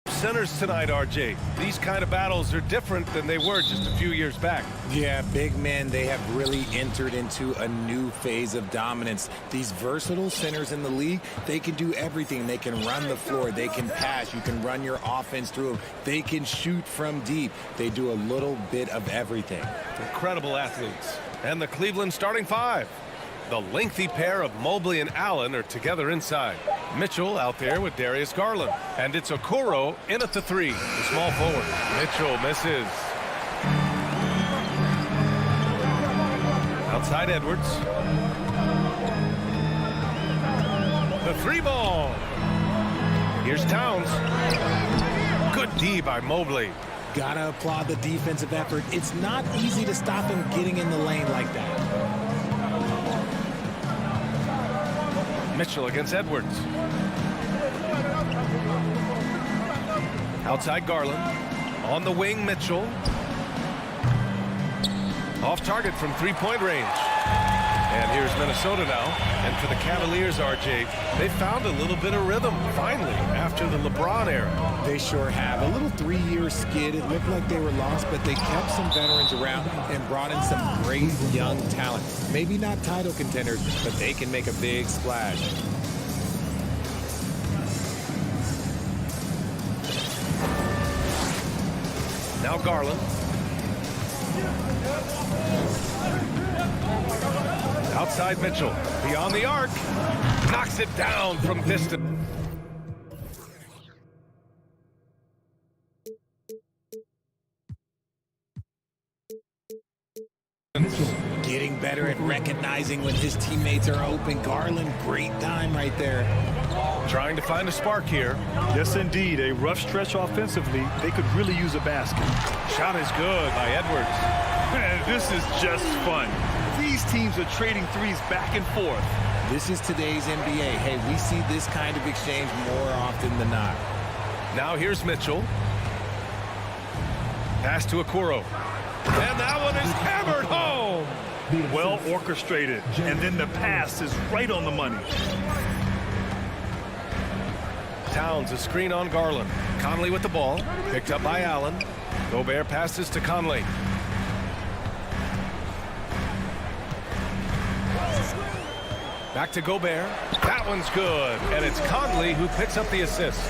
Centers tonight, RJ. These kind of battles are different than they were just a few years back. Yeah, big men, they have really entered into a new phase of dominance. These versatile centers in the league, they can do everything. They can run the floor, they can pass, you can run your offense through them, they can shoot from deep. They do a little bit of everything. Incredible athletes. And the Cleveland starting five. The lengthy pair of Mobley and Allen are together inside. Mitchell out there with Darius Garland. And it's Okoro in at the three. The small forward. Mitchell misses. Outside Edwards. The three ball. Here's Towns. Good D by Mobley. Gotta applaud the defensive effort. It's not easy to stop him getting in the lane like that. Mitchell against Edwards. Outside Garland. On the wing, Mitchell. Off target from three-point range. And here's Minnesota now. And for the Cavaliers, RJ, they found a little bit of rhythm, finally, after the LeBron era. They sure have. A little 3-year skid. It looked like they were lost, but they kept some veterans around and brought in some great young talent. Maybe not title contenders, but they can make a big splash. Now Garland. Outside Mitchell. Beyond the arc. Knocks it down from distance. Getting better at recognizing when his teammates are open. Garland, great time right there. Trying to find a spark here. Yes, indeed. A rough stretch offensively. They could really use a basket. Shot is good by Edwards. Man, this is just fun. These teams are trading threes back and forth. This is today's NBA. Hey, we see this kind of exchange more often than not. Now here's Mitchell. Pass to Okoro. And that one is hammered home. Well orchestrated. And then the pass is right on the money. Towns, a screen on Garland. Conley with the ball. Picked up by Allen. Gobert passes to Conley. Back to Gobert. That one's good. And it's Conley who picks up the assist.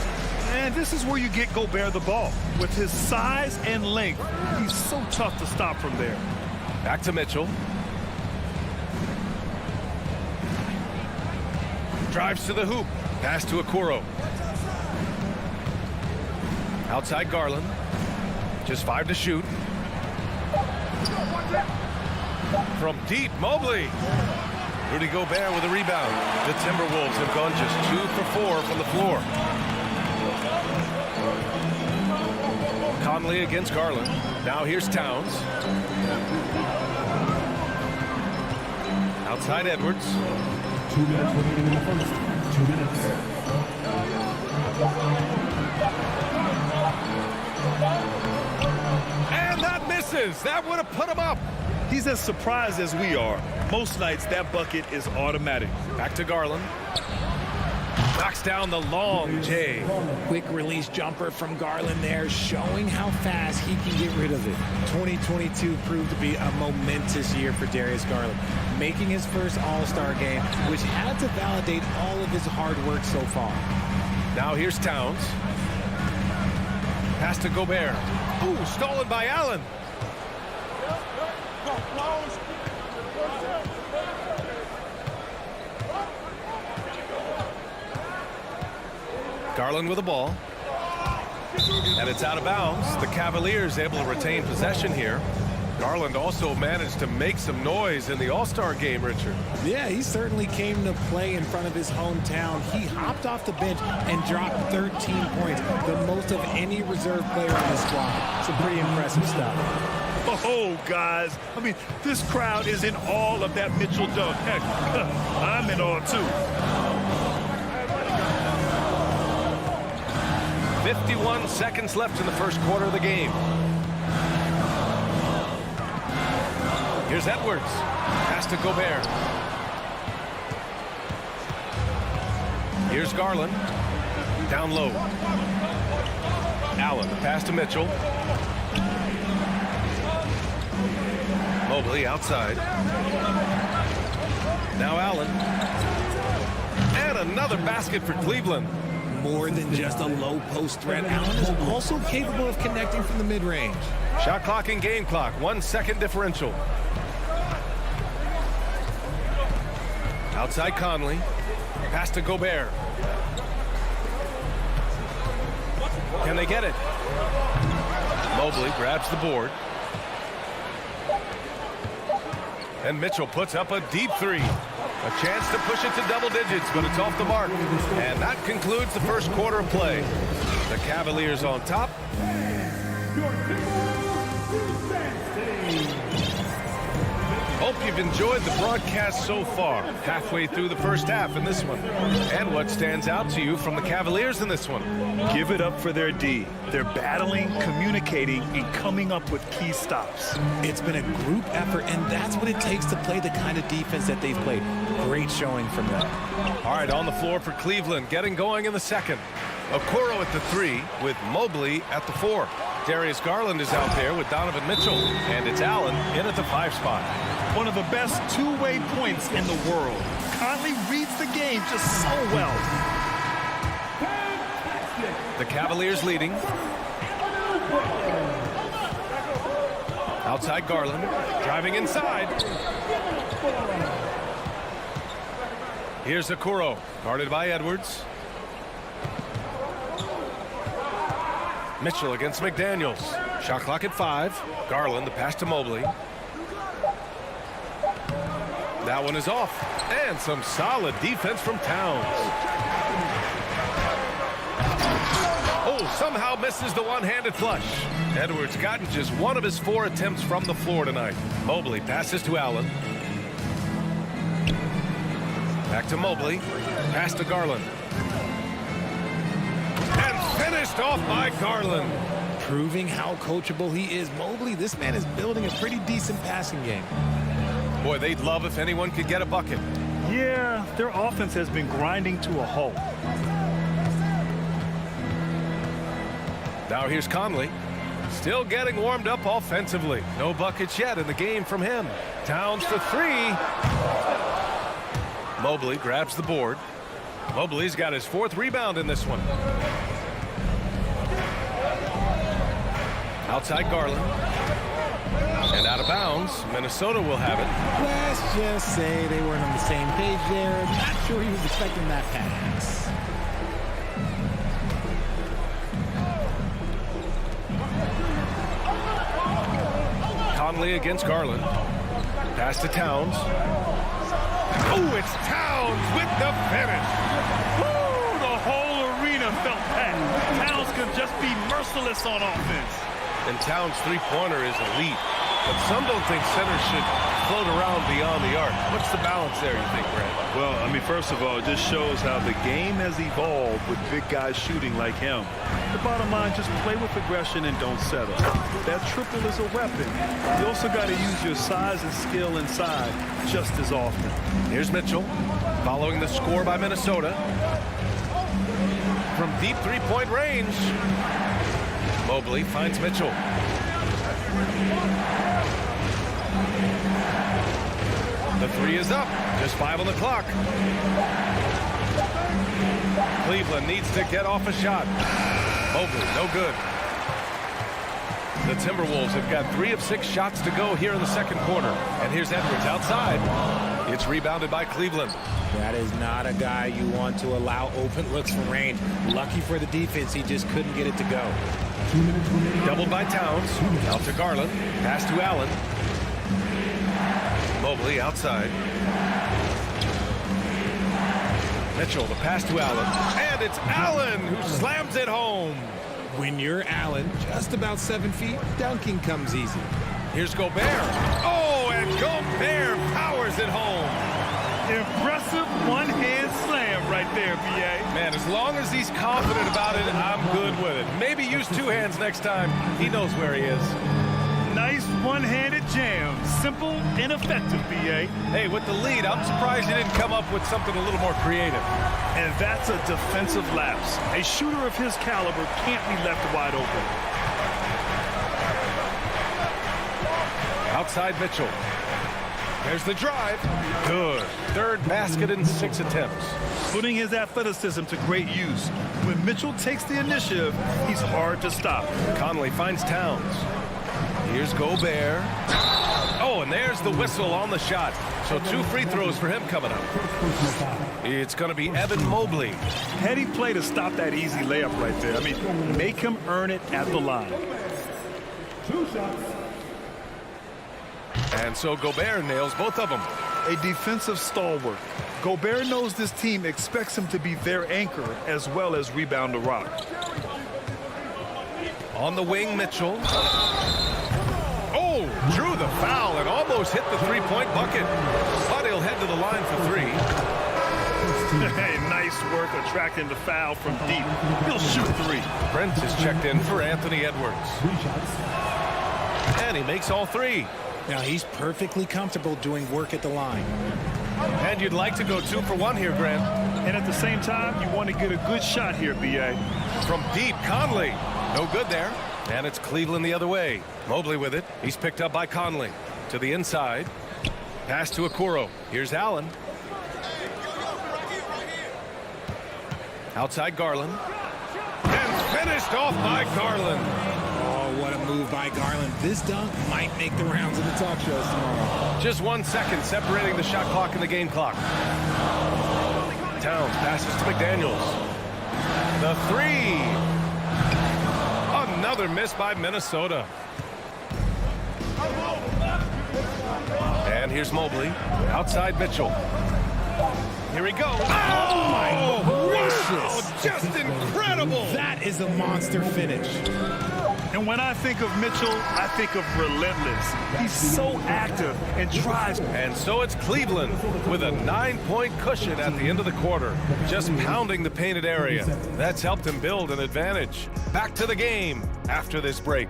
And this is where you get Gobert the ball. With his size and length, he's so tough to stop from there. Back to Mitchell. Drives to the hoop. Pass to Okoro. Outside Garland. Just 5 to shoot. From deep, Mobley. Rudy Gobert with a rebound. The Timberwolves have gone just 2 for 4 from the floor. Conley against Garland. Now here's Towns. Outside Edwards. 2 minutes remaining in the first. 2 minutes. And that misses. That would have put him up. He's as surprised as we are. Most nights, that bucket is automatic. Back to Garland. Knocks down the long J. Quick release jumper from Garland there, showing how fast he can get rid of it. 2022 proved to be a momentous year for Darius Garland, making his first All-Star game, which had to validate all of his hard work so far. Now here's Towns. Pass to Gobert. Ooh, stolen by Allen. Garland with the ball. And it's out of bounds. The Cavaliers able to retain possession here. Garland also managed to make some noise in the All-Star game, Richard. Yeah, he certainly came to play in front of his hometown. He hopped off the bench and dropped 13 points, the most of any reserve player on the squad. Some pretty impressive stuff. Oh, guys. I mean, this crowd is in awe of that Mitchell dunk. Heck, I'm in awe, too. 51 seconds left in the first quarter of the game. Here's Edwards. Pass to Gobert. Here's Garland. Down low. Allen, pass to Mitchell. Mobley outside. Now Allen. And another basket for Cleveland. More than just a low post threat, Allen is also capable of connecting from the mid-range. Shot clock and game clock, 1 second differential. Outside Conley. Pass to Gobert. Can they get it? Mobley grabs the board. And Mitchell puts up a deep three. A chance to push it to double digits, but it's off the mark. And that concludes the first quarter of play. The Cavaliers on top. Hope you've enjoyed the broadcast so far. Halfway through the first half in this one. And what stands out to you from the Cavaliers in this one? Give it up for their D. They're battling, communicating, and coming up with key stops. It's been a group effort, and that's what it takes to play the kind of defense that they've played. Great showing from them. All right, on the floor for Cleveland, getting going in the second. Okoro at the 3 with Mobley at the 4. Darius Garland is out there with Donovan Mitchell, and it's Allen in at the 5 spot. One of the best two-way points in the world. Conley reads the game just so well. The Cavaliers leading. Outside Garland, driving inside. Here's Okoro, guarded by Edwards. Mitchell against McDaniels. Shot clock at 5. Garland, the pass to Mobley. That one is off. And some solid defense from Towns. Oh, somehow misses the one-handed flush. Edwards gotten just one of his 4 attempts from the floor tonight. Mobley passes to Allen. Back to Mobley. Pass to Garland. And finished off by Garland. Proving how coachable he is. Mobley, this man is building a pretty decent passing game. Boy, they'd love if anyone could get a bucket. Yeah, their offense has been grinding to a halt. Now here's Conley. Still getting warmed up offensively. No buckets yet in the game from him. Towns for 3. Mobley grabs the board. Mobley's got his 4th rebound in this one. Outside Garland. And out of bounds. Minnesota will have it. Let's just say they weren't on the same page there. Not sure he was expecting that pass. Conley against Garland. Pass to Towns. Oh, it's Towns with the finish. Woo, the whole arena felt that. Towns could just be merciless on offense. And Towns' three-pointer is elite. But some don't think centers should float around beyond the arc. What's the balance there, you think, Brad? Well, I mean, first of all, it just shows how the game has evolved with big guys shooting like him. The bottom line, just play with aggression and don't settle. That triple is a weapon. You also got to use your size and skill inside just as often. Here's Mitchell, following the score by Minnesota. From deep three-point range, Mobley finds Mitchell. The 3 is up. Just 5 on the clock. Cleveland needs to get off a shot. Mobley, no good. The Timberwolves have got 3 of 6 shots to go here in the second quarter. And here's Edwards outside. It's rebounded by Cleveland. That is not a guy you want to allow open looks from range. Lucky for the defense, he just couldn't get it to go. Doubled by Towns. Out to Garland. Pass to Allen. Mobley outside. Mitchell, the pass to Allen. And it's Allen who slams it home. When you're Allen, just about 7 feet, dunking comes easy. Here's Gobert. Oh, and Gobert powers it home. Impressive one-hand slam right there, B.A. Man, as long as he's confident about it, I'm good with it. Maybe use 2 hands next time. He knows where he is. Nice one-handed jams. Simple and effective, B.A. Hey, with the lead, I'm surprised he didn't come up with something a little more creative. And that's a defensive lapse. A shooter of his caliber can't be left wide open. Outside Mitchell. There's the drive. Good. Third basket in 6 attempts. Putting his athleticism to great use. When Mitchell takes the initiative, he's hard to stop. Conley finds Towns. Here's Gobert. Oh, and there's the whistle on the shot. So 2 free throws for him coming up. It's going to be Evan Mobley. Heady play to stop that easy layup right there. I mean, make him earn it at the line. 2 shots. And so Gobert nails both of them. A defensive stalwart. Gobert knows this team expects him to be their anchor as well as rebound the rock. On the wing, Mitchell. Oh, drew the foul and almost hit the three-point bucket. But he'll head to the line for 3. Hey, nice work attracting the foul from deep. He'll shoot 3. Prince is checked in for Anthony Edwards. 3 shots. And he makes all 3. Now he's perfectly comfortable doing work at the line. And you'd like to go 2 for 1 here, Grant. And at the same time, you want to get a good shot here, B.A. From deep, Conley. No good there. And it's Cleveland the other way. Mobley with it. He's picked up by Conley. To the inside. Pass to Okoro. Here's Allen. Outside Garland. And finished off by Garland. Oh, what a move by Garland. This dunk might make the rounds of the talk shows tomorrow. Just 1 second separating the shot clock and the game clock. Towns passes to McDaniels. The 3. Another miss by Minnesota. And here's Mobley. Outside Mitchell. Here he goes. Oh, my gracious. Just incredible. That is a monster finish. And when I think of Mitchell, I think of relentless. He's so active and drives. And so it's Cleveland with a 9-point cushion at the end of the quarter. Just pounding the painted area. That's helped him build an advantage. Back to the game after this break.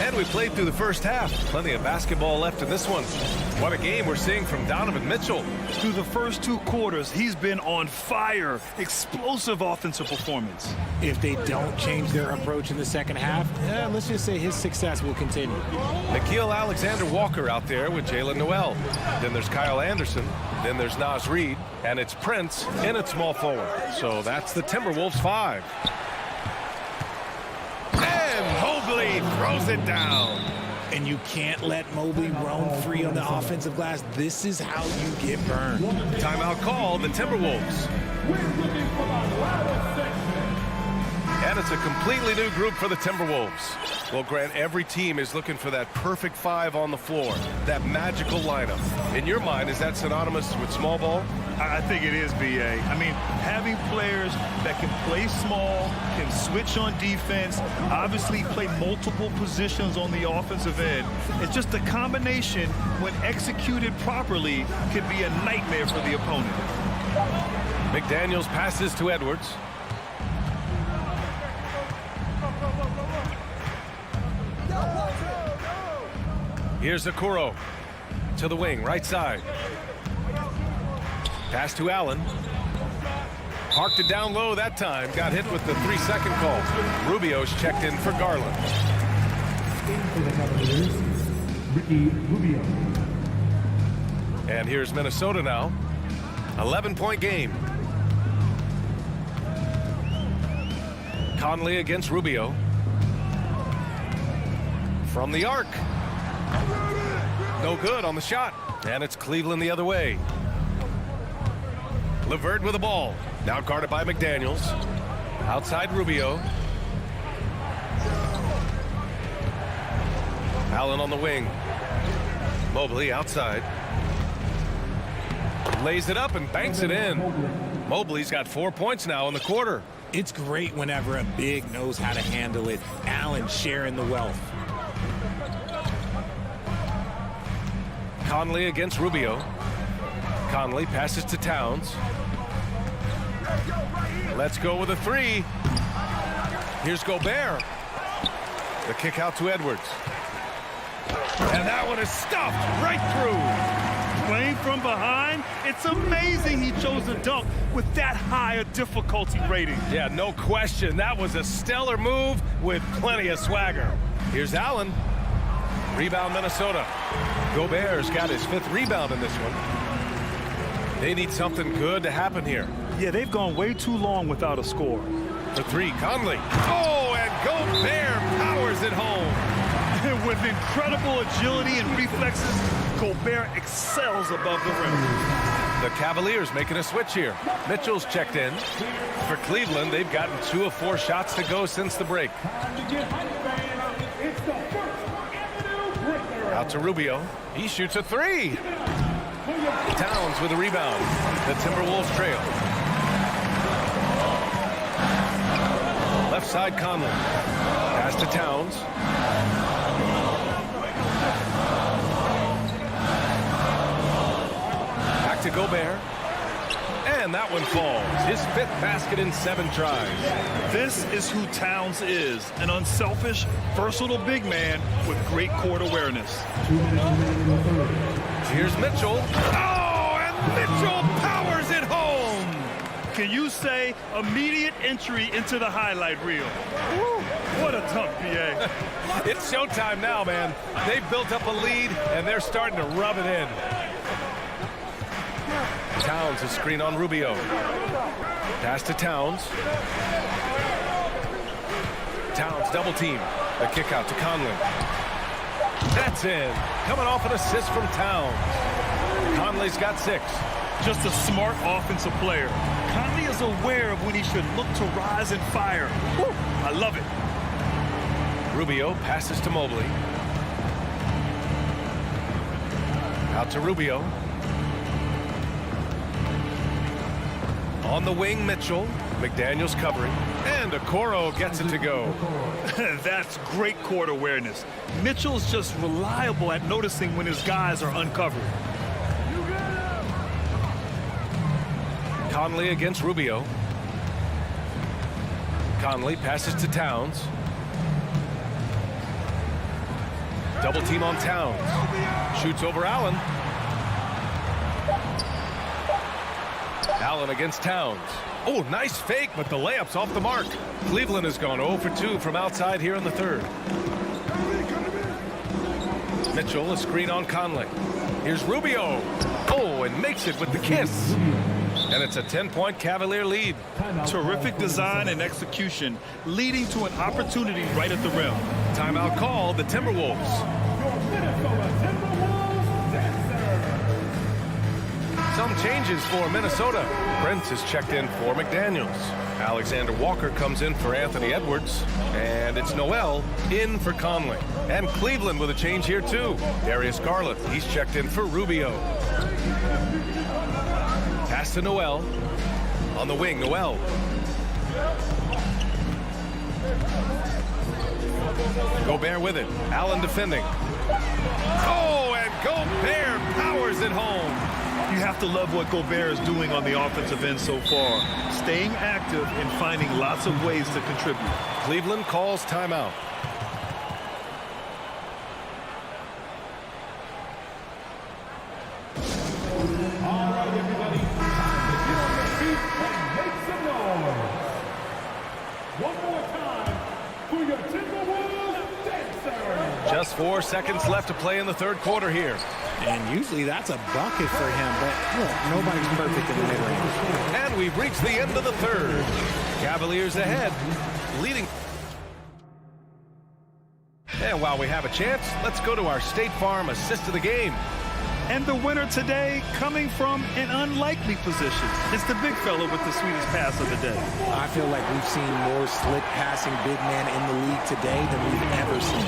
And we played through the first half. Plenty of basketball left in this one. What a game we're seeing from Donovan Mitchell. Through the first 2 quarters, he's been on fire. Explosive offensive performance. If they don't change their approach in the second half, let's just say his success will continue. Nickeil Alexander-Walker out there with Jalen Noel. Then there's Kyle Anderson. Then there's Naz Reid. And it's Prince in at small forward. So that's the Timberwolves 5. And Mobley throws it down. And you can't let Mobley roam free on the offensive glass. This is how you get burned. Timeout call, the Timberwolves. And it's a completely new group for the Timberwolves. Well, Grant, every team is looking for that perfect 5 on the floor, that magical lineup. In your mind, is that synonymous with small ball? I think it is, B.A. I mean, having players that can play small, can switch on defense, obviously play multiple positions on the offensive end. It's just a combination, when executed properly, can be a nightmare for the opponent. McDaniels passes to Edwards. Here's Okoro to the wing, right side. Pass to Allen. Parked it down low that time. Got hit with the 3-second call. Rubio's checked in for Garland. For the Cavaliers, Ricky Rubio. And here's Minnesota now. 11-point game. Conley against Rubio. From the arc. No good on the shot. And it's Cleveland the other way. LeVert with the ball. Now guarded by McDaniels. Outside Rubio. Allen on the wing. Mobley outside. Lays it up and banks it in. Mobley's got 4 points now in the quarter. It's great whenever a big knows how to handle it. Allen sharing the wealth. Conley against Rubio. Conley passes to Towns. Let's go with a three. Here's Gobert. The kick out to Edwards. And that one is stuffed right through. Playing from behind, it's amazing he chose to dunk with that high a difficulty rating. Yeah, no question. That was a stellar move with plenty of swagger. Here's Allen. Rebound, Minnesota. Gobert's got his 5th rebound in this one. They need something good to happen here. Yeah, they've gone way too long without a score. The three, Conley. Oh, and Gobert powers it home. And with incredible agility and reflexes, Gobert excels above the rim. The Cavaliers making a switch here. Mitchell's checked in. For Cleveland, they've gotten 2 of 4 shots to go since the break. Out to Rubio. He shoots a 3. Towns with a rebound. The Timberwolves trail. Left side, Conley. Pass to Towns. Back to Gobert. And that one falls. His 5th basket in 7 tries. This is who Towns is. An unselfish, versatile big man with great court awareness. Here's Mitchell. Oh, and Mitchell powers it home. Can you say immediate entry into the highlight reel? Woo, what a dunk, PA. It's showtime now, man. They've built up a lead, and they're starting to rub it in. Towns is screen on Rubio. Pass to Towns. Towns double team. The kick out to Conley. That's in. Coming off an assist from Towns. Conley's got 6. Just a smart offensive player. Conley is aware of when he should look to rise and fire. Woo, I love it. Rubio passes to Mobley. Out to Rubio. On the wing, Mitchell. McDaniels covering. And Okoro gets it to go. That's great court awareness. Mitchell's just reliable at noticing when his guys are uncovered. Conley against Rubio. Conley passes to Towns. Double team on Towns. Shoots over Allen. Allen against Towns. Oh, nice fake, but the layup's off the mark. Cleveland has gone 0 for 2 from outside here in the 3rd. Mitchell, a screen on Conley. Here's Rubio. Oh, and makes it with the kiss. And it's a 10-point Cavalier lead. Terrific design and execution, leading to an opportunity right at the rim. Timeout called, the Timberwolves. Some changes for Minnesota. Prince is checked in for McDaniels. Alexander Walker comes in for Anthony Edwards. And it's Noel in for Conley. And Cleveland with a change here too. Darius Garland, he's checked in for Rubio. Pass to Noel. On the wing, Noel. Gobert with it. Allen defending. Oh, and Gobert powers it home. You have to love what Gobert is doing on the offensive end so far. Staying active and finding lots of ways to contribute. Cleveland calls timeout. All right, everybody. Get on your feet and make some noise. One more time for your Timberwolves dancers. Just 4 seconds left to play in the 3rd quarter here. And usually that's a bucket for him, but look, nobody's perfect in the mid-range. And we've reached the end of the 3rd. Cavaliers ahead, leading. And while we have a chance, let's go to our State Farm assist of the game. And the winner today coming from an unlikely position. It's the big fella with the sweetest pass of the day. I feel like we've seen more slick passing big man in the league today than we've ever seen.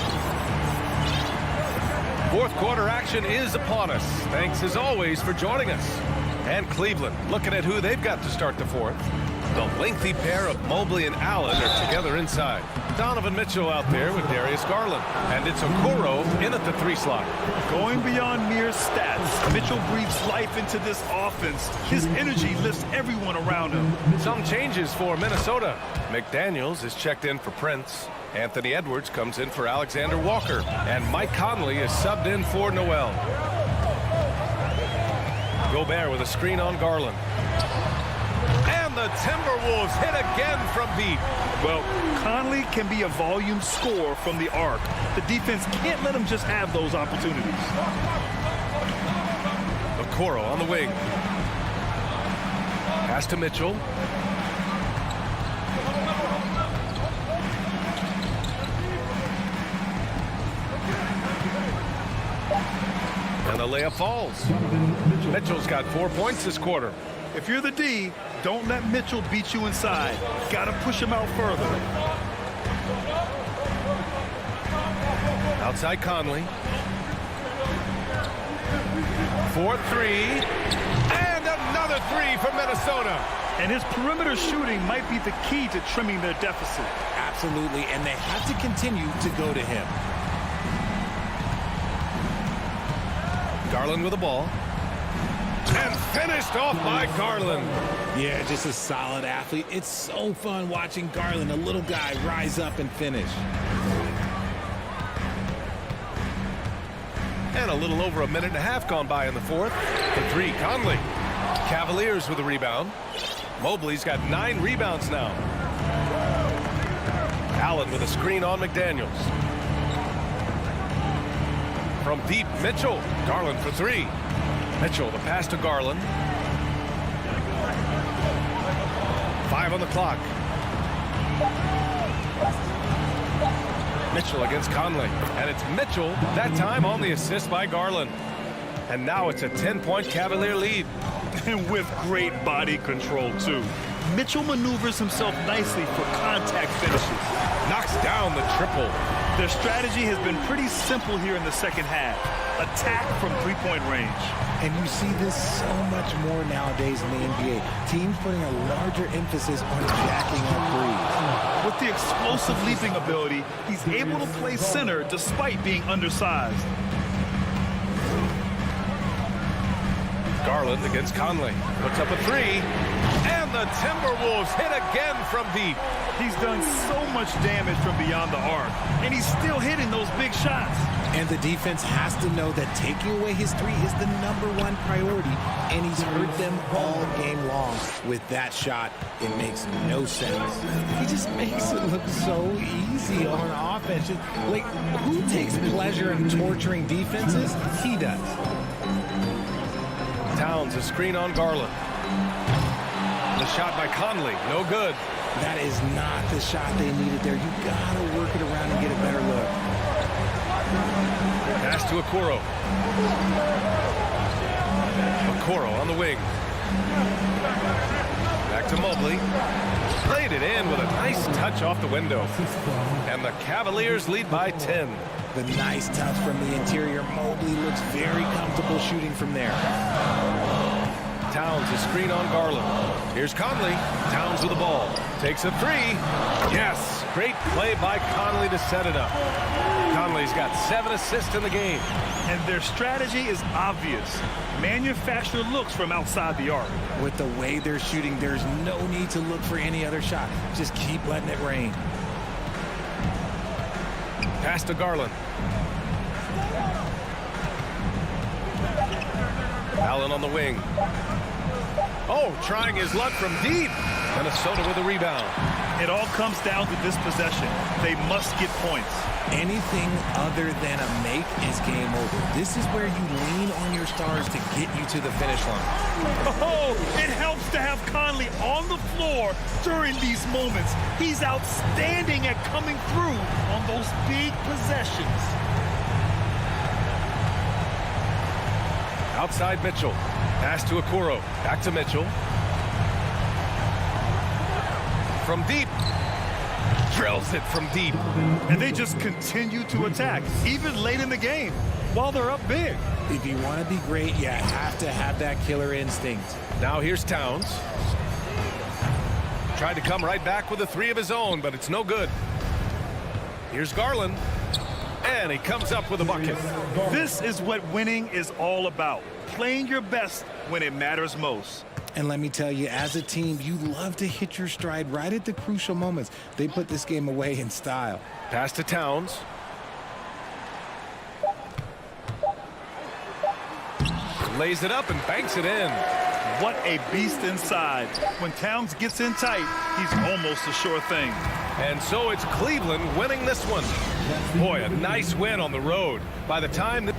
4th quarter action is upon us. Thanks as always for joining us. And Cleveland looking at who they've got to start the 4th. The lengthy pair of Mobley and Allen are together inside. Donovan Mitchell out there with Darius Garland. And it's Okoro in at the 3 slot. Going beyond mere stats, Mitchell breathes life into this offense. His energy lifts everyone around him. Some changes for Minnesota. McDaniels is checked in for Prince. Anthony Edwards comes in for Alexander Walker. And Mike Conley is subbed in for Noel. Gobert with a screen on Garland. And the Timberwolves hit again from deep. Well, Conley can be a volume scorer from the arc. The defense can't let him just have those opportunities. Okoro on the wing. Pass to Mitchell. And the layup falls. Mitchell's got 4 points this quarter. If you're the D, don't let Mitchell beat you inside. Got to push him out further. Outside Conley. 4-3. And another 3 for Minnesota. And his perimeter shooting might be the key to trimming their deficit. Absolutely, and they have to continue to go to him. Garland with the ball. And finished off by Garland. Yeah, just a solid athlete. It's so fun watching Garland, a little guy, rise up and finish. And a little over a minute and a half gone by in the fourth. The 3, Conley. Cavaliers with a rebound. Mobley's got 9 rebounds now. Allen with a screen on McDaniels. From deep, Mitchell. Garland for 3. Mitchell, the pass to Garland. 5 on the clock. Mitchell against Conley. And it's Mitchell, that time on the assist by Garland. And now it's a 10-point Cavalier lead. And with great body control, too. Mitchell maneuvers himself nicely for contact finishes. Knocks down the triple. Their strategy has been pretty simple here in the second half. Attack from 3-point range. And you see this so much more nowadays in the NBA. Teams putting a larger emphasis on jacking up threes. With the explosive leaping ability, he's able to play center despite being undersized. Garland against Conley. Puts up a 3. And the Timberwolves hit again from deep. He's done so much damage from beyond the arc, and he's still hitting those big shots. And the defense has to know that taking away his 3 is the #1 priority, and he's hurt them all game long. With that shot, it makes no sense. He just makes it look so easy on offense. Like, who takes pleasure in torturing defenses? He does. Towns a screen on Garland. The shot by Conley, no good. That is not the shot they needed there. You gotta work it around and get a better look. Pass to Okoro. Okoro on the wing. Back to Mobley. Played it in with a nice touch off the window. And the Cavaliers lead by 10. The nice touch from the interior. Mobley looks very comfortable shooting from there. Towns a screen on Garland. Here's Conley. Towns with the ball. Takes a 3. Yes. Great play by Conley to set it up. Conley's got 7 assists in the game. And their strategy is obvious. Manufacture looks from outside the arc. With the way they're shooting, there's no need to look for any other shot. Just keep letting it rain. Pass to Garland. Allen on the wing. Oh, trying his luck from deep. Minnesota with a rebound. It all comes down to this possession. They must get points. Anything other than a make is game over. This is where you lean on your stars to get you to the finish line. Oh, it helps to have Conley on the floor during these moments. He's outstanding at coming through on those big possessions. Outside Mitchell. Pass to Okoro. Back to Mitchell. From deep. Drills it from deep. And they just continue to attack, even late in the game, while they're up big. If you want to be great, you have to have that killer instinct. Now here's Towns. Tried to come right back with a three of his own, but it's no good. Here's Garland. And he comes up with a bucket. This is what winning is all about. Playing your best when it matters most. And let me tell you, as a team, you love to hit your stride right at the crucial moments. They put this game away in style. Pass to Towns. Lays it up and banks it in. What a beast inside. When Towns gets in tight, he's almost a sure thing. And so it's Cleveland winning this one. Boy, a nice win on the road. By the time...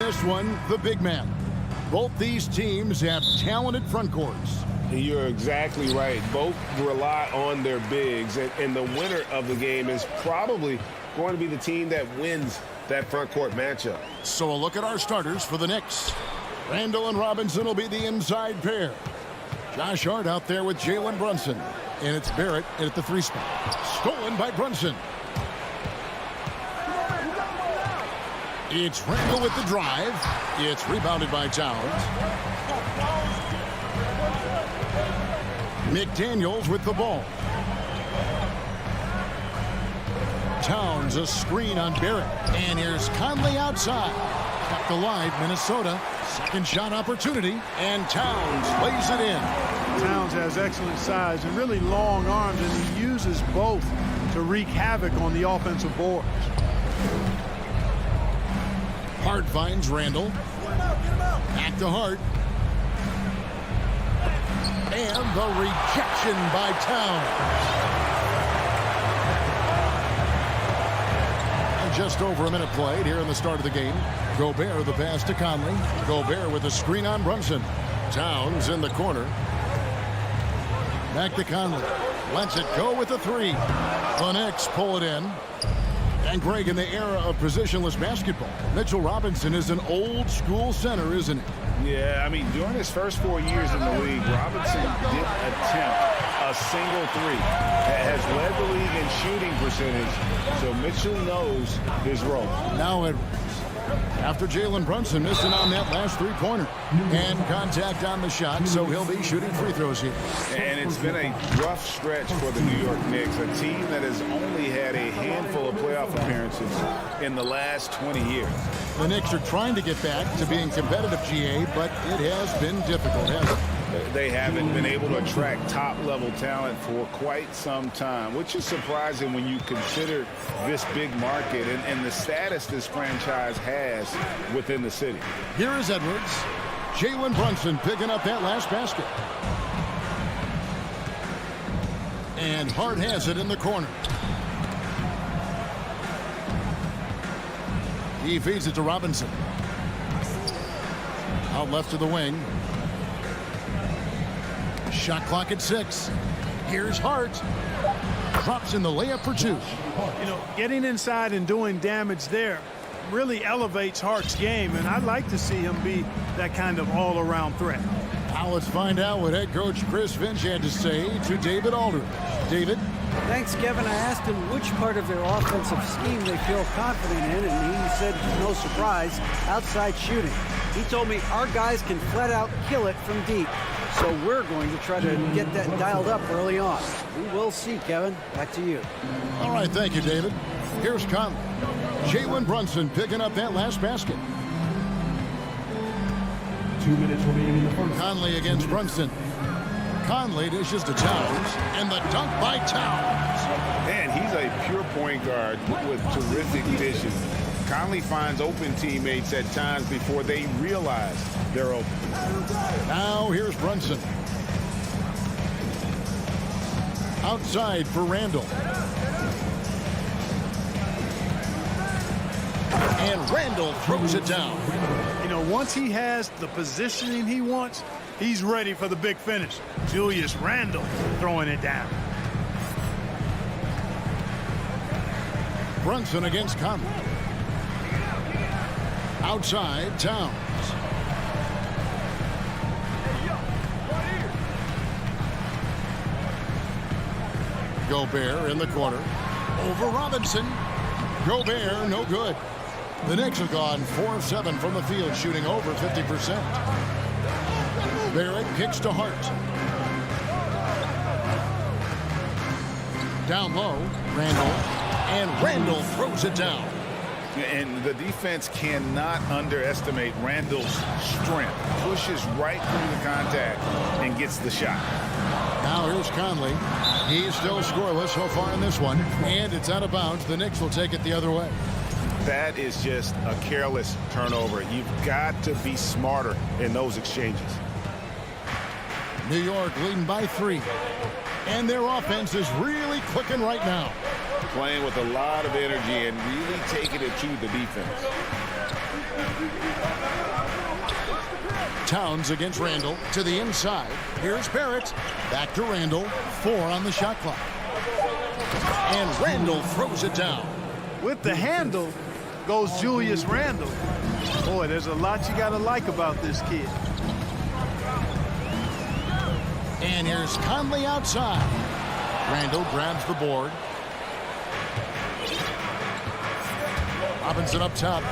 This one, the big man. Both these teams have talented front courts. You're exactly right. Both rely on their bigs, and the winner of the game is probably going to be the team that wins that front court matchup. So a look at our starters for the Knicks. Randall and Robinson will be the inside pair. Josh Hart out there with Jalen Brunson. And it's Barrett at the 3 spot. Stolen by Brunson. It's Randall with the drive. It's rebounded by Towns. McDaniels with the ball. Towns a screen on Barrett. And here's Conley outside. Kept alive, Minnesota. Second shot opportunity. And Towns lays it in. Towns has excellent size and really long arms, and he uses both to wreak havoc on the offensive boards. Hart finds Randall. Back to Hart. And the rejection by Towns. And just over a minute played here in the start of the game. Gobert the pass to Conley. Gobert with a screen on Brunson. Towns in the corner. Back to Conley. Lets it go with a 3. The Knicks pull it in. And Greg, in the era of positionless basketball, Mitchell Robinson is an old school center, isn't he? Yeah, I mean, during his first 4 years in the league, Robinson didn't attempt a single 3. Has led the league in shooting percentage, so Mitchell knows his role. Now Edwards. After Jalen Brunson missing on that last 3-pointer. And contact on the shot, so he'll be shooting free throws here. And it's been a rough stretch for the New York Knicks, a team that has only had a handful of playoff appearances in the last 20 years. The Knicks are trying to get back to being competitive, GA, but it has been difficult, hasn't it? They haven't been able to attract top-level talent for quite some time, which is surprising when you consider this big market and the status this franchise has within the city. Here is Edwards. Jalen Brunson picking up that last basket. And Hart has it in the corner. He feeds it to Robinson. Out left to the wing. Shot clock at 6. Here's Hart. Drops in the layup for 2. You know, getting inside and doing damage there really elevates Hart's game, and I'd like to see him be that kind of all-around threat. Now let's find out what head coach Chris Finch had to say to David Aldridge. David? Thanks, Kevin. I asked him which part of their offensive scheme they feel confident in, and he said, no surprise, outside shooting. He told me our guys can flat out kill it from deep. So we're going to try to get that dialed up early on. We will see, Kevin. Back to you. All right, thank you, David. Here's Conley. Jalen Brunson picking up that last basket. 2 minutes remaining in the first. Conley against Brunson. Conley dishes to Towns, and the dunk by Towns. Man, he's a pure point guard with terrific vision. Conley finds open teammates at times before they realize they're open. Now here's Brunson. Outside for Randall. And Randall throws it down. You know, once he has the positioning he wants, he's ready for the big finish. Julius Randle throwing it down. Brunson against Conley. Outside, Towns. Gobert in the corner. Over Robinson. Gobert, no good. The Knicks have gone 4 of 7 from the field, shooting over 50%. Barrett kicks to Hart. Down low, Randall. And Randall throws it down. And the defense cannot underestimate Randall's strength. Pushes right through the contact and gets the shot. Now here's Conley. He's still scoreless so far in this one. And it's out of bounds. The Knicks will take it the other way. That is just a careless turnover. You've got to be smarter in those exchanges. New York leading by 3. And their offense is really clicking right now. Playing with a lot of energy and really taking it to the defense. Towns against Randall to the inside. Here's Barrett. Back to Randall. 4 on the shot clock. And Randall throws it down. With the handle goes Julius Randle. Boy, there's a lot you got to like about this kid. And here's Conley outside. Randall grabs the board. Robinson up top.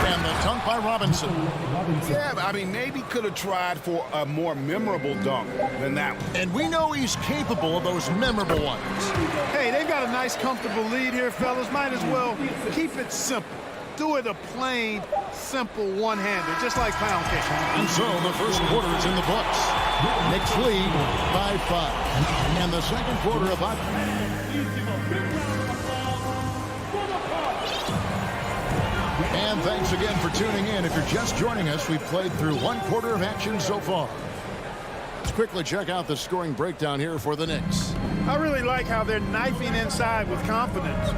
And the dunk by Robinson. Yeah, I mean, maybe could have tried for a more memorable dunk than that one. And we know he's capable of those memorable ones. Hey, they've got a nice, comfortable lead here, fellas. Might as well keep it simple. Do it a plain, simple one-hander, just like pound cake. And so the first quarter is in the books. Knicks lead by 5. And the second quarter about. And thanks again for tuning in. If you're just joining us, we've played through 1 quarter of action so far. Let's quickly check out the scoring breakdown here for the Knicks. I really like how they're knifing inside with confidence,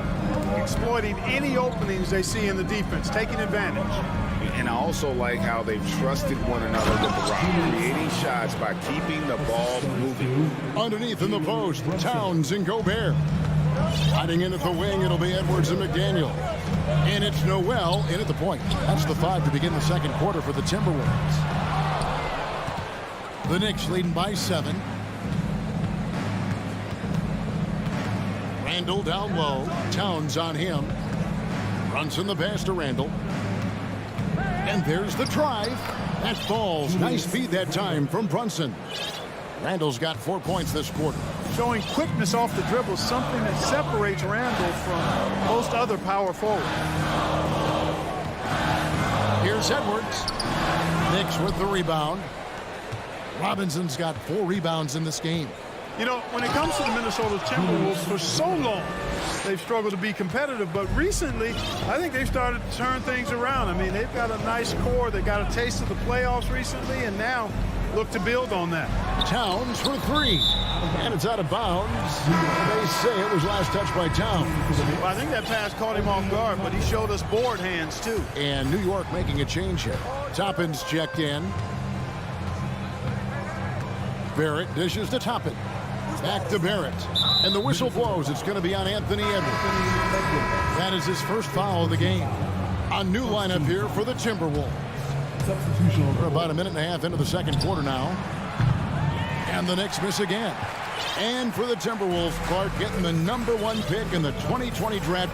exploiting any openings they see in the defense, taking advantage. And I also like how they've trusted one another with the rock, creating shots by keeping the ball moving. Underneath in the post, Towns and Gobert. Hiding in at the wing, it'll be Edwards and McDaniel. And it's Noel in at the point. That's the 5 to begin the second quarter for the Timberwolves. The Knicks leading by 7. Randall down low. Towns on him. Brunson the pass to Randall. And there's the drive. That falls. Nice feed that time from Brunson. Randall's got 4 points this quarter. Showing quickness off the dribble, something that separates Randall from most other power forwards. Here's Edwards. Knicks with the rebound. Robinson's got 4 rebounds in this game. You know, when it comes to the Minnesota Timberwolves, for so long, they've struggled to be competitive. But recently, I think they've started to turn things around. I mean, they've got a nice core. They got a taste of the playoffs recently, and now look to build on that. Towns for 3. And it's out of bounds. They say it was last touched by Towns. Well, I think that pass caught him off guard, but he showed us board hands, too. And New York making a change here. Toppin's checked in. Barrett dishes to Toppin. Back to Barrett. And the whistle blows. It's going to be on Anthony Edwards. That is his first foul of the game. A new lineup here for the Timberwolves. We're about a minute and a half into the second quarter now. And the Knicks miss again. And for the Timberwolves, Clark getting the #1 pick in the 2020 draft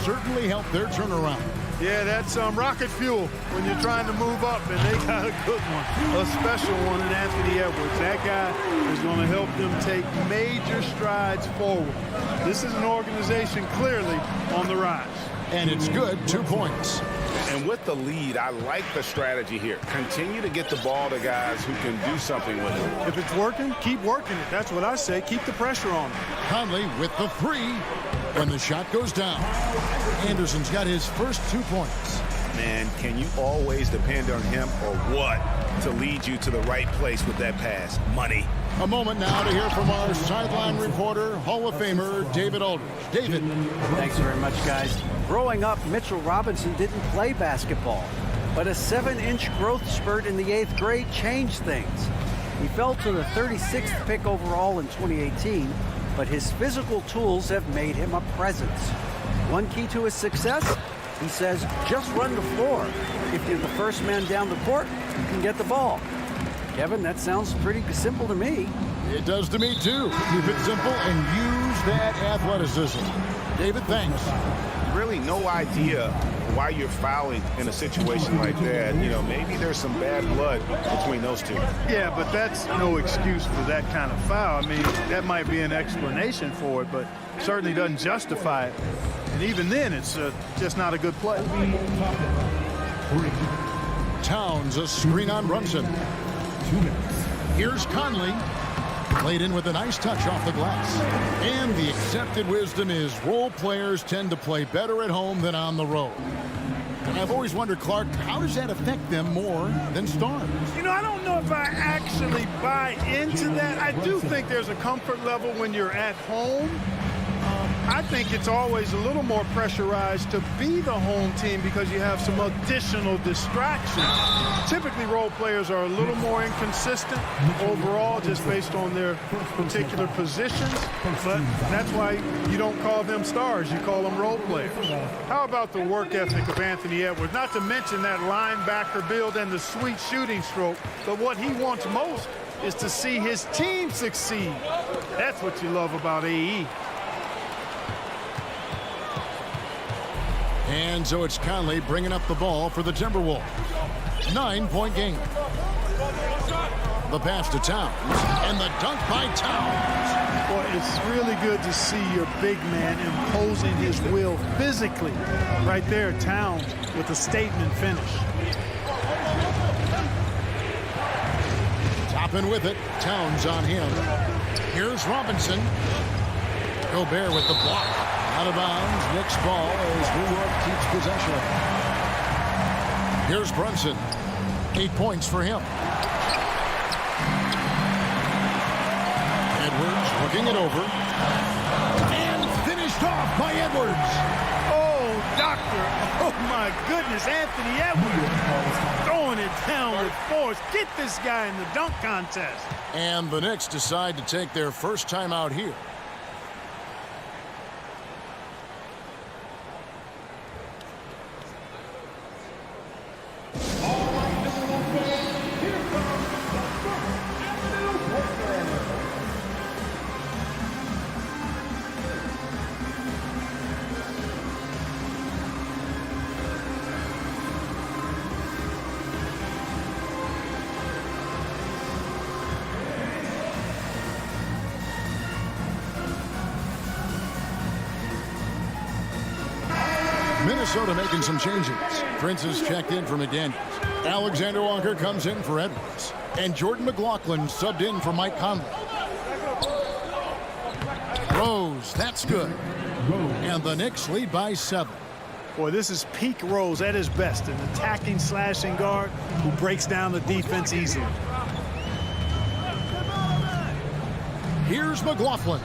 certainly helped their turnaround. Yeah, that's rocket fuel when you're trying to move up, and they got a good one, a special one in Anthony Edwards. That guy is going to help them take major strides forward. This is an organization clearly on the rise. And it's good, 2 points. And with the lead, I like the strategy here. Continue to get the ball to guys who can do something with it. If it's working, keep working it. That's what I say. Keep the pressure on them. Conley with the 3 when the shot goes down. Anderson's got his first 2 points. Man, can you always depend on him or what to lead you to the right place with that pass? Money. A moment now to hear from our sideline reporter, Hall of Famer David Aldridge. David. Thanks very much, guys. Growing up, Mitchell Robinson didn't play basketball, but a 7-inch growth spurt in the 8th grade changed things. He fell to the 36th pick overall in 2018, but his physical tools have made him a presence. One key to his success, he says, just run the floor. If you're the first man down the court, you can get the ball. Kevin, that sounds pretty simple to me. It does to me, too. Keep it simple and use that athleticism. David, thanks. Really no idea why you're fouling in a situation like that. You know, maybe there's some bad blood between those two. Yeah, but that's no excuse for that kind of foul. I mean, that might be an explanation for it, but certainly doesn't justify it. And even then, it's just not a good play. Towns, a screen on Brunson. Here's Conley. Played in with a nice touch off the glass. And the accepted wisdom is role players tend to play better at home than on the road. And I've always wondered, Clark, how does that affect them more than stars? You know, I don't know if I actually buy into that. I do think there's a comfort level when you're at home. I think it's always a little more pressurized to be the home team because you have some additional distractions. Typically, role players are a little more inconsistent overall just based on their particular positions, but that's why you don't call them stars, you call them role players. How about the work ethic of Anthony Edwards? Not to mention that linebacker build and the sweet shooting stroke, but what he wants most is to see his team succeed. That's what you love about AE. And so it's Conley bringing up the ball for the Timberwolves. 9-point game. The pass to Towns. And the dunk by Towns. Well, it's really good to see your big man imposing his will physically. Right there, Towns with a statement finish. Topping with it. Towns on him. Here's Robinson. Gobert with the block. Out of bounds. Knicks ball as New York keeps possession. Here's Brunson. 8 points for him. Edwards looking it over. And finished off by Edwards. Oh, doctor. Oh, my goodness. Anthony Edwards throwing it down with force. Get this guy in the dunk contest. And the Knicks decide to take their first time out here. Minnesota making some changes. Prince has checked in for McDaniels. Alexander Walker comes in for Edwards. And Jordan McLaughlin subbed in for Mike Conley. Rose, that's good. And the Knicks lead by 7. Boy, this is peak Rose at his best, an attacking, slashing guard who breaks down the defense easily. Here's McLaughlin.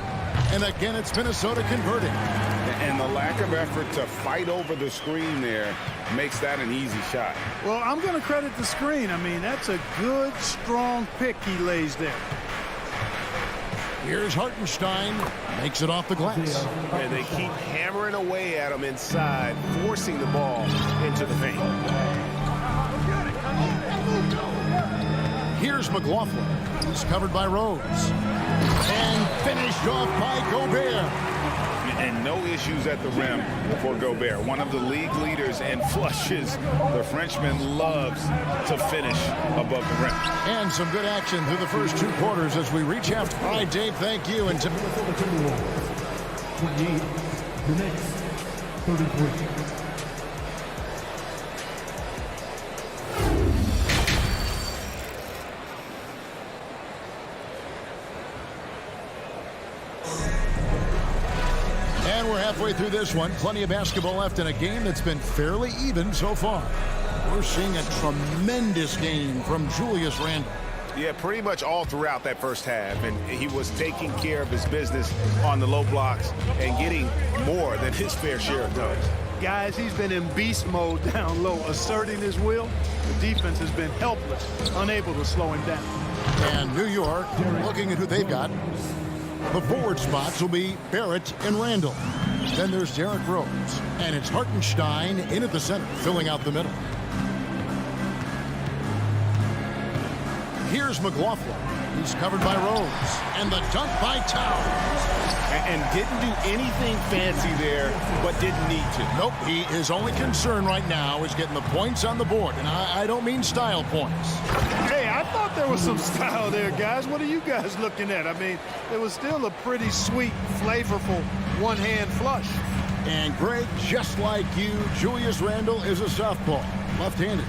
And again, it's Minnesota converting. And the lack of effort to fight over the screen there makes that an easy shot. Well, I'm going to credit the screen. I mean, that's a good, strong pick he lays there. Here's Hartenstein. Makes it off the glass. And they keep hammering away at him inside, forcing the ball into the paint. Here's McLaughlin. He's covered by Rose. And finished off by Gobert. And no issues at the rim for Gobert. One of the league leaders in flushes. The Frenchman loves to finish above the rim. And some good action through the first 2 quarters as we reach half. All right, Dave, thank you. And 28, the Knicks, 33. We're halfway through this one. Plenty of basketball left in a game that's been fairly even so far. We're seeing a tremendous game from Julius Randle. Yeah, pretty much all throughout that first half. And he was taking care of his business on the low blocks and getting more than his fair share of dunks. Guys, he's been in beast mode down low, asserting his will. The defense has been helpless, unable to slow him down. And New York, looking at who they've got. The forward spots will be Barrett and Randall. Then there's Derrick Rose. And it's Hartenstein in at the center, filling out the middle. Here's McLaughlin. He's covered by Rose. And the dunk by Towns. And didn't do anything fancy there, but didn't need to. Nope, his only concern right now is getting the points on the board. And I don't mean style points. Hey, I thought there was some style there, guys. What are you guys looking at? I mean, it was still a pretty sweet, flavorful one-hand flush. And Greg, just like you, Julius Randle is a softball, left-handed.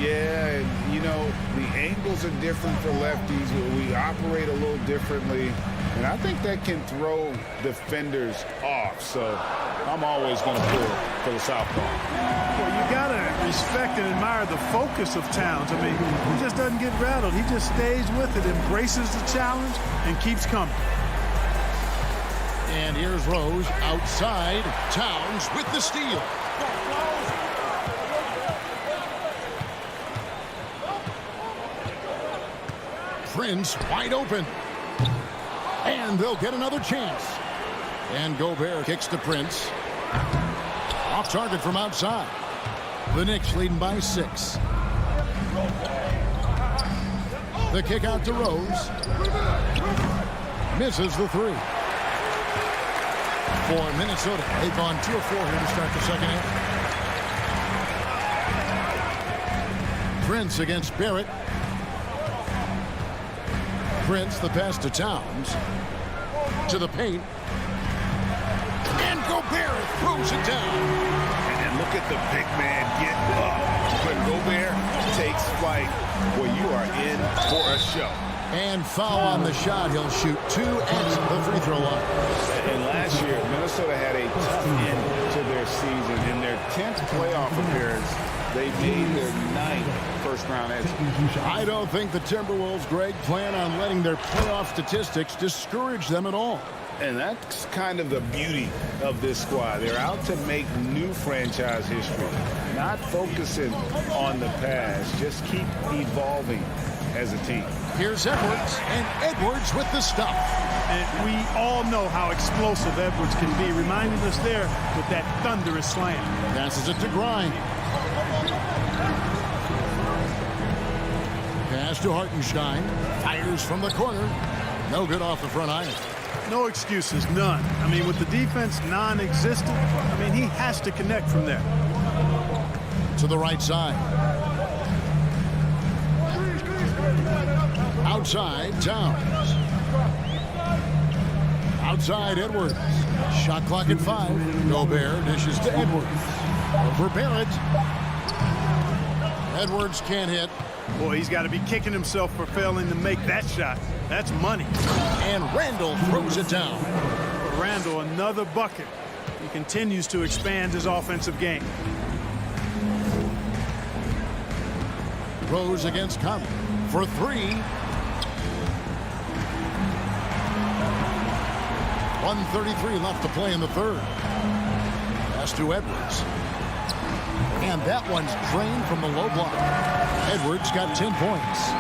Yeah, and, you know, the angles are different for lefties. We operate a little differently. And I think that can throw defenders off. So I'm always going to pull for the southpaw. Well, you got to respect and admire the focus of Towns. I mean, he just doesn't get rattled. He just stays with it, embraces the challenge, and keeps coming. And here's Rose outside. Towns with the steal. Prince wide open. And they'll get another chance. And Gobert kicks to Prince. Off target from outside. The Knicks leading by 6. The kick out to Rose. Misses the 3. For Minnesota, they've gone 2 of 4 here to start the second half. Prince against Barrett. Prince, the pass to Towns. To the paint. And Gobert throws it down. And look at the big man get up. When Gobert takes flight, well, you are in for a show. And foul on the shot. He'll shoot 2 at the free throw line. And last year, Minnesota had a tough end to their season. In their 10th playoff appearance, they made their 9th first-round exit. I don't think the Timberwolves, Greg, plan on letting their playoff statistics discourage them at all. And that's kind of the beauty of this squad. They're out to make new franchise history, not focusing on the past. Just keep evolving as a team. Here's Edwards, and Edwards with the stop. And we all know how explosive Edwards can be, reminding us there with that thunderous slam. Passes it to Grimes. Pass to Hartenstein. Fires from the corner. No good off the front iron. No excuses, none. I mean, with the defense non-existent, I mean, he has to connect from there. To the right side. Outside, Towns. Outside, Edwards. Shot clock at 5. Gobert dishes to Edwards. For Barrett. Edwards can't hit. Boy, he's got to be kicking himself for failing to make that shot. That's money. And Randall throws it down. Randall, another bucket. He continues to expand his offensive game. Rose against Conley for 3. 1:33 left to play in the third. Pass to Edwards. And that one's drained from the low block. Edwards got 10 points.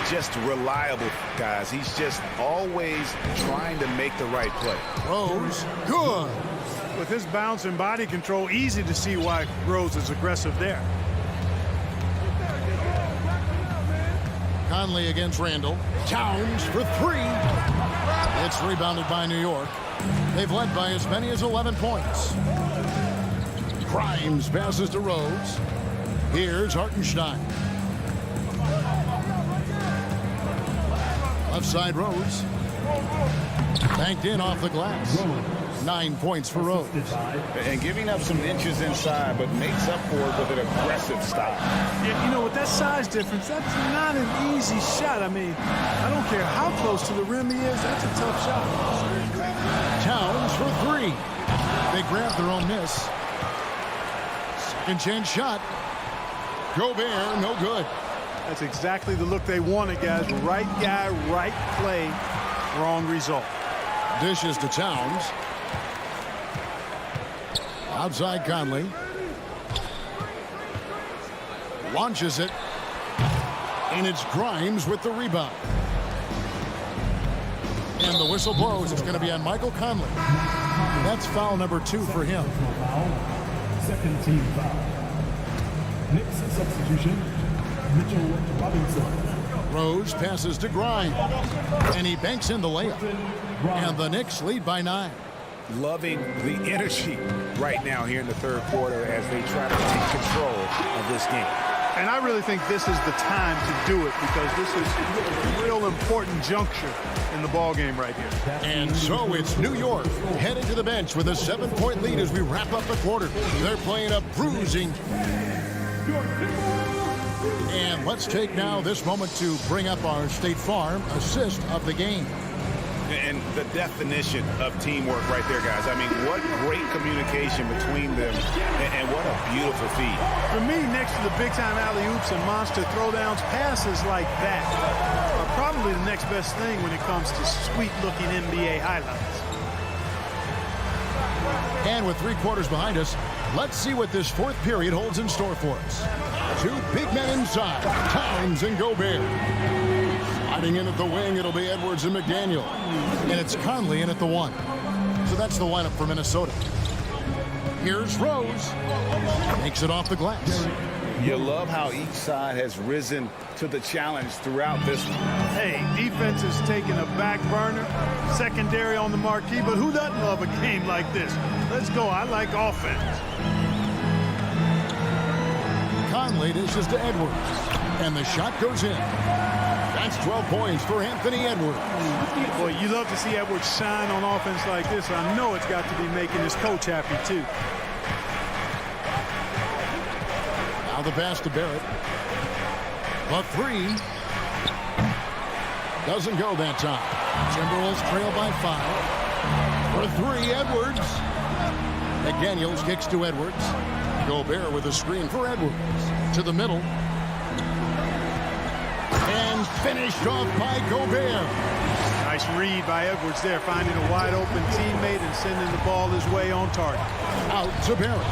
Just reliable, guys. He's just always trying to make the right play. Rose, good. With his bounce and body control, easy to see why Rose is aggressive there. Conley against Randall. Towns for 3. It's rebounded by New York. They've led by as many as 11 points. Grimes passes to Rose. Here's Hartenstein. Left side Rose. Banked in off the glass. 9 points for Rose. And giving up some inches inside, but makes up for it with an aggressive style. Yeah, you know, with that size difference, that's not an easy shot. I mean, I don't care how close to the rim he is, that's a tough shot. Towns for 3. They grab their own miss. Second chance shot. Gobert, no good. That's exactly the look they wanted, guys. Right guy, right play, wrong result. Dishes to Towns. Outside Conley. Launches it. And it's Grimes with the rebound. And the whistle blows. It's going to be on Michael Conley. That's foul number 2 for him. Second team foul. Knicks substitution, Mitchell Robinson. Rose passes to Grimes. And he banks in the layup. And the Knicks lead by 9. Loving the energy right now here in the third quarter as they try to take control of this game. And I really think this is the time to do it because this is a real important juncture in the ball game right here. And so it's New York heading to the bench with a 7-point lead as we wrap up the quarter. They're playing a bruising. And let's take now this moment to bring up our State Farm assist of the game. And the definition of teamwork right there, guys. I mean, what great communication between them, and what a beautiful feed. For me, next to the big-time alley-oops and monster throwdowns, passes like that are probably the next best thing when it comes to sweet-looking NBA highlights. And with 3 quarters behind us, let's see what this 4th period holds in store for us. 2 big men inside, Towns and Gobert. Sliding in at the wing, it'll be Edwards and McDaniel. And it's Conley in at the 1. So that's the lineup for Minnesota. Here's Rose. Makes it off the glass. You love how each side has risen to the challenge throughout this one. Hey, defense is taking a back burner, secondary on the marquee, but who doesn't love a game like this? Let's go. I like offense. Conley dishes to Edwards. And the shot goes in. That's 12 points for Anthony Edwards. Boy, you love to see Edwards shine on offense like this. I know it's got to be making his coach happy, too. Now the pass to Barrett. The 3 doesn't go that time. Timberwolves trail by 5. For 3, Edwards. McDaniels kicks to Edwards. Gobert with a screen for Edwards. To the middle. And finished off by Gobert. Nice read by Edwards there, finding a wide open teammate and sending the ball his way on target. Out to Barrett.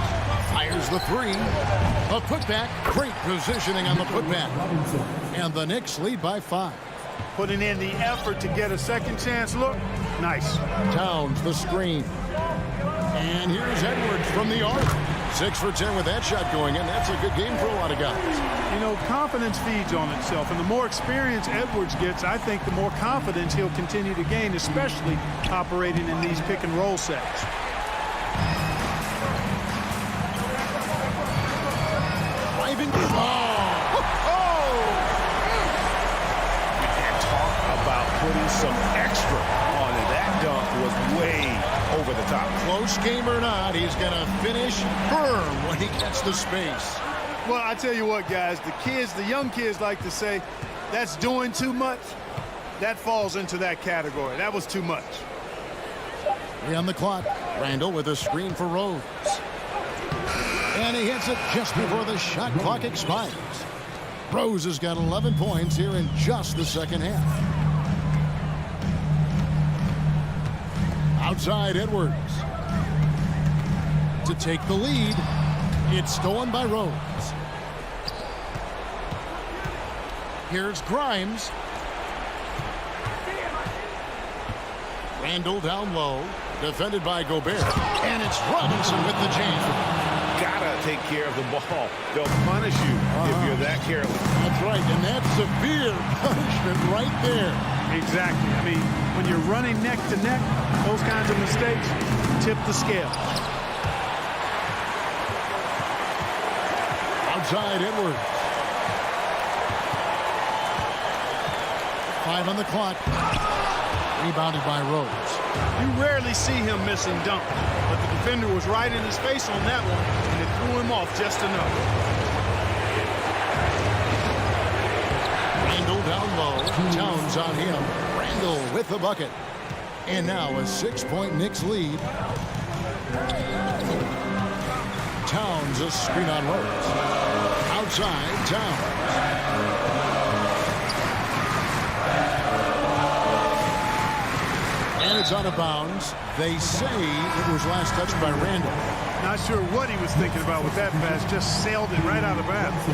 Fires the 3. A putback. Great positioning on the putback. And the Knicks lead by 5. Putting in the effort to get a second chance look. Nice. Towns the screen. And here's Edwards from the arc. 6 for 10 with that shot going in. That's a good game for a lot of guys. You know, confidence feeds on itself, and the more experience Edwards gets, I think the more confidence he'll continue to gain, especially operating in these pick and roll sets. Driving. And talk about putting some extra on it. That dunk was way over the top. Close game or not, he's going to finish firm when he gets the space. Well, I tell you what, guys, the young kids like to say, that's doing too much. That falls into that category. That was too much. 3 on the clock. Randall with a screen for Rose. And he hits it just before the shot clock expires. Rose has got 11 points here in just the second half. Outside Edwards. To take the lead. It's stolen by Rose. Here's Grimes. Randall down low. Defended by Gobert. And it's Robinson with the jam. Gotta take care of the ball. They'll punish you if you're that careless. That's right, and that's severe punishment right there. Exactly. I mean, when you're running neck to neck, those kinds of mistakes tip the scale. Outside Edwards. 5 on the clock. Rebounded by Rose. You rarely see him missing dunk, but the defender was right in his face on that one, and it threw him off just enough. Randall down low. Towns on him. Randall with the bucket. And now a 6-point Knicks lead. Towns a screen on Rose. Outside Towns. And it's out of bounds. They say it was last touched by Randall. Not sure what he was thinking about with that pass. Just sailed it right out of bounds.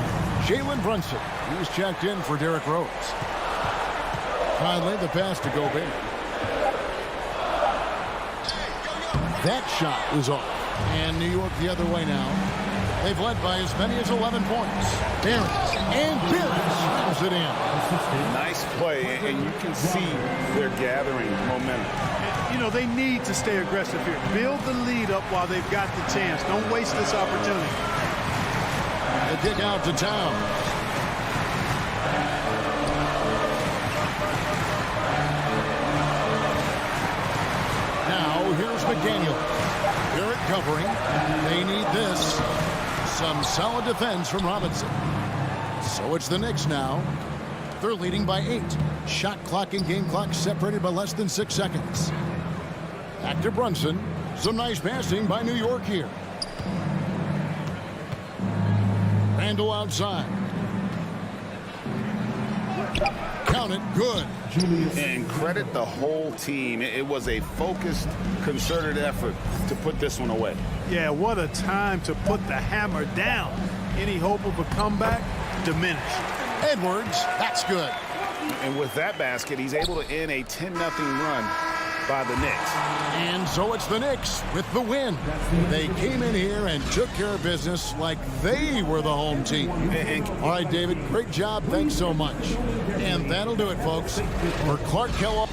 Jalen Brunson. He was checked in for Derrick Rose. Finally, the pass to Gobert. That shot was off. And New York the other way now. They've led by as many as 11 points. Barrett. And Barrett slams it in. Nice play, and you can see they're gathering momentum. You know, they need to stay aggressive here. Build the lead up while they've got the chance. Don't waste this opportunity. The kick out to Towns. Now, here's McDaniel. Barrett covering. They need this. Some solid defense from Robinson. So it's the Knicks now. They're leading by 8. Shot clock and game clock separated by less than 6 seconds. Back to Brunson. Some nice passing by New York here. Randall outside. Count it, good. And credit the whole team. It was a focused, concerted effort to put this one away. Yeah, what a time to put the hammer down. Any hope of a comeback diminished. Edwards, that's good. And with that basket, he's able to end a 10-0 run by the Knicks. And so it's the Knicks with the win. They came in here and took care of business like they were the home team. All right, David, great job. Thanks so much. And that'll do it, folks. For Clark Kellogg.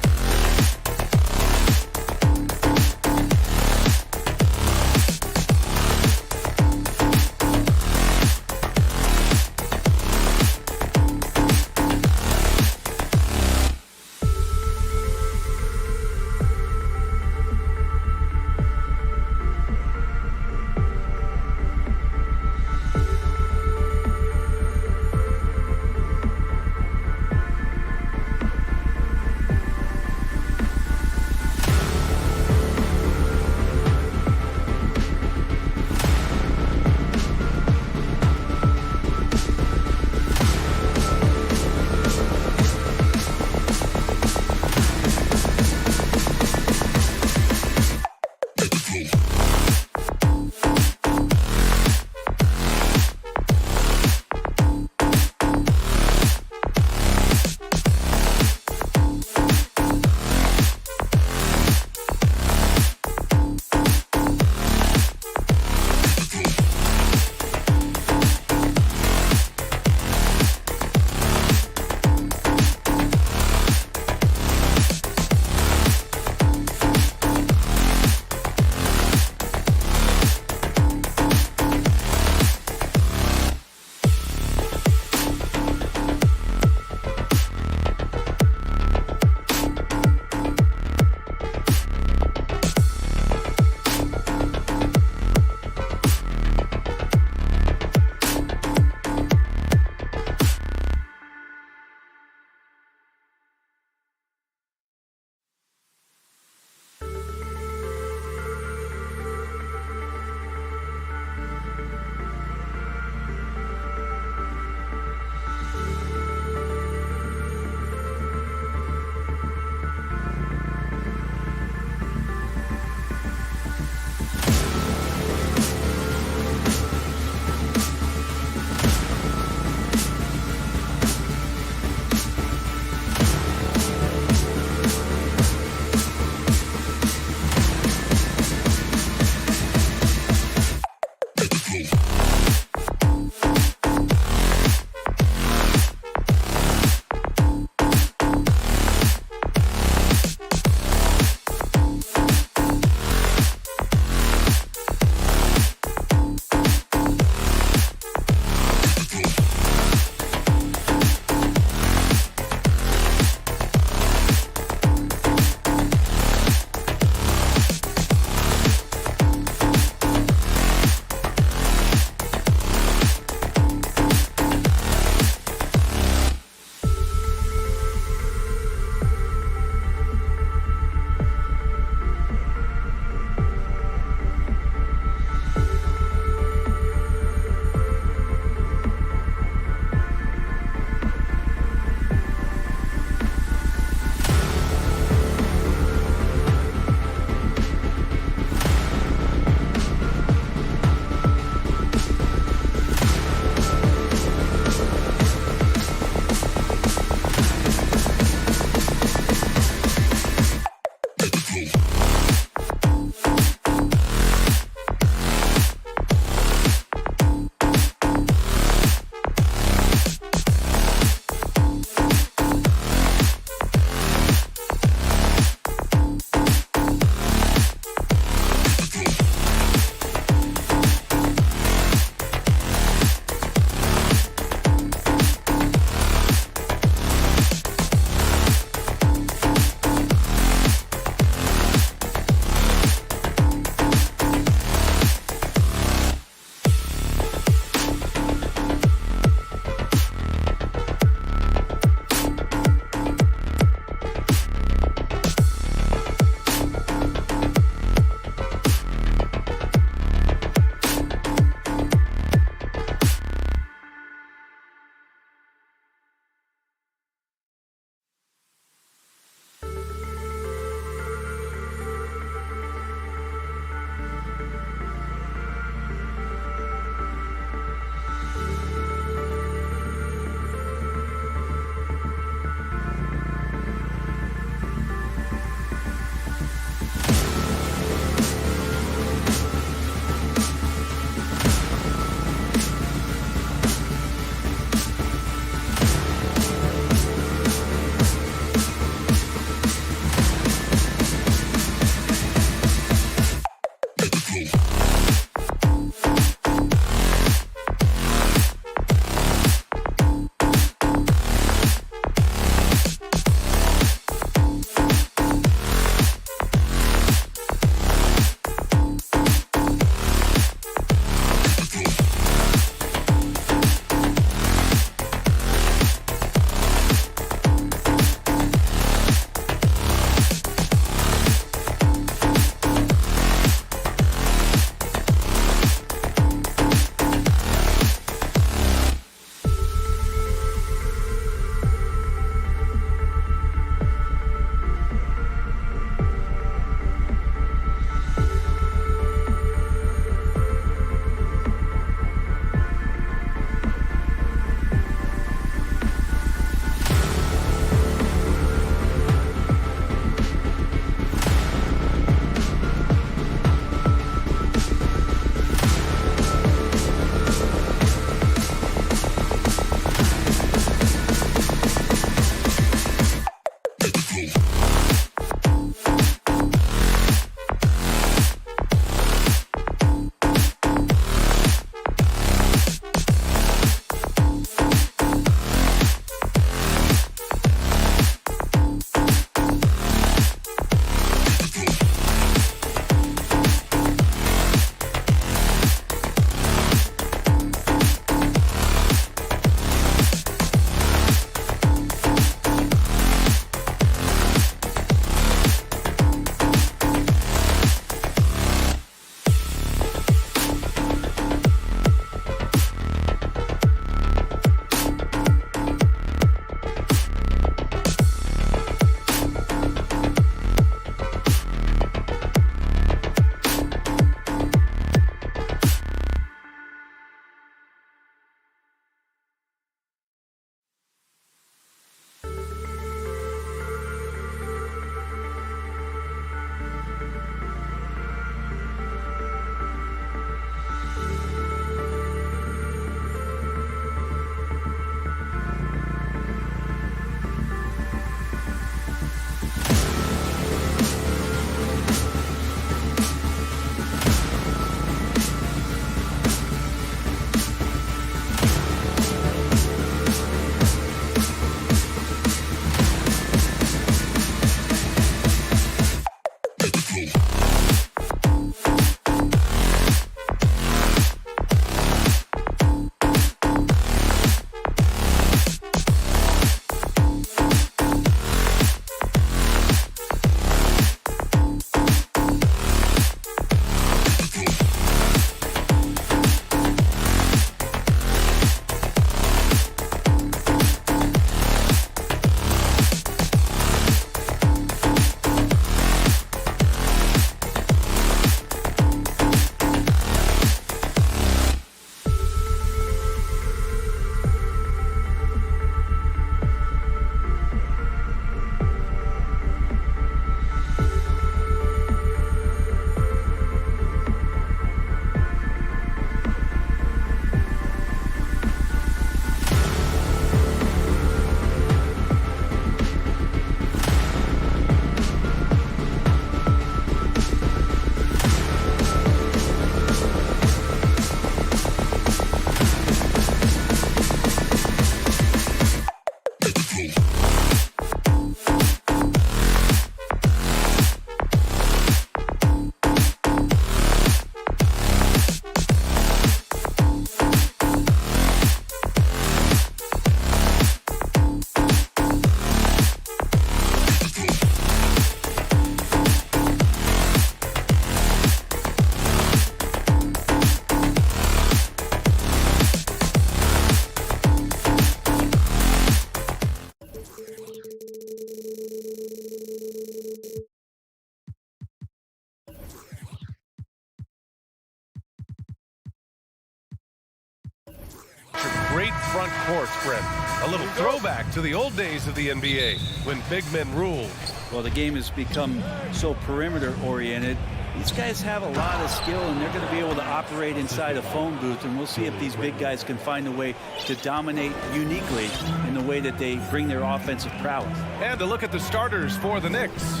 front court spread. A little throwback to the old days of the NBA when big men ruled. Well, the game has become so perimeter-oriented. These guys have a lot of skill, and they're going to be able to operate inside a phone booth, and we'll see if these big guys can find a way to dominate uniquely in the way that they bring their offensive prowess. And to look at the starters for the Knicks.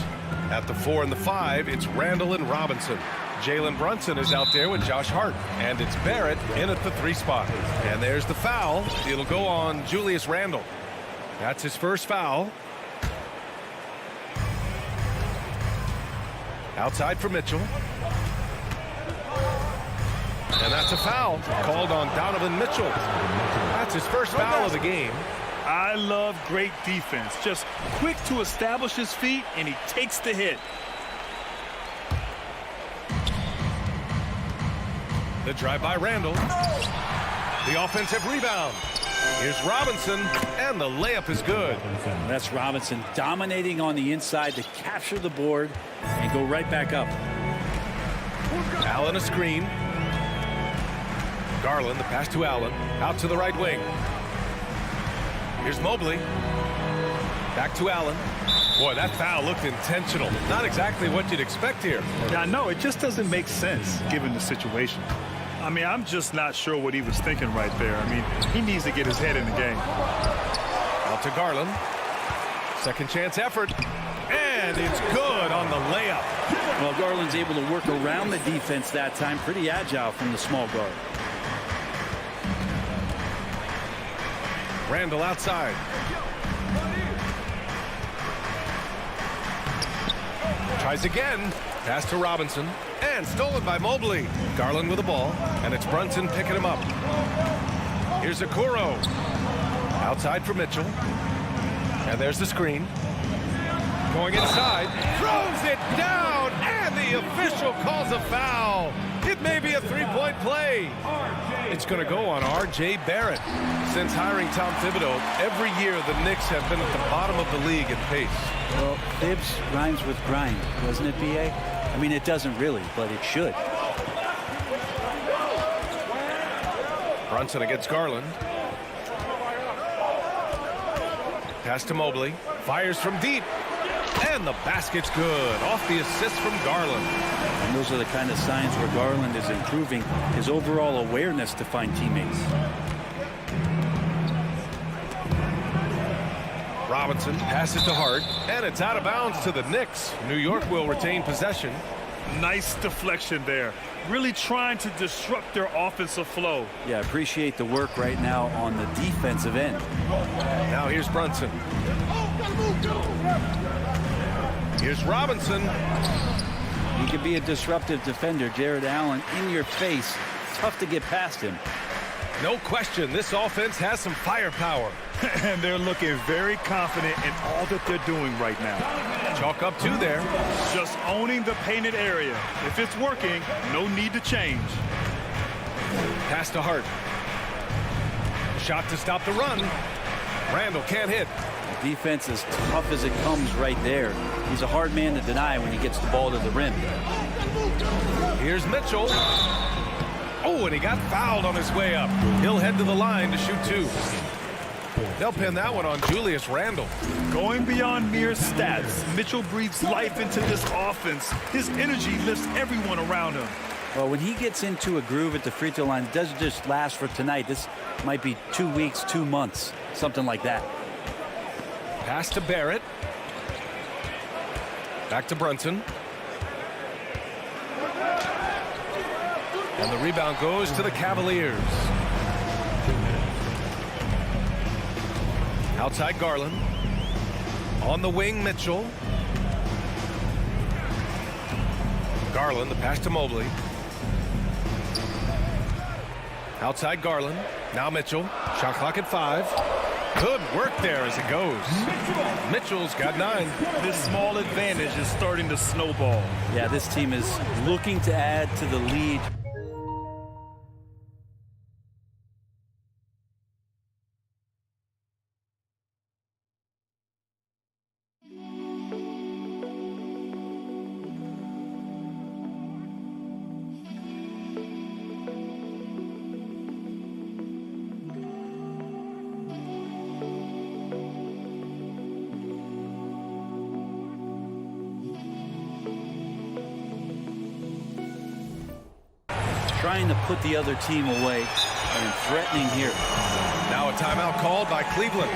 At the 4 and the 5, it's Randall and Robinson. Jalen Brunson is out there with Josh Hart. And it's Barrett in at the 3 spot. And there's the foul. It'll go on Julius Randle. That's his first foul. Outside for Mitchell. And that's a foul called on Donovan Mitchell. That's his first foul of the game. I love great defense. Just quick to establish his feet, and he takes the hit. The drive by Randall. The offensive rebound. Here's Robinson, and the layup is good. That's Robinson dominating on the inside to capture the board and go right back up. Allen a screen. Garland, the pass to Allen. Out to the right wing. Here's Mobley. Back to Allen. Boy, that foul looked intentional. Not exactly what you'd expect here. Yeah, no, it just doesn't make sense given the situation. I mean, I'm just not sure what he was thinking right there. I mean, he needs to get his head in the game. Out to Garland. Second chance effort. And it's good on the layup. Well, Garland's able to work around the defense that time. Pretty agile from the small guard. Randall outside. Tries again. Pass to Robinson. And stolen by Mobley. Garland with the ball. And it's Brunson picking him up. Here's Okoro. Outside for Mitchell. And there's the screen. Going inside. Throws it down. And the official calls a foul. It may be a three-point play. It's going to go on R.J. Barrett. Since hiring Tom Thibodeau, every year the Knicks have been at the bottom of the league in pace. Well, Thibs rhymes with grind, doesn't it, B.A.? I mean, it doesn't really, but it should. Brunson against Garland. Pass to Mobley. Fires from deep. And the basket's good. Off the assist from Garland. And those are the kind of signs where Garland is improving his overall awareness to find teammates. Robinson passes to Hart. And it's out of bounds to the Knicks. New York will retain possession. Nice deflection there. Really trying to disrupt their offensive flow. Yeah, appreciate the work right now on the defensive end. Now here's Brunson. Here's Robinson. He can be a disruptive defender. Jared Allen in your face. Tough to get past him. No question, this offense has some firepower. And they're looking very confident in all that they're doing right now. Chalk up 2 there. Just owning the painted area. If it's working, no need to change. Pass to Hart. Shot to stop the run. Randall can't hit. The defense is tough as it comes right there. He's a hard man to deny when he gets the ball to the rim. Here's Mitchell. Oh, and he got fouled on his way up. He'll head to the line to shoot 2. They'll pin that one on Julius Randle. Going beyond mere stats, Mitchell breathes life into this offense. His energy lifts everyone around him. Well, when he gets into a groove at the free throw line, it doesn't just last for tonight. This might be 2 weeks, 2 months, something like that. Pass to Barrett. Back to Brunson. And the rebound goes to the Cavaliers. Outside Garland. On the wing, Mitchell. Garland, the pass to Mobley. Outside Garland. Now Mitchell. Shot clock at 5. Good work there as it goes. Mitchell's got 9. This small advantage is starting to snowball. Yeah, this team is looking to add to the lead. trying to put the other team away and threatening here. Now a timeout called by Cleveland.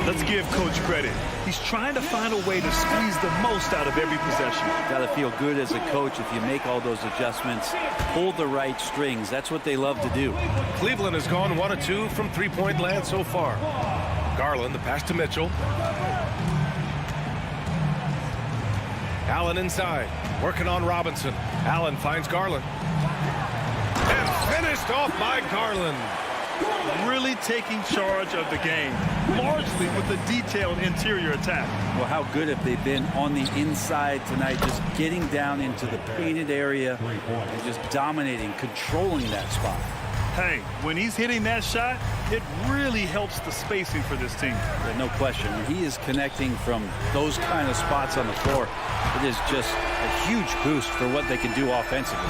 Let's give Coach credit. He's trying to find a way to squeeze the most out of every possession. Got to feel good as a coach if you make all those adjustments, pull the right strings. That's what they love to do. Cleveland has gone 1 of 2 from three-point land so far. Garland, the pass to Mitchell. Allen inside, working on Robinson. Allen finds Garland. And finished off by Garland. Really taking charge of the game, largely with the detailed interior attack. Well, how good have they been on the inside tonight, just getting down into the painted area and just dominating, controlling that spot. Hey, when he's hitting that shot, it really helps the spacing for this team. Yeah, no question. When he is connecting from those kind of spots on the floor, it is just a huge boost for what they can do offensively.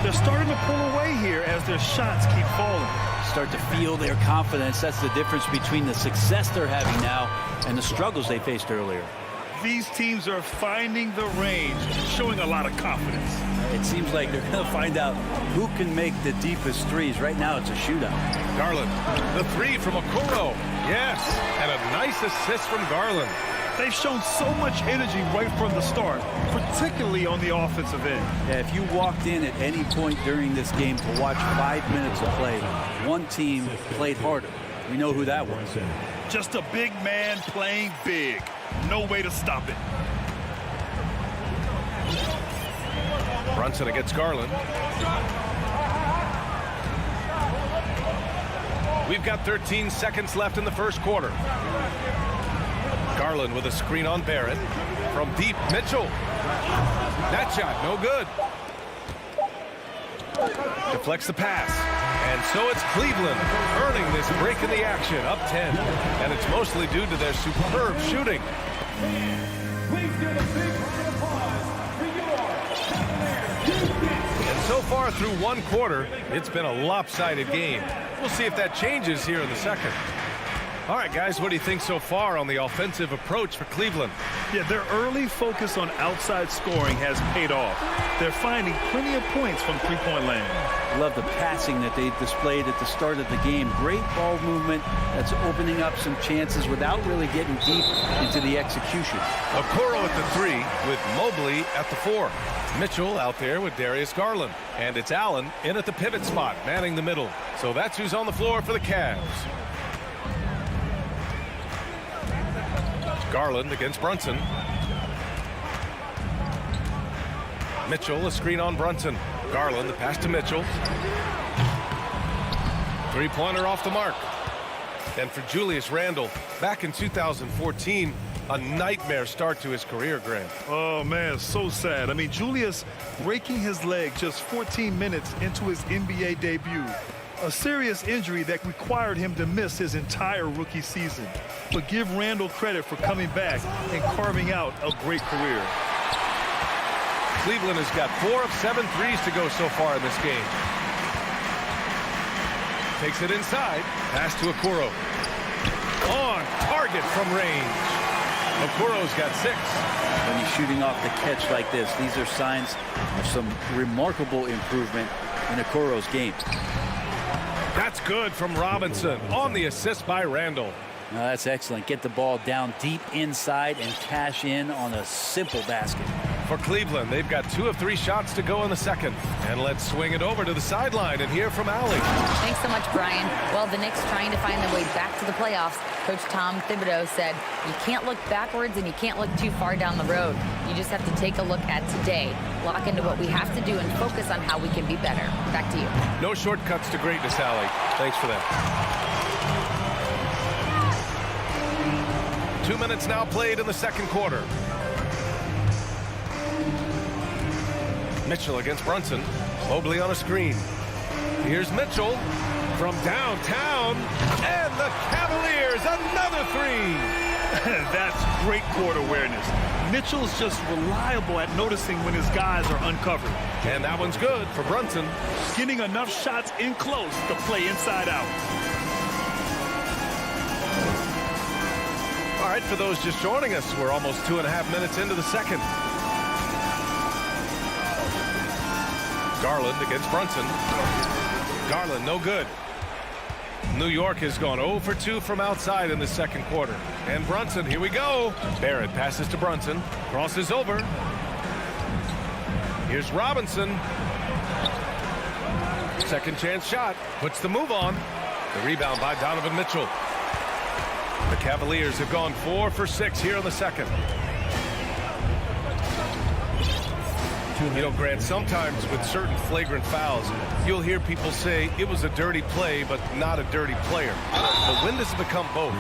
They're starting to pull away here as their shots keep falling. Start to feel their confidence. That's the difference between the success they're having now and the struggles they faced earlier. These teams are finding the range, showing a lot of confidence. It seems like they're going to find out who can make the deepest threes. Right now, it's a shootout. Garland, the three from Okoro. Yes, and a nice assist from Garland. They've shown so much energy right from the start, particularly on the offensive end. Yeah, if you walked in at any point during this game to watch 5 minutes of play, one team played harder. We know who that was. Just a big man playing big. No way to stop it. Brunson against Garland. We've got 13 seconds left in the first quarter. Garland with a screen on Barrett. From deep, Mitchell. That shot, no good. Deflects the pass. And so it's Cleveland earning this break in the action, up 10. And it's mostly due to their superb shooting. Please give a big round of applause for your Cavaliers. And so far through one quarter, it's been a lopsided game. We'll see if that changes here in the second. All right, guys, what do you think so far on the offensive approach for Cleveland? Yeah, their early focus on outside scoring has paid off. They're finding plenty of points from three-point land. Love the passing that they displayed at the start of the game. Great ball movement that's opening up some chances without really getting deep into the execution. Okoro at the 3 with Mobley at the 4. Mitchell out there with Darius Garland. And it's Allen in at the pivot spot, manning the middle. So that's who's on the floor for the Cavs. Garland against Brunson. Mitchell, a screen on Brunson. Garland, the pass to Mitchell. Three-pointer off the mark. And for Julius Randle, back in 2014, a nightmare start to his career, Grant. Oh, man, so sad. I mean, Julius breaking his leg just 14 minutes into his NBA debut. A serious injury that required him to miss his entire rookie season. But give Randle credit for coming back and carving out a great career. Cleveland has got 4 of 7 threes to go so far in this game. Takes it inside. Pass to Okoro. On target from range. Okoro's got 6. When he's shooting off the catch like this, these are signs of some remarkable improvement in Okoro's game. That's good from Robinson on the assist by Randle. No, that's excellent. Get the ball down deep inside and cash in on a simple basket. For Cleveland, they've got 2 of 3 shots to go in the second. And let's swing it over to the sideline and hear from Allie. Thanks so much, Brian. Well, the Knicks trying to find their way back to the playoffs. Coach Tom Thibodeau said, you can't look backwards and you can't look too far down the road. You just have to take a look at today, lock into what we have to do and focus on how we can be better. Back to you. No shortcuts to greatness, Allie. Thanks for that. 2 minutes now played in the second quarter. Mitchell against Brunson. Mobley on a screen. Here's Mitchell from downtown. And the Cavaliers, another 3. That's great court awareness. Mitchell's just reliable at noticing when his guys are uncovered. And that one's good for Brunson. Getting enough shots in close to play inside out. All right, for those just joining us, we're almost 2.5 minutes into the second. Garland against Brunson. Garland, no good. New York has gone 0 for 2 from outside in the second quarter. And Brunson, here we go. Barrett passes to Brunson. Crosses over. Here's Robinson. Second chance shot. Puts the move on. The rebound by Donovan Mitchell. The Cavaliers have gone 4 for 6 here in the second. You know, Grant, sometimes with certain flagrant fouls, you'll hear people say it was a dirty play, but not a dirty player. But when does it become both?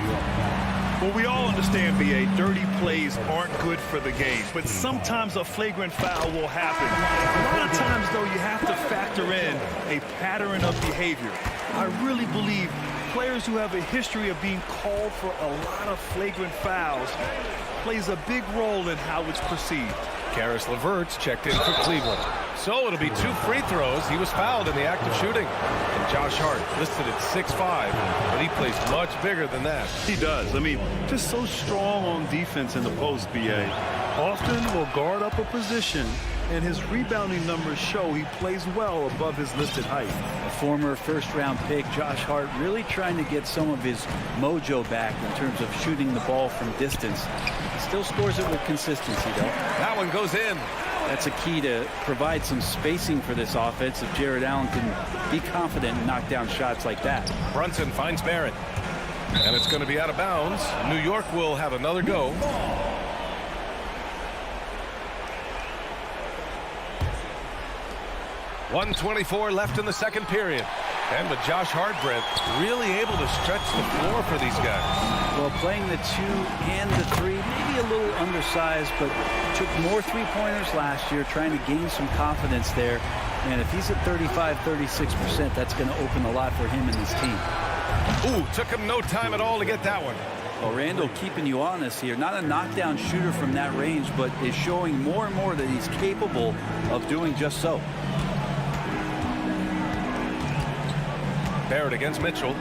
Well, we all understand, B.A., dirty plays aren't good for the game, but sometimes a flagrant foul will happen. A lot of times, though, you have to factor in a pattern of behavior. I really believe players who have a history of being called for a lot of flagrant fouls plays a big role in how it's perceived. Caris LeVert's checked in for Cleveland. So it'll be 2 free throws. He was fouled in the act of shooting. And Josh Hart listed at 6'5", but he plays much bigger than that. He does. I mean, just so strong on defense in the post, B.A. Often will guard up a position, and his rebounding numbers show he plays well above his listed height. A former first-round pick, Josh Hart, really trying to get some of his mojo back in terms of shooting the ball from distance. He still scores it with consistency, though. That one goes in. That's a key to provide some spacing for this offense if Jared Allen can be confident and knock down shots like that. Brunson finds Barrett. And it's going to be out of bounds. New York will have another go. .124 left in the second period. And with Josh Hart, Brent, really able to stretch the floor for these guys. Well, playing the 2 and the 3, maybe a little undersized, but took more three-pointers last year, trying to gain some confidence there. And if he's at 35, 36%, that's going to open a lot for him and his team. Ooh, took him no time at all to get that one. Well, Randall keeping you honest here. Not a knockdown shooter from that range, but is showing more and more that he's capable of doing just so. Barrett against Mitchell.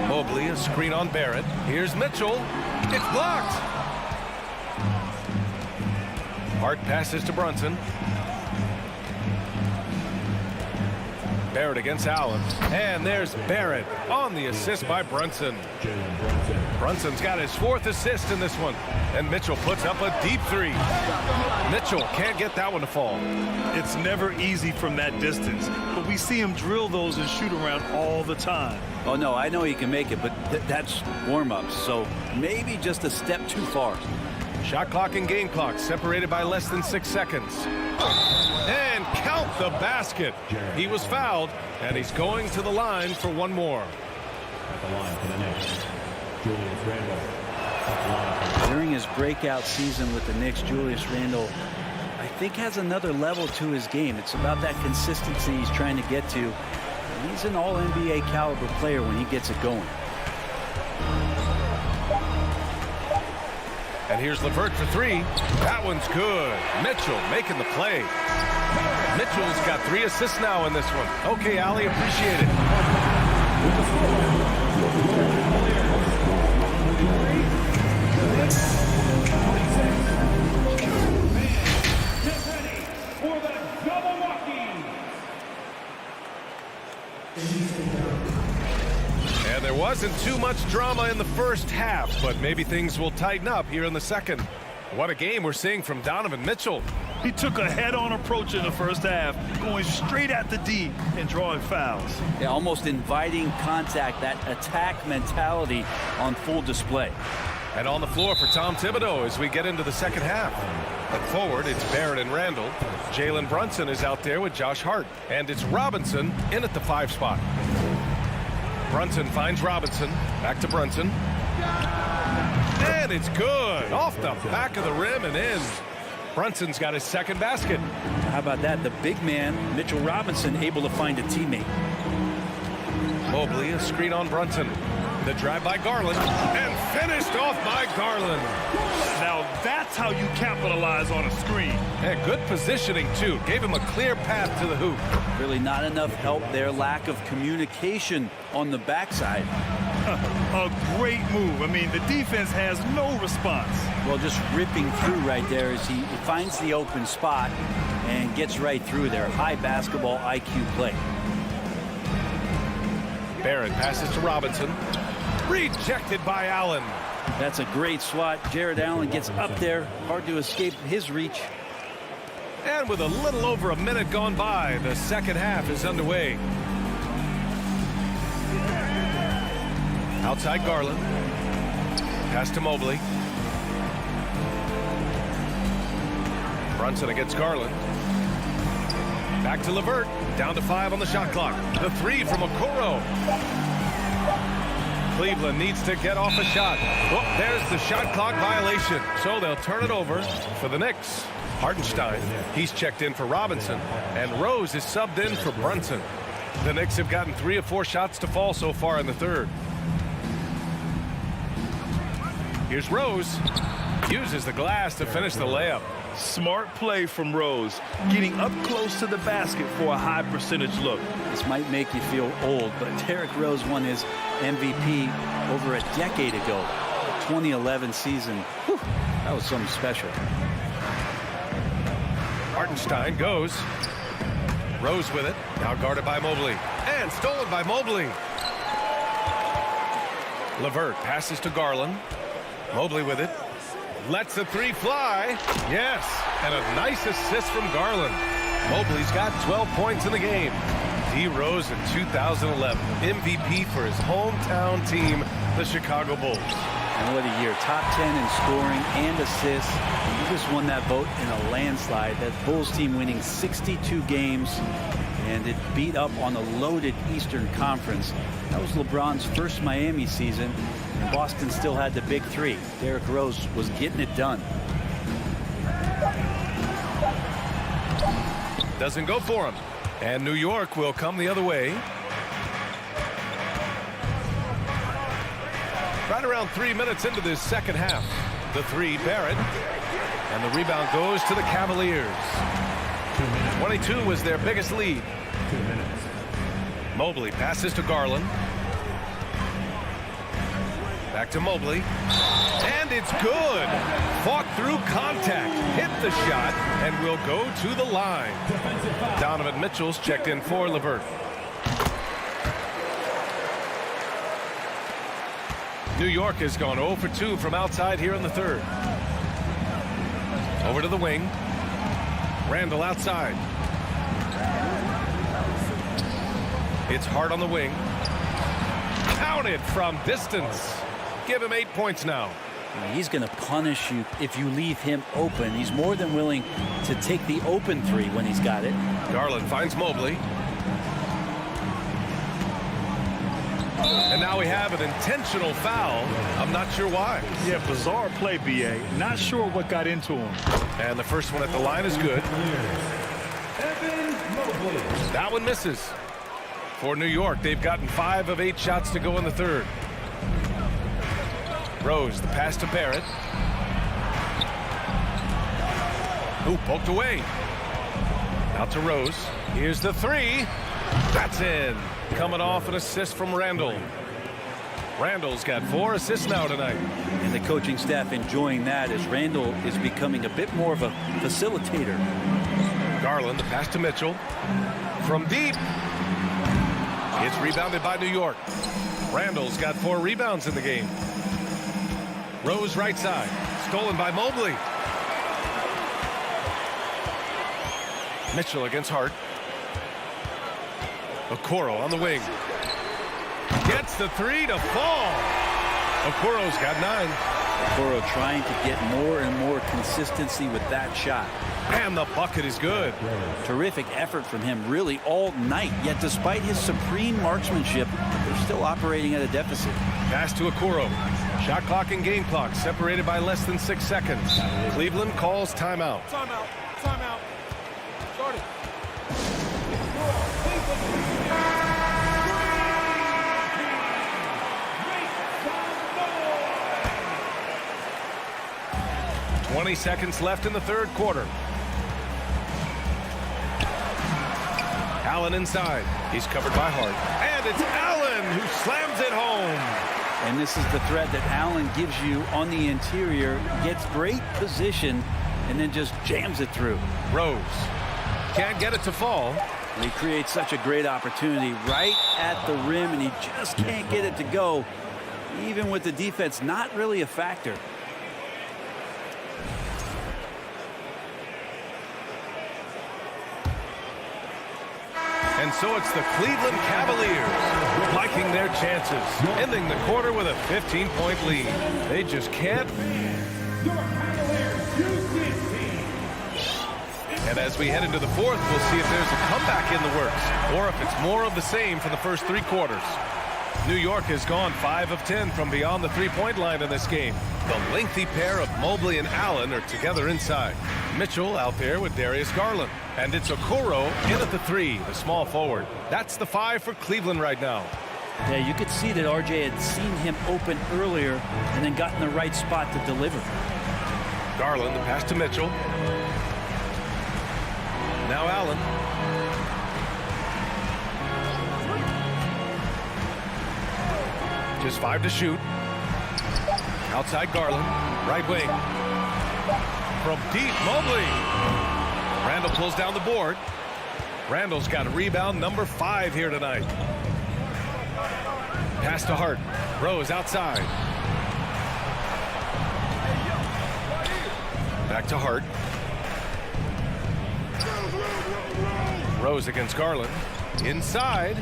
Mobley, a screen on Barrett. Here's Mitchell. It's blocked. Hart passes to Brunson. Barrett against Allen. And there's Barrett on the assist by Brunson. Brunson's got his 4th assist in this one. And Mitchell puts up a deep 3. Mitchell can't get that one to fall. It's never easy from that distance, but we see him drill those and shoot around all the time. Oh, no, I know he can make it, but that's warm-ups, so maybe just a step too far. Shot clock and game clock separated by less than 6 seconds. And count the basket. He was fouled, and he's going to the line for one more. At the line for the Knicks, Julius Randle. During his breakout season with the Knicks, Julius Randle, I think, has another level to his game. It's about that consistency he's trying to get to. And he's an all-NBA caliber player when he gets it going. And here's LeVert for 3. That one's good. Mitchell making the play. Mitchell's got 3 assists now in this one. Okay, Allie, appreciate it. And there wasn't too much drama in the first half, but maybe things will tighten up here in the second. What a game we're seeing from Donovan Mitchell. He took a head-on approach in the first half, going straight at the D and drawing fouls. Yeah, almost inviting contact, that attack mentality on full display. And on the floor for Tom Thibodeau as we get into the second half. At forward, it's Barrett and Randall. Jalen Brunson is out there with Josh Hart. And it's Robinson in at the 5 spot. Brunson finds Robinson. Back to Brunson. And it's good. Off the back of the rim and in. Brunson's got his second basket. How about that? The big man, Mitchell Robinson, able to find a teammate. Mobley, a screen on Brunson. The drive by Garland. And finished off by Garland. Now that's how you capitalize on a screen. And good positioning, too. Gave him a clear path to the hoop. Really not enough help there. Lack of communication on the backside. A great move. I mean, the defense has no response. Well, just ripping through right there as he finds the open spot and gets right through there. High basketball IQ play. Barrett passes to Robinson. Rejected by Allen. That's a great swat. Jared Allen gets up there. Hard to escape his reach. And with a little over a minute gone by, the second half is underway. Outside Garland. Pass to Mobley. Brunson against Garland. Back to LeVert. Down to 5 on the shot clock. The 3 from Okoro. Cleveland needs to get off a shot. Oh, there's the shot clock violation. So they'll turn it over for the Knicks. Hartenstein, he's checked in for Robinson. And Rose is subbed in for Brunson. The Knicks have gotten 3 of 4 shots to fall so far in the third. Here's Rose. Uses the glass to finish the layup. Smart play from Rose, getting up close to the basket for a high percentage look. This might make you feel old, but Derrick Rose won his MVP over a decade ago. The 2011 season. Whew, that was something special. Hartenstein goes. Rose with it. Now guarded by Mobley. And stolen by Mobley. LeVert passes to Garland. Mobley with it. Lets the 3 fly. Yes. And a nice assist from Garland. Mobley's got 12 points in the game. D. Rose in 2011. MVP for his hometown team, the Chicago Bulls. And what a year. Top 10 in scoring and assists. He just won that vote in a landslide. That Bulls team winning 62 games. And it beat up on a loaded Eastern Conference. That was LeBron's first Miami season. And Boston still had the big 3. Derrick Rose was getting it done. Doesn't go for him. And New York will come the other way. Right around 3 minutes into this second half. The 3, Barrett. And the rebound goes to the Cavaliers. 22 was their biggest lead. 2 minutes. Mobley passes to Garland. Back to Mobley. And it's good. Fought through contact. Hit the shot and will go to the line. Donovan Mitchell's checked in for LeVert. New York has gone 0 for 2 from outside here in the third. Over to the wing. Randall outside. It's Hart on the wing. Counted from distance. Give him 8 points now. He's going to punish you if you leave him open. He's more than willing to take the open 3 when he's got it. Garland finds Mobley. And now we have an intentional foul. I'm not sure why. Yeah, bizarre play, B.A. Not sure what got into him. And the first one at the line is good. That one misses. For New York, they've gotten 5 of 8 shots to go in the third. Rose, the pass to Barrett. Ooh, poked away. Out to Rose. Here's the 3. That's in. Coming off an assist from Randall. Randall's got 4 assists now tonight. And the coaching staff enjoying that as Randall is becoming a bit more of a facilitator. Garland, the pass to Mitchell. From deep. It's rebounded by New York. Randall's got 4 rebounds in the game. Rose right side. Stolen by Mobley. Mitchell against Hart. Okoro on the wing. Gets the 3 to fall. Okoro's got 9. Okoro trying to get more and more consistency with that shot. And the bucket is good. Terrific effort from him really all night. Yet despite his supreme marksmanship, they're still operating at a deficit. Pass to Okoro. Shot clock and game clock separated by less than 6 seconds. Cleveland calls timeout. Timeout. Timeout. Started. 20 seconds left in the third quarter. Allen inside. He's covered by Hart. And it's Allen who slams it home. And this is the threat that Allen gives you on the interior. Gets great position and then just jams it through. Rose Can't get it to fall. And he creates such a great opportunity right at the rim, and he just can't get it to go. Even with the defense not really a factor. And so it's the Cleveland Cavaliers liking their chances, ending the quarter with a 15-point lead. They just can't. And as we head into the fourth, we'll see if there's a comeback in the works or if it's more of the same for the first 3 quarters. New York has gone 5 of 10 from beyond the three-point line in this game. The lengthy pair of Mobley and Allen are together inside. Mitchell out there with Darius Garland. And it's Okoro in at the 3, the small forward. That's the 5 for Cleveland right now. Yeah, you could see that RJ had seen him open earlier and then got in the right spot to deliver. Garland, the pass to Mitchell. Now Allen. Just 5 to shoot. Outside Garland. Right wing. From deep, Mobley. Randall pulls down the board. Randall's got a rebound number 5 here tonight. Pass to Hart. Rose outside. Back to Hart. Rose against Garland. Inside.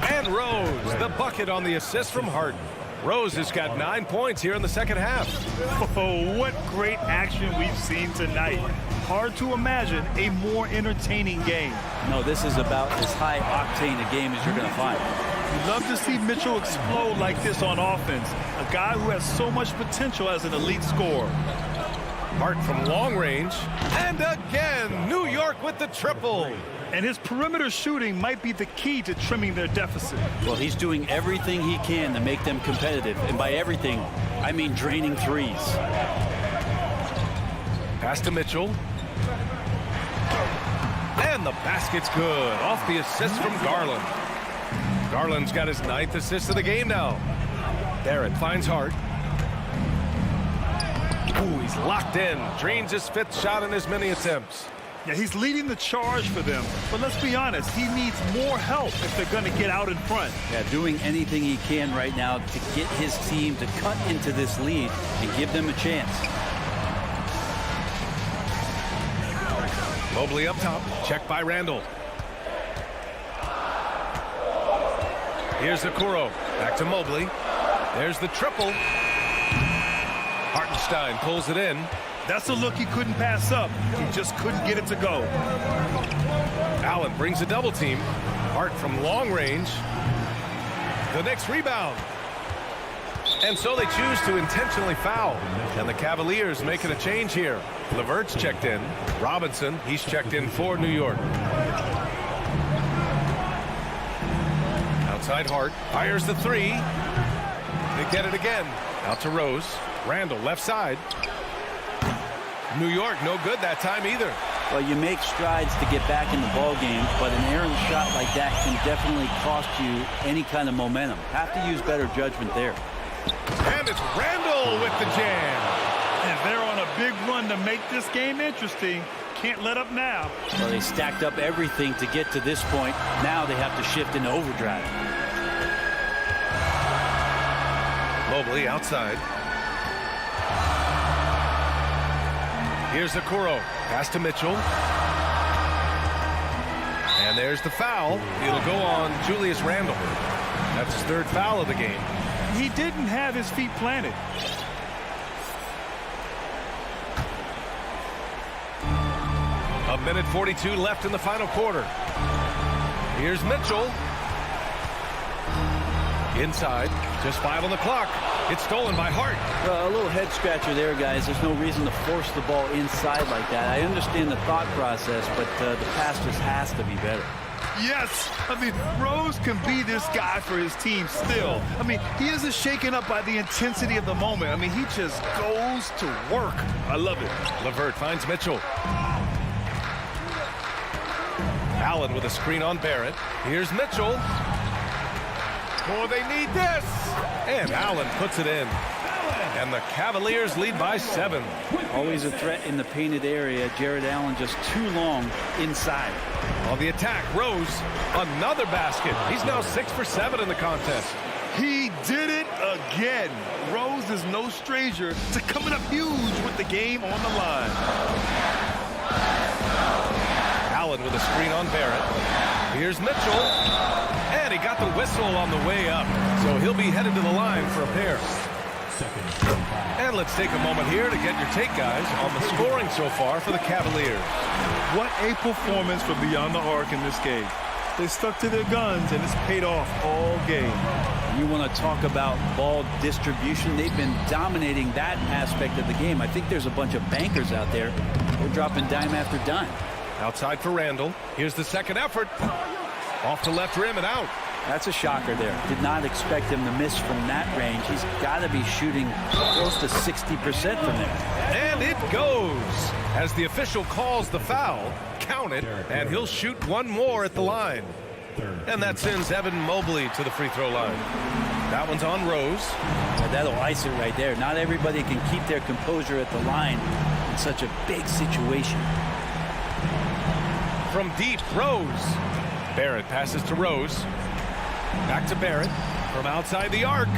And Rose, the bucket on the assist from Hart. Rose has got 9 points here in the second half. Oh, what great action we've seen tonight. Hard to imagine a more entertaining game. No, this is about as high octane a game as you're going to find. You love to see Mitchell explode like this on offense. A guy who has so much potential as an elite scorer. Hart from long range. And again, New York with the triple. And his perimeter shooting might be the key to trimming their deficit. Well, he's doing everything he can to make them competitive. And by everything, I mean draining threes. Pass to Mitchell. And the basket's good. Off the assist from Garland. Garland's got his 9th assist of the game now. Barrett finds Hart. Ooh, he's locked in. Drains his 5th shot in as many attempts. Yeah, he's leading the charge for them. But let's be honest, he needs more help if they're going to get out in front. Yeah, doing anything he can right now to get his team to cut into this lead and give them a chance. Mobley up top. Checked by Randall. Here's Okoro. Back to Mobley. There's the triple. Hartenstein pulls it in. That's a look he couldn't pass up. He just couldn't get it to go. Allen brings a double team. Hart from long range. The Knicks rebound. And so they choose to intentionally foul. And the Cavaliers making a change here. LeVert's checked in. Robinson, he's checked in for New York. Outside Hart. Fires the 3. They get it again. Out to Rose. Randall left side. New York no good that time either. Well, you make strides to get back in the ball game, but an errant shot like that can definitely cost you any kind of momentum. Have to use better judgment there. And it's Randall with the jam. And they're on a big run to make this game interesting. Can't let up now. Well, they stacked up everything to get to this point. Now they have to shift into overdrive. Mobley outside. Here's Okoro. Pass to Mitchell. And there's the foul. It'll go on Julius Randle. That's his 3rd foul of the game. He didn't have his feet planted. A minute 42 left in the final quarter. Here's Mitchell. Inside. Just 5 on the clock. It's stolen by Hart. Well, a little head scratcher there, guys. There's no reason to force the ball inside like that. I understand the thought process, but the pass just has to be better. Yes, I mean, Rose can be this guy for his team still. I mean, he isn't shaken up by the intensity of the moment. I mean, he just goes to work. I love it. LeVert finds Mitchell. Allen with a screen on Barrett. Here's Mitchell. Oh, they need this. And Allen puts it in. And the Cavaliers lead by 7. Always a threat in the painted area. Jared Allen just too long inside. On the attack, Rose, another basket. He's now 6 for 7 in the contest. He did it again. Rose is no stranger to coming up huge with the game on the line. Allen with a screen on Barrett. Here's Mitchell. And he got the whistle on the way up. So he'll be headed to the line for a pair. And let's take a moment here to get your take, guys, on the scoring so far for the Cavaliers. What a performance from beyond the arc in this game. They stuck to their guns, and it's paid off all game. You want to talk about ball distribution. They've been dominating that aspect of the game. I think there's a bunch of bankers out there. They're dropping dime after dime. Outside for Randall. Here's the second effort. Off to left rim and out. That's a shocker there. Did not expect him to miss from that range. He's got to be shooting close to 60% from there. And it goes. As the official calls the foul, count it, and he'll shoot one more at the line. And that sends Evan Mobley to the free throw line. That one's on Rose. That'll ice it right there. Not everybody can keep their composure at the line in such a big situation. From deep, Rose. Barrett passes to Rose. Back to Barrett from outside the arc.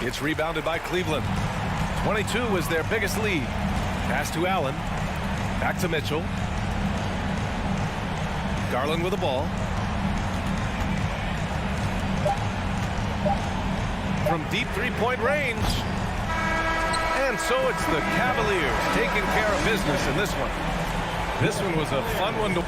It's rebounded by Cleveland. 22 was their biggest lead. Pass to Allen. Back to Mitchell. Garland with the ball. From deep three-point range. And so it's the Cavaliers taking care of business in this one. This one was a fun one to...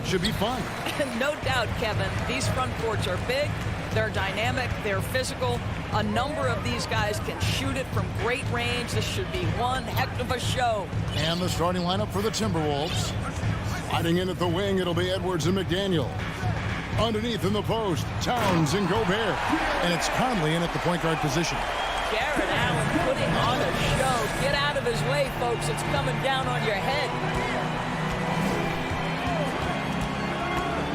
should be fun. No doubt, Kevin. These front courts are big. They're dynamic. They're physical. A number of these guys can shoot it from great range. This should be one heck of a show. And the starting lineup for the Timberwolves. Sliding in at the wing, it'll be Edwards and McDaniel. Underneath in the post, Towns and Gobert. And it's Conley in at the point guard position. Jared Allen putting on a show. Get out of his way, folks. It's coming down on your head.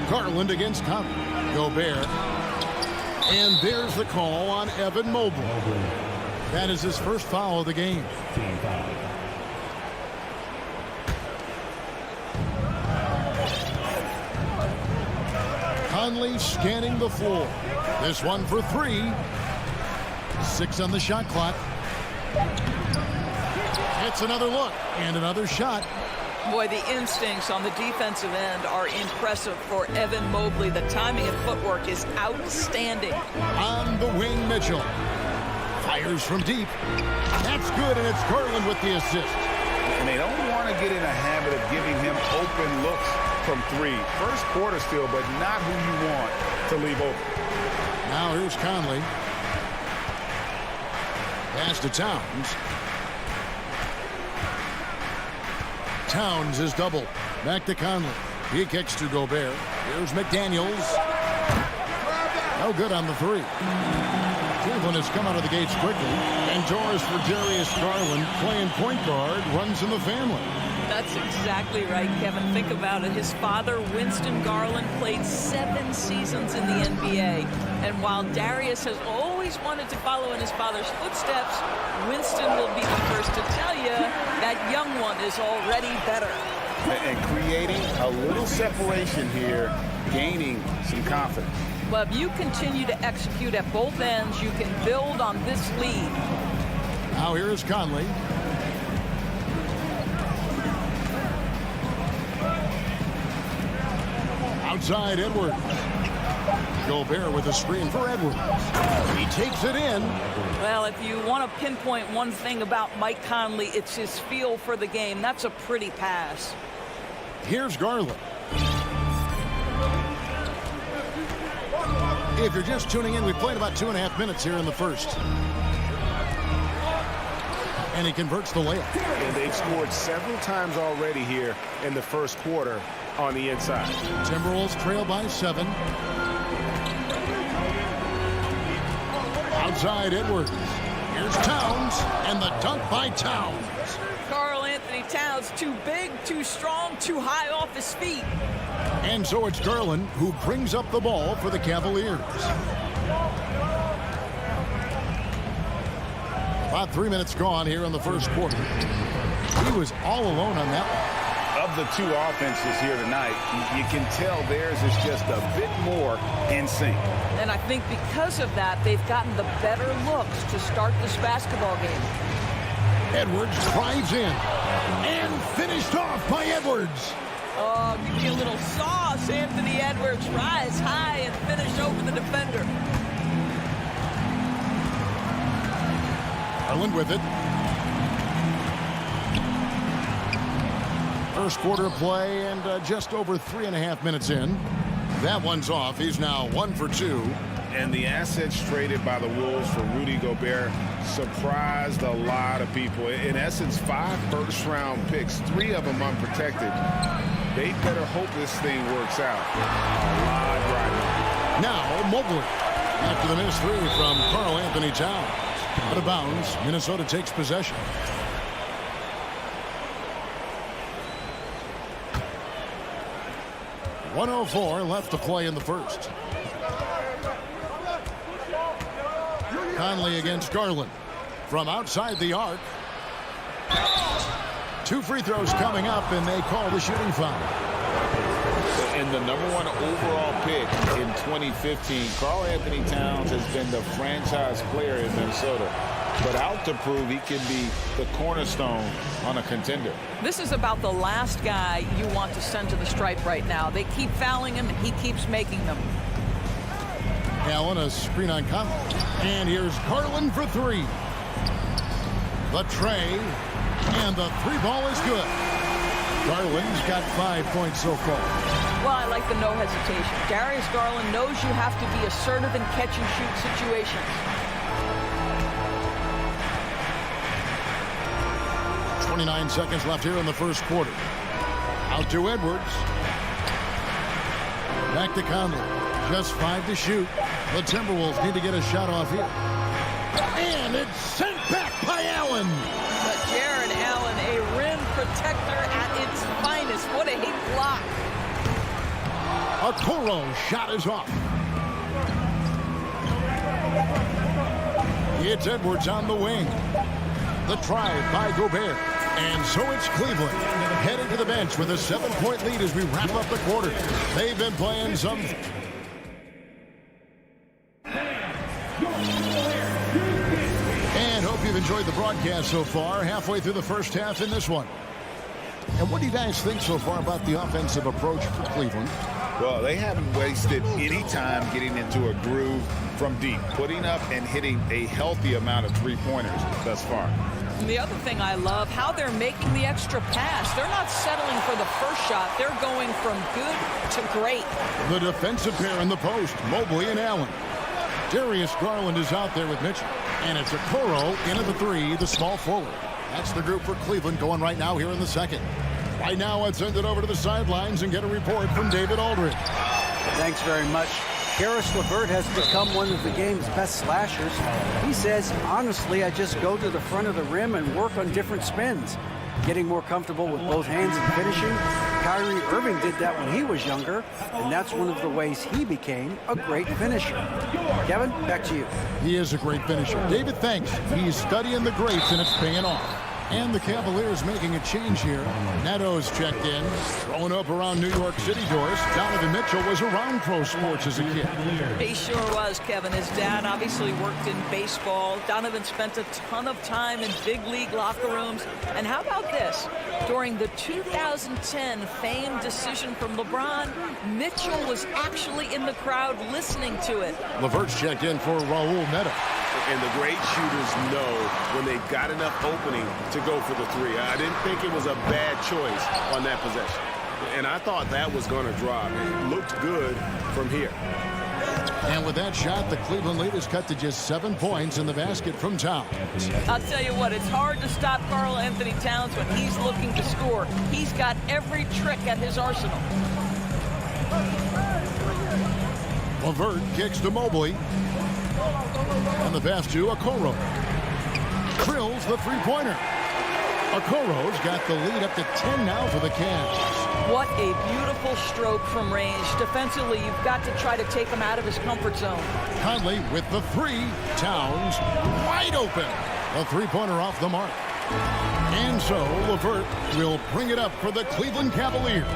Garland against Conley. Gobert. And there's the call on Evan Mobley. That is his first foul of the game. Conley scanning the floor. This one for three. 6 on the shot clock. It's another look and another shot. Boy, the instincts on the defensive end are impressive for Evan Mobley. The timing and footwork is outstanding. On the wing, Mitchell. Fires from deep. That's good, and it's Garland with the assist. And they don't want to get in a habit of giving him open looks from three. First quarter still, but not who you want to leave open. Now here's Conley. Pass to Towns. Towns is double. Back to Conley. He kicks to Gobert. Here's McDaniels. No good on the three. Cleveland has come out of the gates quickly. And doors for Darius Garland, playing point guard, runs in the family. That's exactly right, Kevin. Think about it. His father, Winston Garland, played 7 seasons in the NBA. And while Darius has always wanted to follow in his father's footsteps, Winston will be the first to tell you that young one is already better. And creating a little separation here, gaining some confidence. Well, if you continue to execute at both ends, you can build on this lead. Now here is Conley. Outside Edwards. Gobert with a screen for Edwards. He takes it in. Well, if you want to pinpoint one thing about Mike Conley, it's his feel for the game. That's a pretty pass. Here's Garland. If you're just tuning in, we played about 2.5 minutes here in the first. And he converts the layup. And they've scored several times already here in the first quarter on the inside. Timberwolves trail by 7. Outside Edwards. Here's Towns, and the dunk by Towns. Karl Anthony Towns, too big, too strong, too high off his feet. And so it's Garland who brings up the ball for the Cavaliers. About 3 minutes gone here in the first quarter. He was all alone on that one. Of the two offenses here tonight, you can tell theirs is just a bit more in sync. And I think because of that, they've gotten the better looks to start this basketball game. Edwards drives in and finished off by Edwards. Oh, give me a little sauce, Anthony Edwards. Rise high and finish over the defender. Garland with it. First quarter of play and just over 3.5 minutes in. That one's off. He's now 1 for 2. And the assets traded by the Wolves for Rudy Gobert surprised a lot of people. In essence, 5 first-round picks, 3 of them unprotected. They better hope this thing works out. A lot driving. Now Mobley. After the missed 3 from Karl Anthony Towns. Out of bounds, Minnesota takes possession. .104 left to play in the first. Conley against Garland. From outside the arc. 2 free throws coming up, and they call the shooting foul. And the #1 overall pick in 2015, Karl Anthony Towns has been the franchise player in Minnesota. But out to prove he can be the cornerstone on a contender. This is about the last guy you want to send to the stripe right now. They keep fouling him, and he keeps making them. Allen, a screen on Conley. And here's Garland for 3. The tray. And the 3 ball is good. Garland's got 5 points so far. Well, I like the no hesitation. Darius Garland knows you have to be assertive in catch-and-shoot situations. 29 seconds left here in the first quarter. Out to Edwards. Back to Conley. Just 5 to shoot. The Timberwolves need to get a shot off here. And it's sent back by Allen. But Jared Allen, a rim protector at its finest. What a hit block. Okoro's shot is off. It's Edwards on the wing. The drive by Gobert. And so it's Cleveland heading to the bench with a 7-point lead as we wrap up the quarter. They've been playing some... And hope you've enjoyed the broadcast so far. Halfway through the first half in this one. And what do you guys think so far about the offensive approach for Cleveland? Well, they haven't wasted any time getting into a groove from deep, putting up and hitting a healthy amount of three-pointers thus far. And the other thing I love, how they're making the extra pass. They're not settling for the first shot. They're going from good to great. The defensive pair in the post, Mobley and Allen. Darius Garland is out there with Mitchell. And it's Okoro into the 3, the small forward. That's the group for Cleveland going right now here in the second. Right now, let's send it over to the sidelines and get a report from David Aldridge. Thanks very much. Karis LeVert has become one of the game's best slashers. He says, honestly, I just go to the front of the rim and work on different spins. Getting more comfortable with both hands and finishing. Kyrie Irving did that when he was younger, and that's one of the ways he became a great finisher. Kevin, back to you. He is a great finisher. David, thanks. He's studying the greats, and it's paying off. And the Cavaliers making a change here. Neto's checked in. Growing up around New York City doors, Donovan Mitchell was around pro sports as a kid. He sure was, Kevin. His dad obviously worked in baseball. Donovan spent a ton of time in big league locker rooms. And how about this? During the 2010 famed decision from LeBron, Mitchell was actually in the crowd listening to it. LeVert's checked in for Raul Neto. And the great shooters know when they've got enough opening to go for the 3. I didn't think it was a bad choice on that possession. And I thought that was going to drop. It looked good from here. And with that shot, the Cleveland lead is cut to just 7 points in the basket from Towns. I'll tell you what, it's hard to stop Karl Anthony Towns when he's looking to score. He's got every trick at his arsenal. LeVert kicks to Mobley. And the pass to Okoro. Drills the three-pointer. Okoro's got the lead up to 10 now for the Cavs. What a beautiful stroke from range. Defensively, you've got to try to take him out of his comfort zone. Conley with the 3. Towns wide open. A three-pointer off the mark. And so LeVert will bring it up for the Cleveland Cavaliers.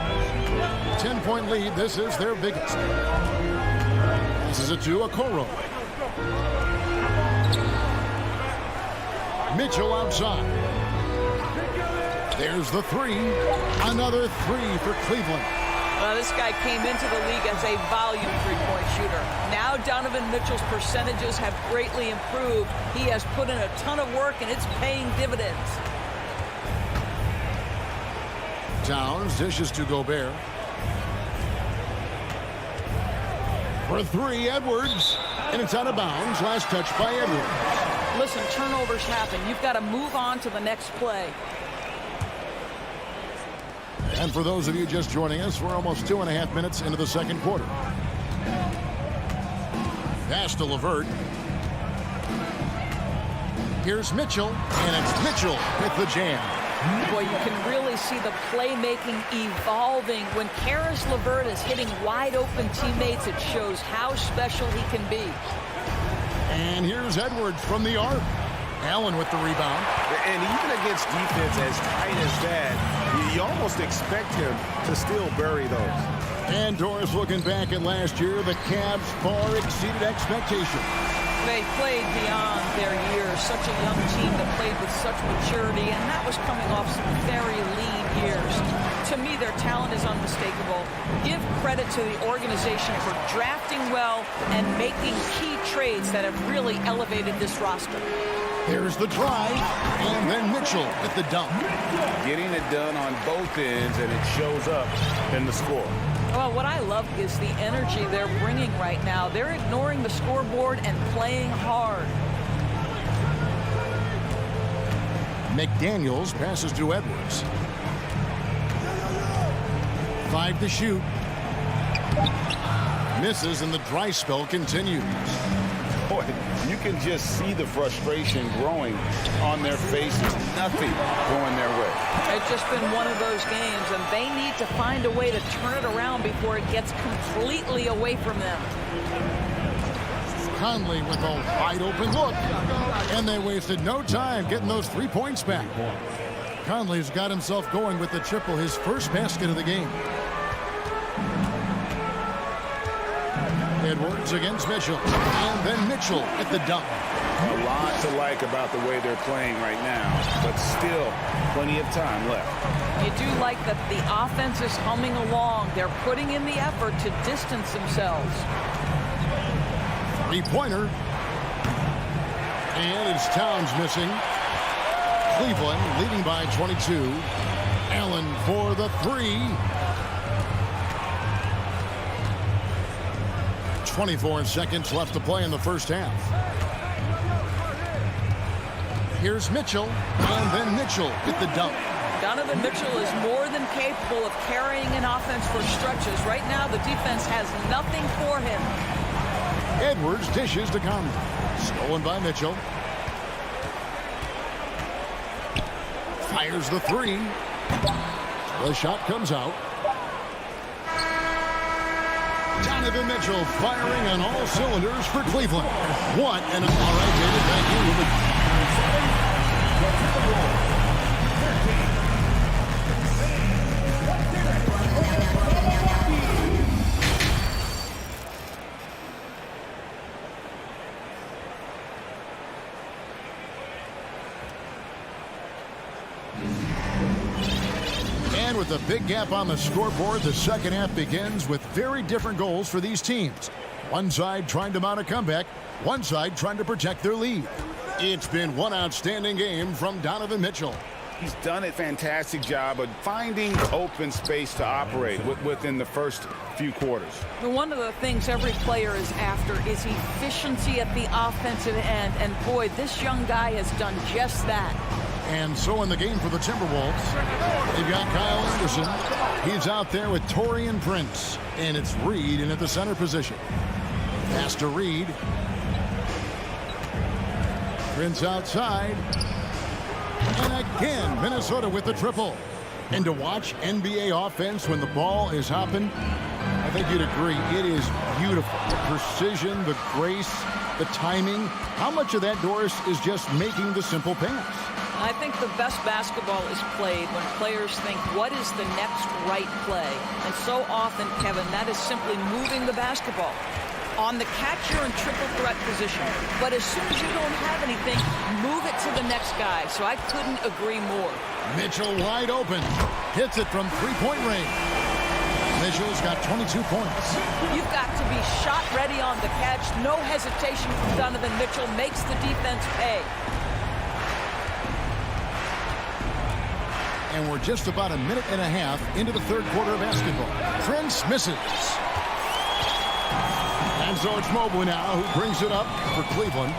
10-point lead. This is their biggest. This is it to Okoro. Mitchell outside. There's the 3. Another 3 for Cleveland. This guy came into the league as a volume three-point shooter. Now Donovan Mitchell's percentages have greatly improved. He has put in a ton of work, and it's paying dividends. Towns dishes to Gobert. For 3, Edwards. And it's out of bounds. Last touch by Edwards. Listen, turnovers happen. You've got to move on to the next play. And for those of you just joining us, we're almost 2.5 minutes into the second quarter. Pass to LeVert. Here's Mitchell, and it's Mitchell with the jam. Boy, you can really see the playmaking evolving. When Karis LeVert is hitting wide-open teammates, it shows how special he can be. And here's Edwards from the arc. Allen with the rebound. And even against defense as tight as that, you almost expect him to still bury those. And Doris looking back at last year, the Cavs far exceeded expectations. They played beyond their years. Such a young team that played with such maturity, and that was coming off some very lean years. To me, their talent is unmistakable. Give credit to the organization for drafting well and making key trades that have really elevated this roster. Here's the drive, and then Mitchell with the dunk. Getting it done on both ends, and it shows up in the score. Well, what I love is the energy they're bringing right now. They're ignoring the scoreboard and playing hard. McDaniels passes to Edwards. 5 to shoot. Misses, and the dry spell continues. Boy, you can just see the frustration growing on their faces. Nothing going their way. It's just been one of those games, and they need to find a way to turn it around before it gets completely away from them. Conley with a wide open look, and they wasted no time getting those 3 points back. Conley's got himself going with the triple, his first basket of the game. Edwards against Mitchell, and then Mitchell at the dunk. A lot to like about the way they're playing right now, but still plenty of time left. You do like that the offense is humming along. They're putting in the effort to distance themselves. 3-pointer. And it's Towns missing. Cleveland leading by 22. Allen for the 3. 24 seconds left to play in the first half. Here's Mitchell, and then Mitchell with the dunk. Donovan Mitchell is more than capable of carrying an offense for stretches. Right now, the defense has nothing for him. Edwards dishes to Conley. Stolen by Mitchell. Fires the 3. The shot comes out. Donovan Mitchell firing on all cylinders for Cleveland. What an... All right, David, thank you. And with a big gap on the scoreboard, the second half begins with very different goals for these teams. One side trying to mount a comeback, one side trying to protect their lead. It's been one outstanding game from Donovan Mitchell. He's done a fantastic job of finding open space to operate within the first few quarters. One of the things every player is after is efficiency at the offensive end. And boy, this young guy has done just that. And so in the game for the Timberwolves, they've got Kyle Anderson. He's out there with Taurean Prince. And it's Reed in at the center position. Pass to Reed. Prince outside. And again, Minnesota with the triple. And to watch NBA offense when the ball is hopping, I think you'd agree, it is beautiful. The precision, the grace, the timing. How much of that, Doris, is just making the simple pass? I think the best basketball is played when players think, what is the next right play? And so often, Kevin, that is simply moving the basketball. On the catch, you're in triple threat position. But as soon as you don't have anything, move it to the next guy. So I couldn't agree more. Mitchell wide open. Hits it from three-point range. Mitchell's got 22 points. You've got to be shot ready on the catch. No hesitation from Donovan Mitchell. Makes the defense pay. And we're just about a minute and a half into the third quarter of basketball. Prince misses. And so it's Mobley now who brings it up for Cleveland.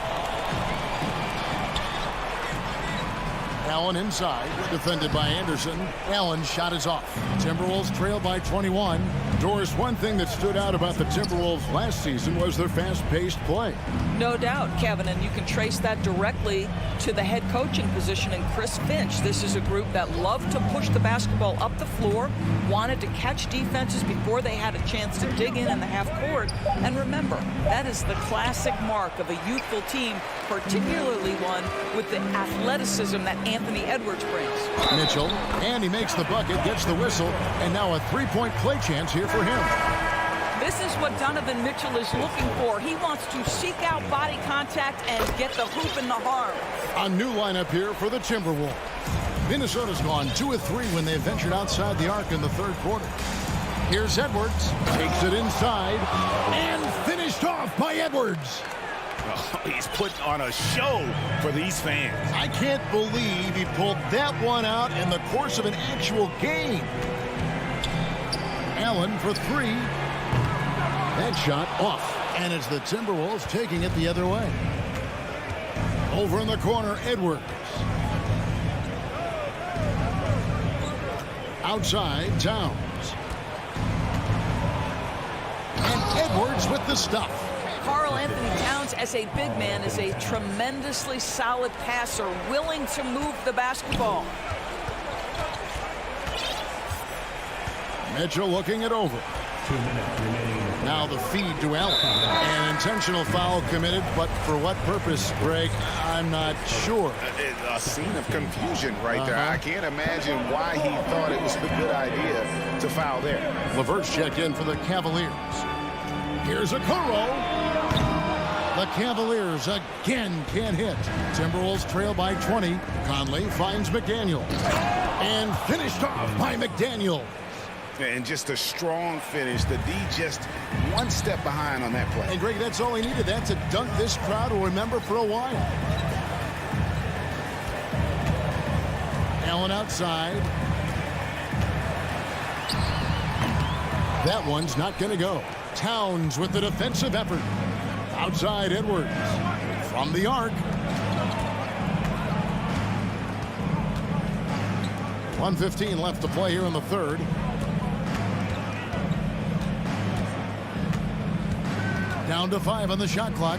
Allen inside, defended by Anderson. Allen's shot is off. Timberwolves trail by 21. Doris, one thing that stood out about the Timberwolves last season was their fast-paced play. No doubt, Kevin, and you can trace that directly to the head coaching position in Chris Finch. This is a group that loved to push the basketball up the floor, wanted to catch defenses before they had a chance to dig in the half court. And remember, that is the classic mark of a youthful team, particularly one with the athleticism that Anthony Edwards brings. Mitchell, and he makes the bucket, gets the whistle, and now a three-point play chance here for him. This is what Donovan Mitchell is looking for. He wants to seek out body contact and get the hoop in the harm. A new lineup here for the Timberwolves. Minnesota's gone 2 of 3 when they ventured outside the arc in the third quarter. Here's Edwards, takes it inside, and finished off by Edwards. Oh, he's put on a show for these fans. I can't believe he pulled that one out in the course of an actual game. Allen for three. That shot off. And it's the Timberwolves taking it the other way. Over in the corner, Edwards. Outside, Towns. And Edwards with the stuff. Karl Anthony Towns, as a big man, is a tremendously solid passer, willing to move the basketball. Mitchell looking it over. 2 minutes remaining. Now the feed to Allen. An intentional foul committed, but for what purpose, Greg? I'm not sure. A scene of confusion right there. I can't imagine why he thought it was a good idea to foul there. LeVert's checked in for the Cavaliers. Here's Okoro. The Cavaliers again can't hit. Timberwolves trail by 20. Conley finds McDaniel. And finished off by McDaniel. And just a strong finish. The D just one step behind on that play. And Greg, that's all he needed. That's a dunk this crowd will remember for a while. Allen outside. That one's not going to go. Towns with the defensive effort. Outside Edwards. From the arc. 1:15 left to play here in the third. Down to 5 on the shot clock.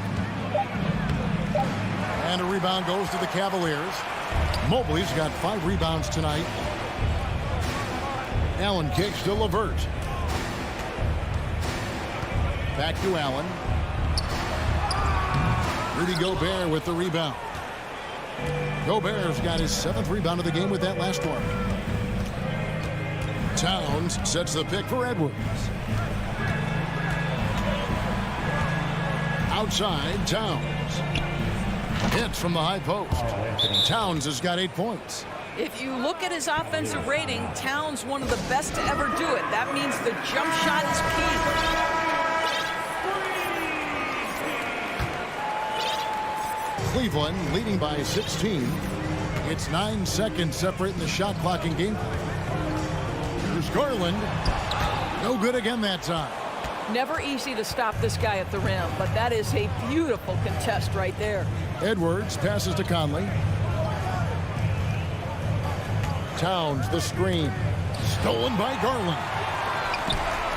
And a rebound goes to the Cavaliers. Mobley's got 5 rebounds tonight. Allen kicks to LeVert. Back to Allen. Rudy Gobert with the rebound. Gobert's got his 7th rebound of the game with that last one. Towns sets the pick for Edwards. Outside, Towns. Hits from the high post. Towns has got 8 points. If you look at his offensive rating, Towns one of the best to ever do it. That means the jump shot is key. Cleveland leading by 16. It's 9 seconds separating the shot clock and game. Here's Garland. No good again that time. Never easy to stop this guy at the rim, but that is a beautiful contest right there. Edwards passes to Conley. Towns the screen. Stolen by Garland.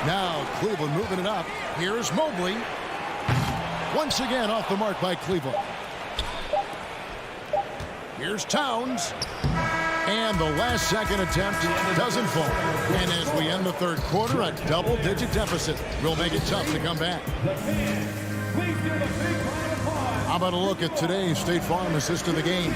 Now Cleveland moving it up. Here's Mobley. Once again off the mark by Cleveland. Here's Towns. And the last second attempt doesn't fall. And as we end the third quarter, a double-digit deficit will make it tough to come back. How about a look at today's State Farm assist of the game?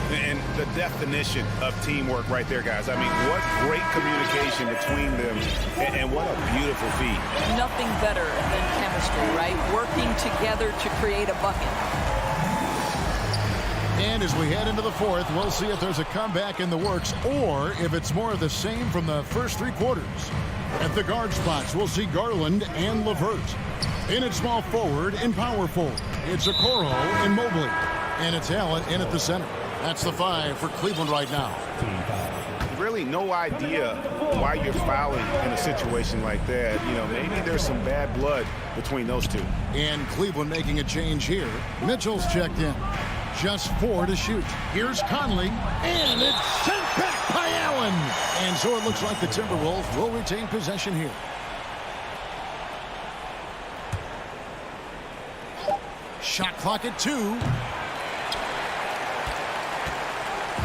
And the definition of teamwork right there, guys. I mean, what great communication between them, and what a beautiful feat. Nothing better than chemistry, right? Working together to create a bucket. And as we head into the fourth, we'll see if there's a comeback in the works or if it's more of the same from the first 3 quarters. At the guard spots, we'll see Garland and LeVert. In at small forward and power forward, it's Okoro and Mobley. And it's Allen in at the center. That's the 5 for Cleveland right now. Really no idea why you're fouling in a situation like that. You know, maybe there's some bad blood between those two. And Cleveland making a change here. Mitchell's checked in. Just 4 to shoot. Here's Conley, and it's sent back by Allen. And so it looks like the Timberwolves will retain possession here. Shot clock at 2.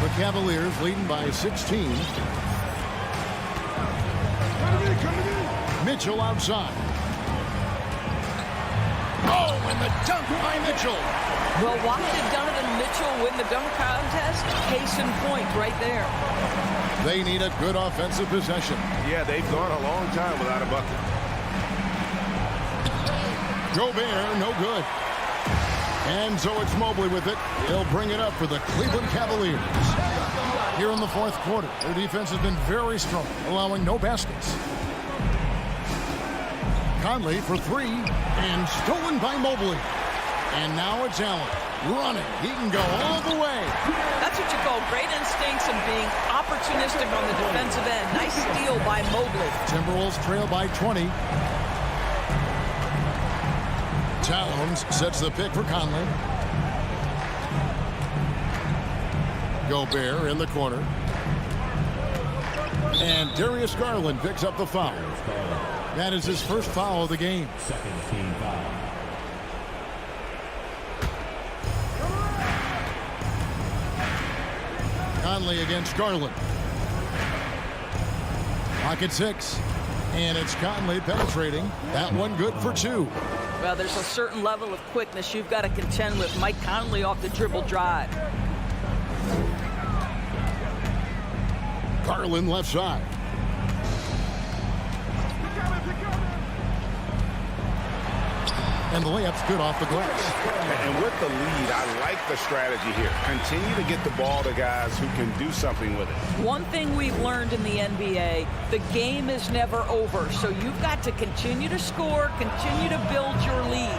The Cavaliers leading by 16. Mitchell outside. Oh, and the dunk by Mitchell. Well, why did Donovan Mitchell win the dunk contest? Case in point right there. They need a good offensive possession. Yeah, they've gone a long time without a bucket. Gobert, no good. And so it's Mobley with it. He'll bring it up for the Cleveland Cavaliers. Here in the fourth quarter, their defense has been very strong, allowing no baskets. Conley for 3, and stolen by Mobley. And now it's Allen. running. He can go all the way. That's what you call great instincts and being opportunistic on the defensive end. Nice steal by Mobley. Timberwolves trail by 20. Towns sets the pick for Conley. Gobert in the corner. And Darius Garland picks up the foul. That is his first foul of the game. Second team foul. Conley against Garland. Pocket 6. And it's Conley penetrating. That one good for 2. Well, there's a certain level of quickness you've got to contend with. Mike Conley off the dribble drive. Garland left side. And the layup's good off the glass. And with the lead, I like the strategy here. Continue to get the ball to guys who can do something with it. One thing we've learned in the NBA, the game is never over. So you've got to continue to score, continue to build your lead.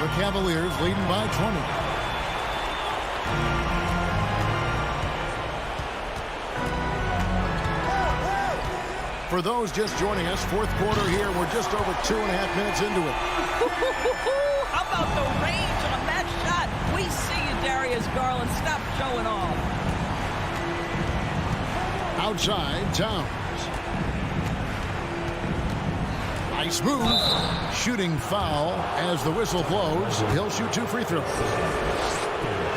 The Cavaliers leading by 20. For those just joining us, fourth quarter here. We're just over 2.5 minutes into it. How about the range on that shot? We see you, Darius Garland. Stop showing off. Outside, Towns. Nice move. Shooting foul as the whistle blows. He'll shoot 2 free throws.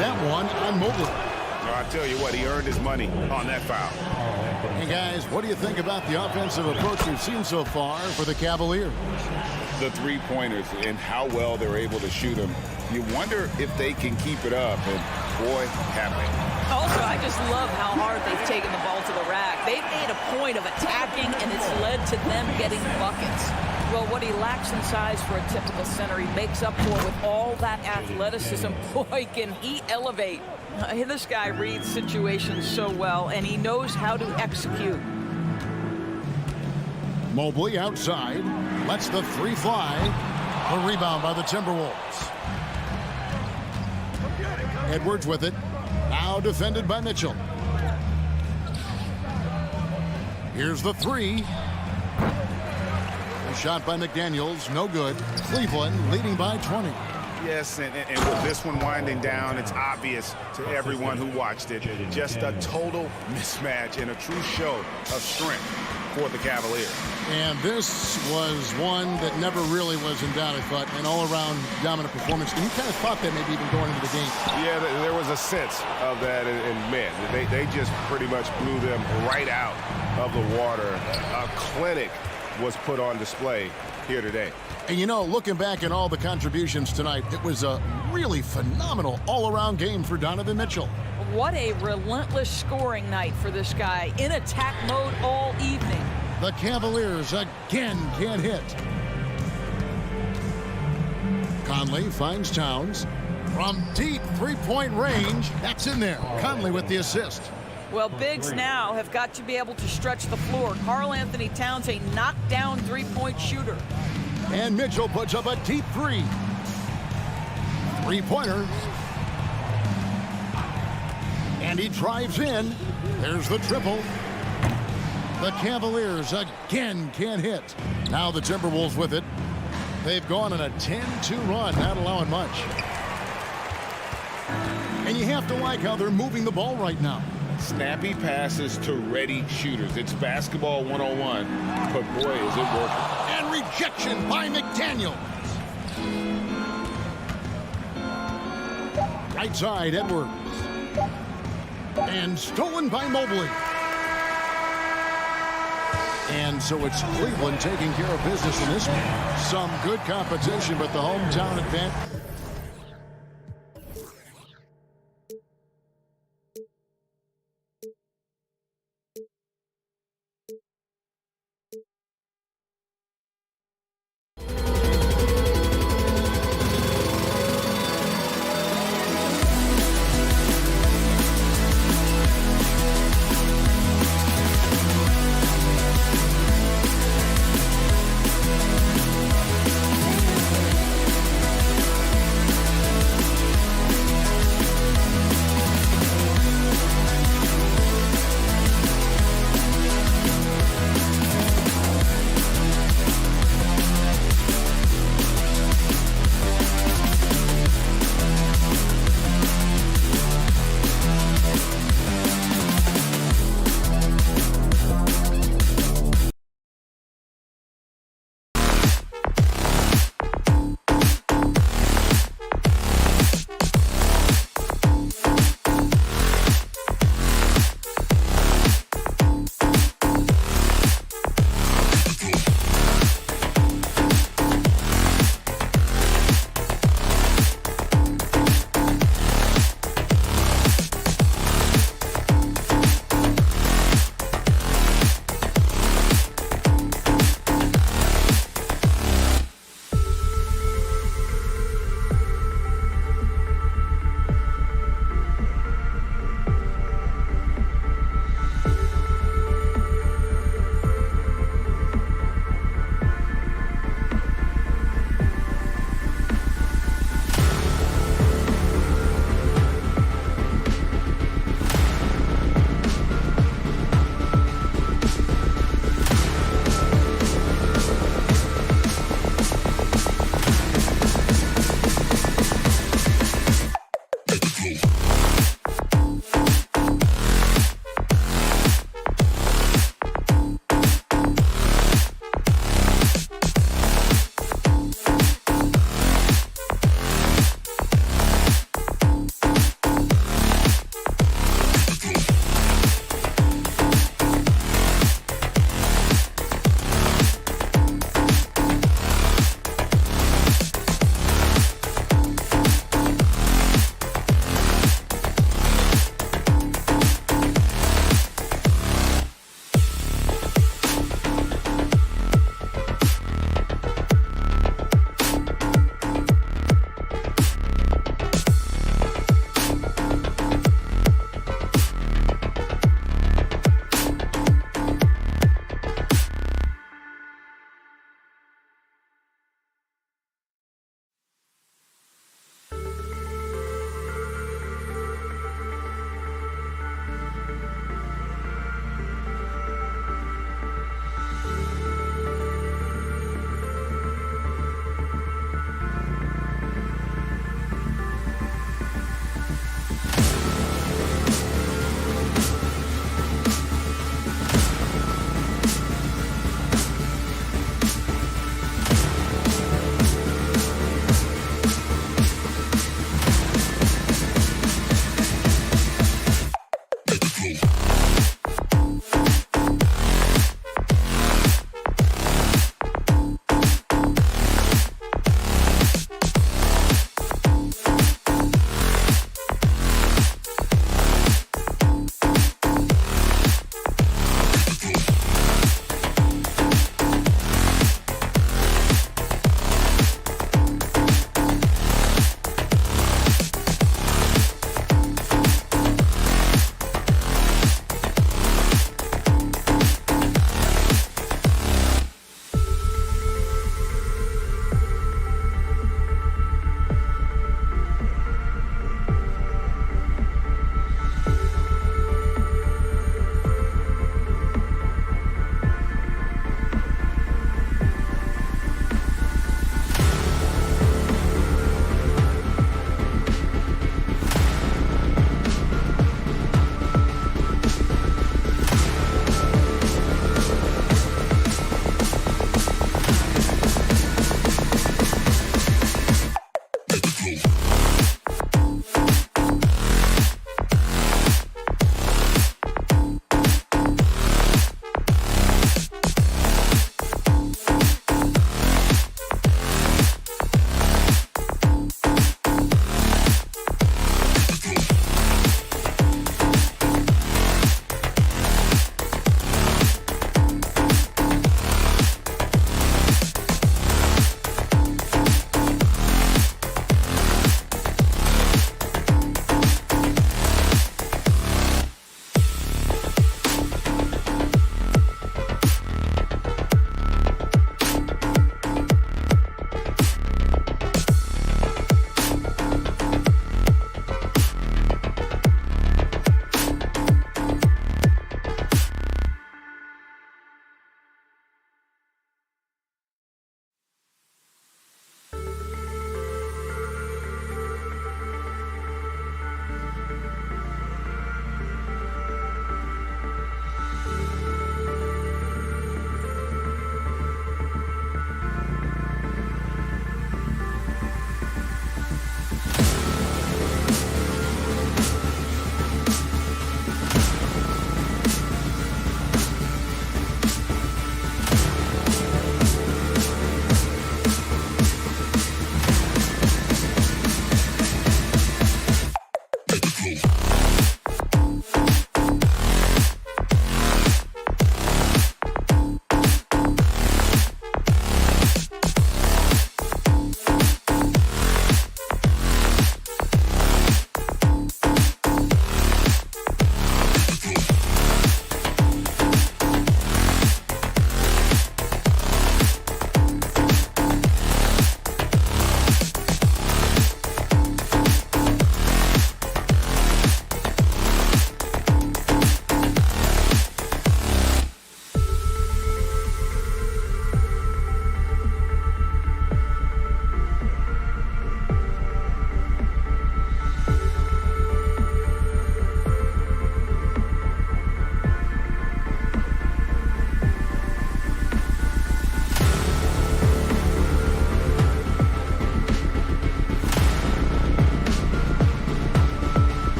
That one on Mobley. I tell you what, he earned his money on that foul. Hey guys, what do you think about the offensive approach we've seen so far for the Cavaliers? The three-pointers and how well they're able to shoot them. You wonder if they can keep it up, and boy, have they. Also, I just love how hard they've taken the ball to the rack. They've made a point of attacking, and it's led to them getting buckets. Well, what he lacks in size for a typical center, he makes up for with all that athleticism. Boy, can he elevate. This guy reads situations so well, and he knows how to execute. Mobley outside. Lets the 3 fly. A rebound by the Timberwolves. Edwards with it. Now defended by Mitchell. Here's the 3. A shot by McDaniels. No good. Cleveland leading by 20. Yes, and with this one winding down, it's obvious to everyone who watched it. Just a total mismatch and a true show of strength for the Cavaliers. And this was one that never really was in doubt, I thought. An all-around dominant performance. And you kind of thought that maybe even going into the game. Yeah, there was a sense of that, and man, they just pretty much blew them right out of the water. A clinic was put on display here today. And you know, looking back at all the contributions tonight, it was a really phenomenal all-around game for Donovan Mitchell. What a relentless scoring night for this guy. In attack mode all evening. The Cavaliers again can't hit. Conley finds Towns. From deep three-point range, that's in there. Conley with the assist. Well, bigs now have got to be able to stretch the floor. Karl Anthony Towns, a knockdown three-point shooter. And Mitchell puts up a deep 3. Three-pointer. And he drives in. There's the triple. The Cavaliers again can't hit. Now the Timberwolves with it. They've gone on a 10-2 run, not allowing much. And you have to like how they're moving the ball right now. Snappy passes to ready shooters. It's basketball 101, but boy, is it working. And rejection by McDaniels. Right side, Edwards. And stolen by Mobley. And so it's Cleveland taking care of business in this one. Some good competition, but the hometown advantage.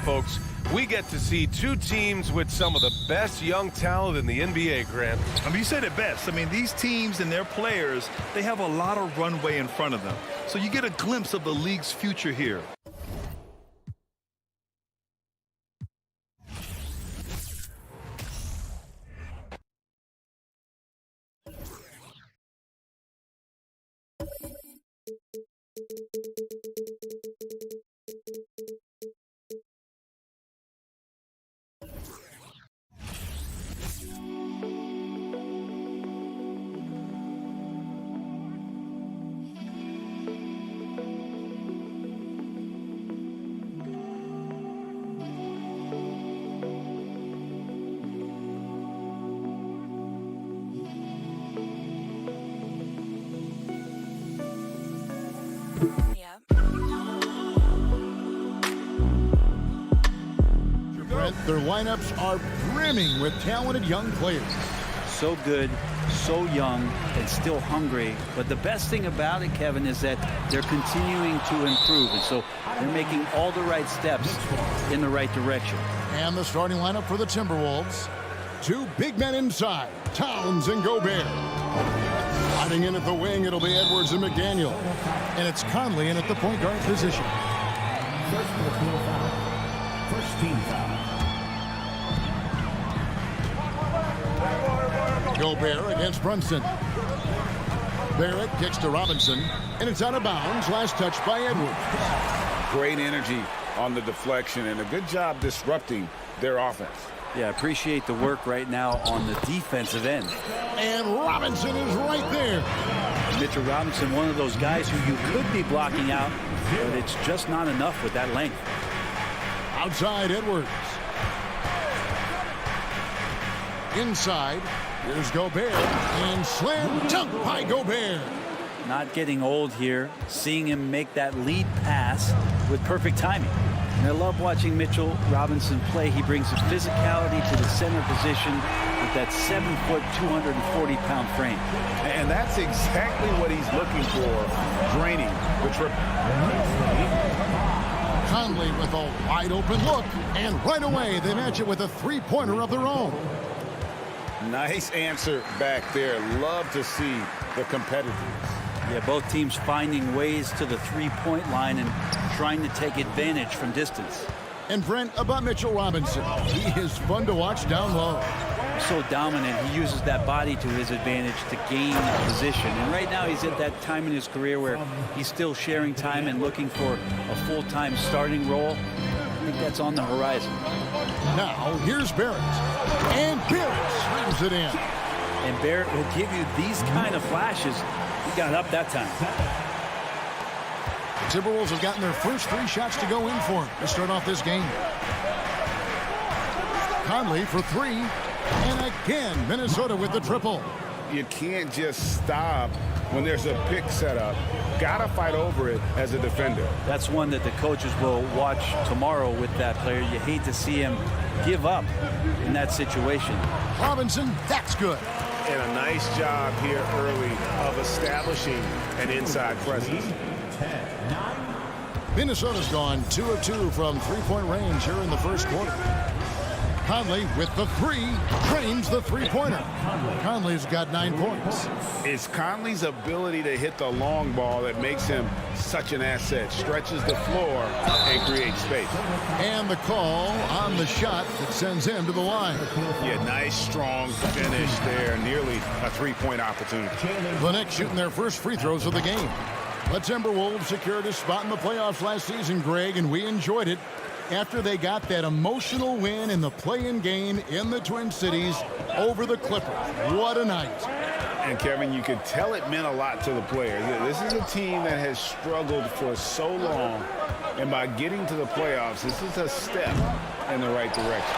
folks. We get to see two teams with some of the best young talent in the NBA, Grant. I mean, you said it best. I mean, these teams and their players, they have a lot of runway in front of them. So you get a glimpse of the league's future here. Their lineups are brimming with talented young players. So good, so young, and still hungry. But the best thing about it, Kevin, is that they're continuing to improve. And so they're making all the right steps in the right direction. And the starting lineup for the Timberwolves. Two big men inside, Towns and Gobert. Hiding in at the wing, it'll be Edwards and McDaniel. And it's Conley in at the point guard position. First team foul. Gobert against Brunson. Barrett kicks to Robinson, and it's out of bounds. Last touch by Edwards. Great energy on the deflection and a good job disrupting their offense. Yeah, appreciate the work right now on the defensive end. And Robinson is right there. Mitchell Robinson, one of those guys who you could be blocking out, but it's just not enough with that length. Outside Edwards. Inside, here's Gobert, and slam dunk by Gobert. Not getting old here, seeing him make that lead pass with perfect timing. And I love watching Mitchell Robinson play. He brings a physicality to the center position with that 7-foot, 240-pound frame. And that's exactly what he's looking for, draining the triple. Conley with a wide open look, and right away they match it with a three-pointer of their own. Nice answer back there. Love to see the competitiveness. Yeah, both teams finding ways to the three-point line and trying to take advantage from distance. And Brent, about Mitchell Robinson, he is fun to watch down low. So dominant, he uses that body to his advantage to gain position. And right now he's at that time in his career where he's still sharing time and looking for a full-time starting role. I think that's on the horizon. Now here's Barrett, and Barrett swings it in. And Barrett will give you these kind of flashes. He got up that time. The Timberwolves have gotten their first three shots to go in for him to start off this game. Conley for three, and again Minnesota with the triple. You can't just stop when there's a pick set up. Gotta fight over it as a defender. That's one that the coaches will watch tomorrow with that player. You hate to see him give up in that situation. Robinson, that's good. And a nice job here early of establishing an inside presence. Minnesota's gone 2 of 2 from three-point range here in the first quarter. Conley with the three, drains the three-pointer. Conley's got 9 points. It's Conley's ability to hit the long ball that makes him such an asset. Stretches the floor and creates space. And the call on the shot that sends him to the line. Yeah, nice, strong finish there. Nearly a three-point opportunity. The Knicks shooting their first free throws of the game. The Timberwolves secured a spot in the playoffs last season, Greg, and we enjoyed it after they got that emotional win in the play-in game in the Twin Cities over the Clippers. What a night. And, Kevin, you could tell it meant a lot to the players. This is a team that has struggled for so long, and by getting to the playoffs, this is a step in the right direction.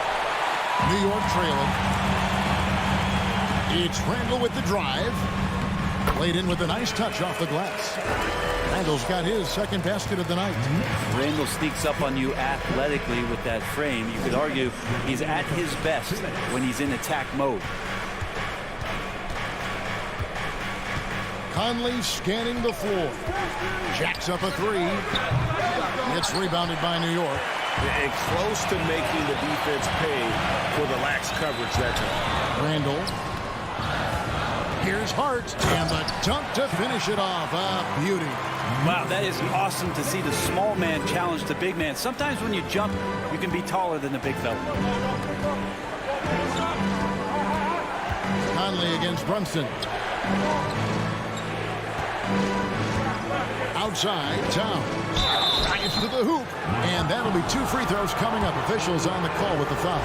New York trailing. It's Randall with the drive. Played in with a nice touch off the glass. Randall's got his second basket of the night. Randall sneaks up on you athletically with that frame. You could argue he's at his best when he's in attack mode. Conley scanning the floor. Jacks up a three. It's rebounded by New York. and close to making the defense pay for the lax coverage that time. Randall. Here's Hart, and the dunk to finish it off. A beauty. Wow, that is awesome to see the small man challenge the big man. Sometimes when you jump, you can be taller than the big fella. Conley against Brunson. Outside, Towns. Drives to the hoop. And that'll be 2 free throws coming up. Officials on the call with the foul.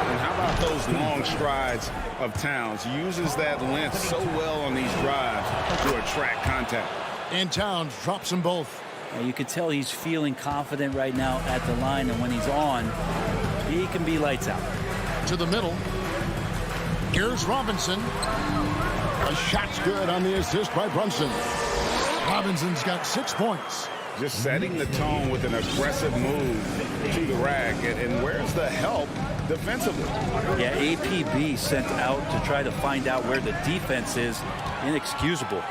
And how about those long strides of Towns? Uses that length so well on these drives to attract contact. And Towns drops them both. You can tell he's feeling confident right now at the line, and when he's on, he can be lights out. To the middle. Here's Robinson. A shot's good on the assist by Brunson. Robinson's got 6 points. Just setting the tone with an aggressive move to the rack. And where's the help defensively? Yeah, APB sent out to try to find out where the defense is. Inexcusable.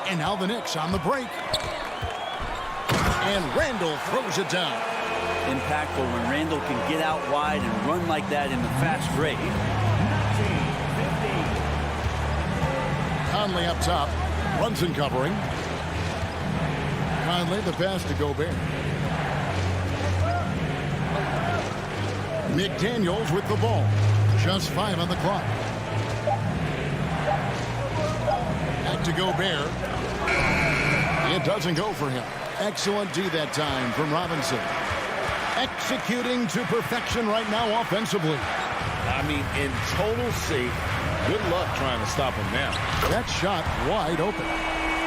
And now the Knicks on the break. And Randall throws it down. Impactful when Randall can get out wide and run like that in the fast break. Conley up top. Brunson covering. Conley the pass to Gobert. McDaniels with the ball. Just 5 on the clock. Back to Gobert. It doesn't go for him. Excellent D that time from Robinson. Executing to perfection right now offensively. I mean, in total sync. Good luck trying to stop him now. That shot wide open.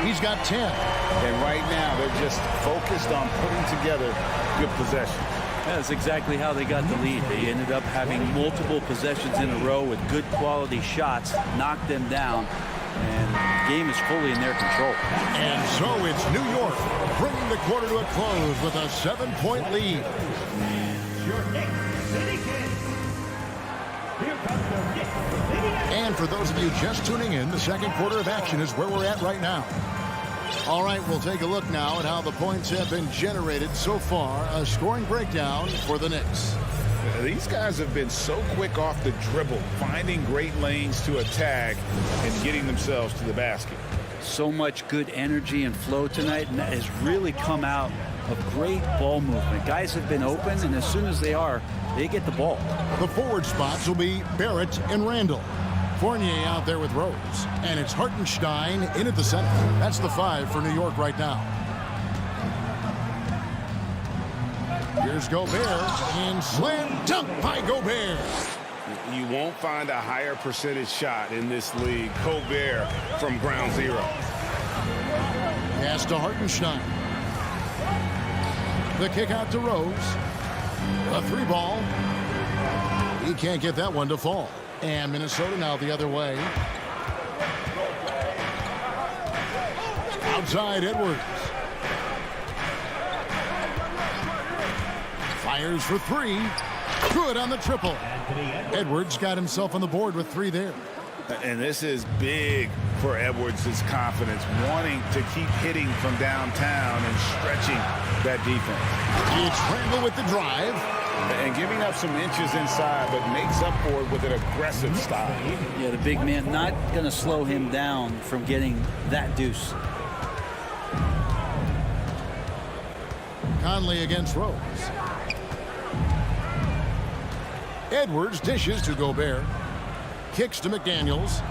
He's got 10. And right now, they're just focused on putting together good possession. That's exactly how they got the lead. They ended up having multiple possessions in a row with good quality shots, knocked them down, and the game is fully in their control. And so it's New York bringing the quarter to a close with a 7-point lead. And for those of you just tuning in, the second quarter of action is where we're at right now. All right, we'll take a look now at how the points have been generated so far. A scoring breakdown for the Knicks. These guys have been so quick off the dribble, finding great lanes to attack and getting themselves to the basket. So much good energy and flow tonight, and that has really come out of great ball movement. Guys have been open, and as soon as they are, they get the ball. The forward spots will be Barrett and Randall. Fournier out there with Rose. And it's Hartenstein in at the center. That's the 5 for New York right now. Here's Gobert. And slam dunk by Gobert. You won't find a higher percentage shot in this league. Gobert from ground zero. Pass to Hartenstein. The kick out to Rose. A 3-ball. He can't get that one to fall. And Minnesota now the other way. Outside Edwards. Fires for 3. Good on the triple. Edwards got himself on the board with 3 there. And this is big for Edwards' confidence, wanting to keep hitting from downtown and stretching that defense. It's Randall with the drive. And giving up some inches inside, but makes up for it with an aggressive style. Yeah, the big man not going to slow him down from getting that deuce. Conley against Rose. Edwards dishes to Gobert. Kicks to McDaniels.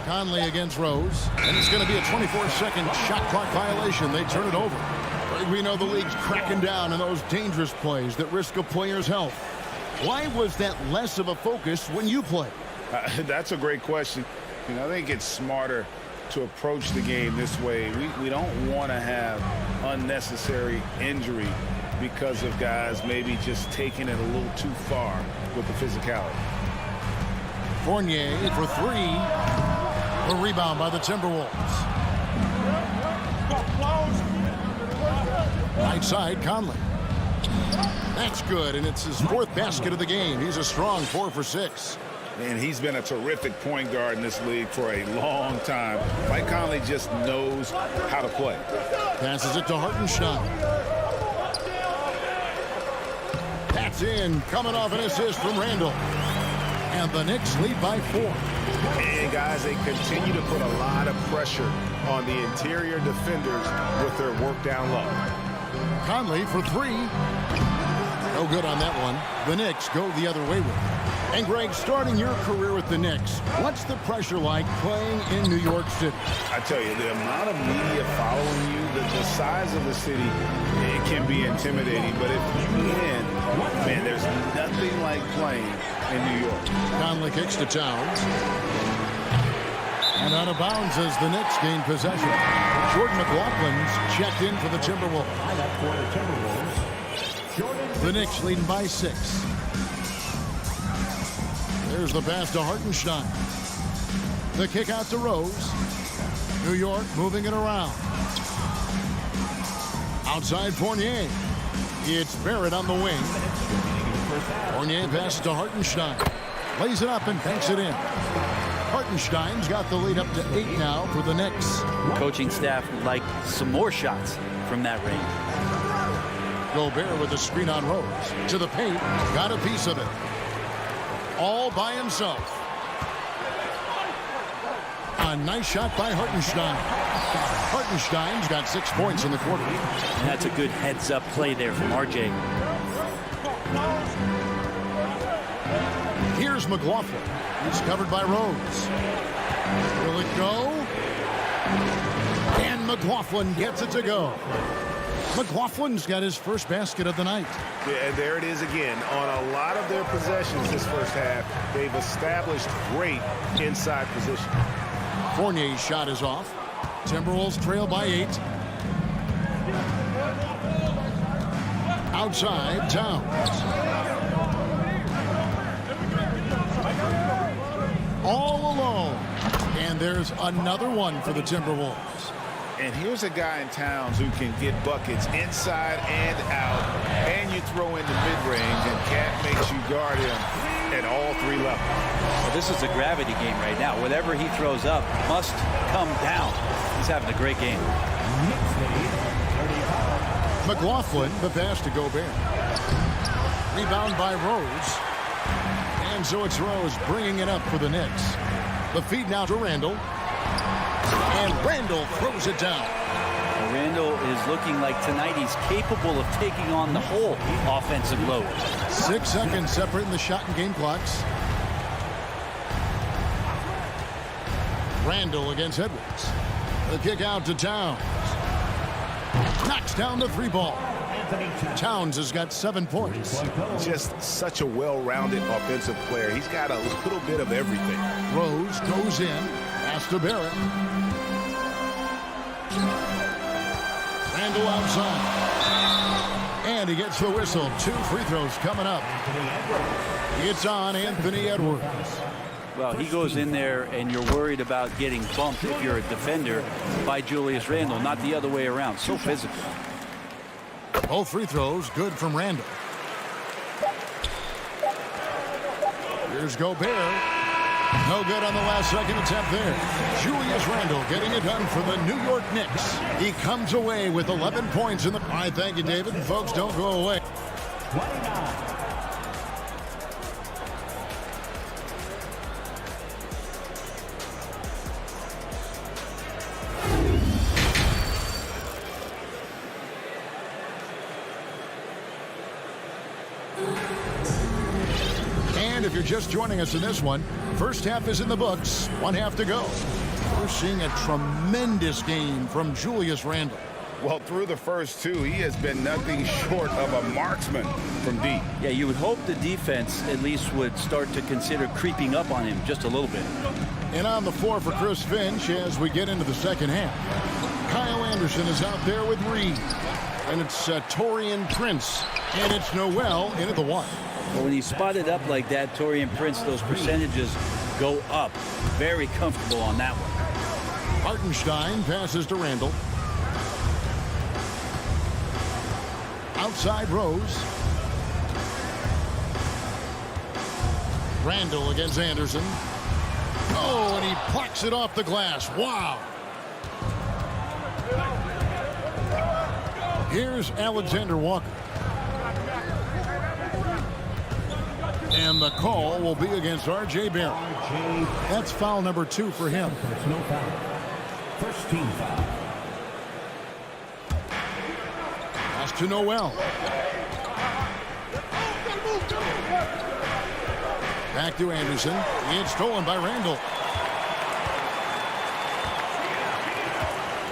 Conley against Rose. And it's going to be a 24-second shot clock violation. They turn it over. We know the league's cracking down on those dangerous plays that risk a player's health. Why was that less of a focus when you play? That's a great question. I think it's smarter to approach the game this way. We don't want to have unnecessary injury because of guys maybe just taking it a little too far with the physicality. Fournier for 3. A rebound by the Timberwolves. Right side, Conley. That's good, and it's his 4th basket of the game. He's a strong 4 for 6. And he's been a terrific point guard in this league for a long time. Mike Conley just knows how to play. Passes it to Hartenstein. That's in, coming off an assist from Randall. And the Knicks lead by 4. And guys, they continue to put a lot of pressure on the interior defenders with their work down low. Conley for 3. No good on that one. The Knicks go the other way with it. And Greg, starting your career with the Knicks, what's the pressure like playing in New York City? I tell you, the amount of media following you, the size of the city, it can be intimidating. But if you win, man, there's nothing like playing in New York. Conley kicks to Towns. And out of bounds as the Knicks gain possession. Jordan McLaughlin's checked in for the Timberwolves. The Knicks leading by 6. There's the pass to Hartenstein. The kick out to Rose. New York moving it around. Outside Fournier. It's Barrett on the wing. Fournier passes to Hartenstein. Lays it up and banks it in. Hartenstein's got the lead up to 8 now for the Knicks. Coaching staff would like some more shots from that range. Gobert with a screen on Rose. To the paint. Got a piece of it. All by himself. A nice shot by Hartenstein. Hartenstein's got 6 points in the quarter. And that's a good heads-up play there from RJ. Here's McLaughlin. He's covered by Rose. Will it go? And McLaughlin gets it to go. McLaughlin's got his first basket of the night. Yeah, there it is again. On a lot of their possessions this first half, they've established great inside position. Fournier's shot is off. Timberwolves trail by 8. Outside, Towns. All alone. And there's another one for the Timberwolves. And here's a guy in Towns who can get buckets inside and out, and you throw in the mid-range, and Cat makes you guard him at all 3 levels. Well, this is a gravity game right now. Whatever he throws up must come down. He's having a great game. McLaughlin, the pass to Gobert. Rebound by Rose. And so it's Rose bringing it up for the Knicks. The feed now to Randall. And Randall throws it down. Randall is looking like tonight he's capable of taking on the whole offensive load. 6 seconds separating the shot and game clocks. Randall against Edwards. The kick out to Towns. Knocks down the 3 ball. Towns has got 7 points. Just such a well-rounded offensive player. He's got a little bit of everything. Rose goes in. Pass to Barrett. Randall outside. And he gets the whistle. 2 free throws coming up. It's on Anthony Edwards. Well, he goes in there and you're worried about getting bumped if you're a defender by Julius Randle, not the other way around. So physical. Both free throws good from Randall. Here's Gobert. No good on the last second attempt there. Julius Randle getting it done for the New York Knicks. He comes away with 11 points in the... All right, thank you, David. And folks, don't go away. 29. And if you're just joining us in this one, first half is in the books. 1 half to go. We're seeing a tremendous game from Julius Randle. Well, through the first 2, he has been nothing short of a marksman from deep. Yeah, you would hope the defense at least would start to consider creeping up on him just a little bit. And on the floor for Chris Finch as we get into the second half. Kyle Anderson is out there with Reed. And it's Taurean Prince. And it's Noel into the 1. But when he's spotted up like that, Taurean Prince, those percentages go up. Very comfortable on that one. Hartenstein passes to Randall. Outside Rose. Randall against Anderson. Oh, and he plucks it off the glass. Wow. Here's Alexander Walker. And the call will be against R.J. Barrett. That's foul number 2 for him. Personal foul. First team foul. Pass to Noel. Back to Anderson. It's stolen by Randall.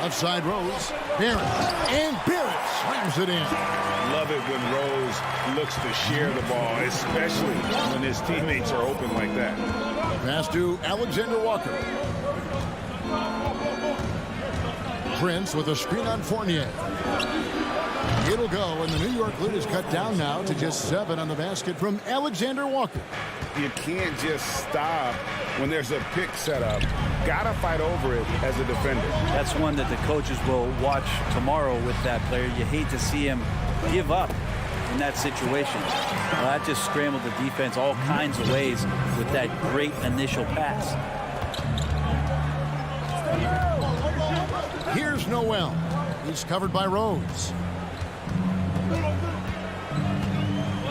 Left side Rose. Barrett. And Barrett slams it in. Love it when Rose looks to share the ball, especially when his teammates are open like that. Pass to Alexander Walker. Prince with a screen on Fournier. It'll go, and the New York lead is cut down now to just 7 on the basket from Alexander Walker. You can't just stop when there's a pick set up. Gotta fight over it as a defender. That's one that the coaches will watch tomorrow with that player. You hate to see him give up in that situation. Well, that just scrambled the defense all kinds of ways with that great initial pass. Here's Noel. He's covered by Rose.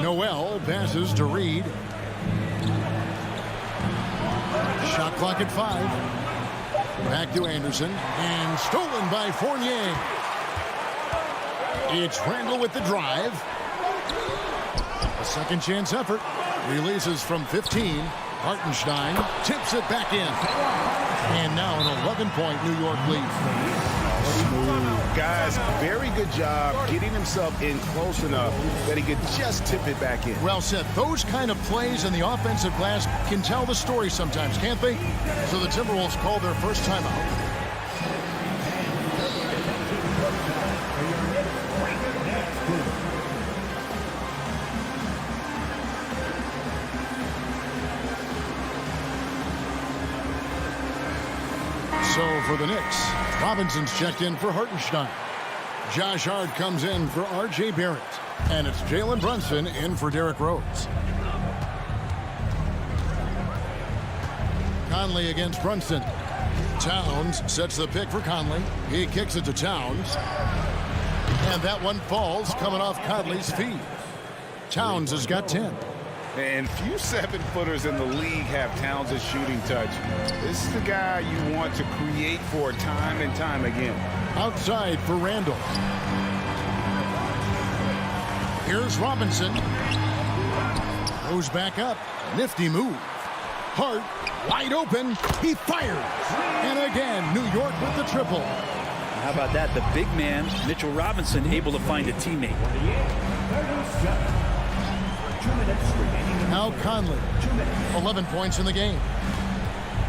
Noel passes to Reed. Shot clock at 5. Back to Anderson. And stolen by Fournier. It's Randall with the drive. A second chance effort. Releases from 15. Hartenstein tips it back in. And now an 11-point New York lead. Guys, very good job getting himself in close enough that he could just tip it back in. Well said. Those kind of plays in the offensive glass can tell the story sometimes, can't they? So the Timberwolves call their first timeout. So for the Knicks, Robinson's checked in for Hartenstein. Josh Hart comes in for R.J. Barrett. And it's Jalen Brunson in for Derrick Rose. Conley against Brunson. Towns sets the pick for Conley. He kicks it to Towns. And that one falls coming off Conley's feet. Towns has got 10. And few 7-footers in the league have Towns' shooting touch. This is the guy you want to create for time and time again. Outside for Randall. Here's Robinson. Goes back up. Nifty move. Hart wide open. He fires. And again, New York with the triple. How about that? The big man, Mitchell Robinson, able to find a teammate. Now Conley. 11 points in the game.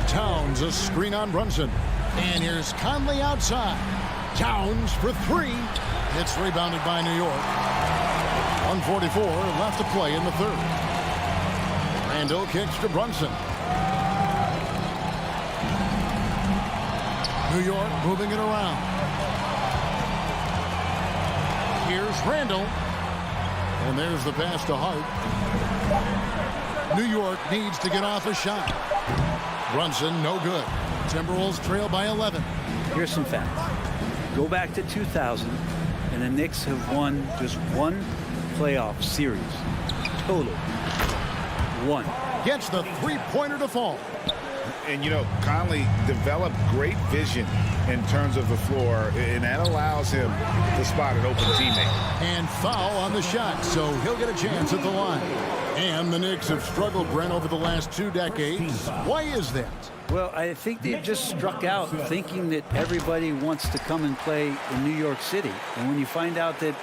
Towns a screen on Brunson. And here's Conley outside. Towns for 3. It's rebounded by New York. 1:44 left to play in the third. Randall kicks to Brunson. New York moving it around. Here's Randall. And there's the pass to Hart. New York needs to get off a shot. Brunson, no good. Timberwolves trail by 11. Here's some facts. Go back to 2000, and the Knicks have won just one playoff series. Total. 1. Gets the three-pointer to fall. And, you know, Conley developed great vision in terms of the floor, and that allows him to spot an open teammate. And foul on the shot, so he'll get a chance at the line. And the Knicks have struggled, Brent, over the last 2 decades. Why is that? Well, I think they've just struck out thinking that everybody wants to come and play in New York City. And when you find out that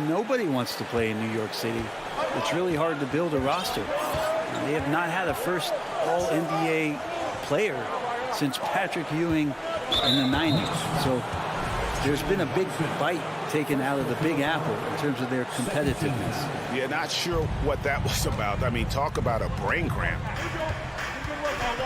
nobody wants to play in New York City, it's really hard to build a roster. They have not had a first All-NBA player since Patrick Ewing in the 90s. So there's been a big bite taken out of the Big Apple in terms of their competitiveness. Yeah, not sure what that was about. I mean, talk about a brain cramp.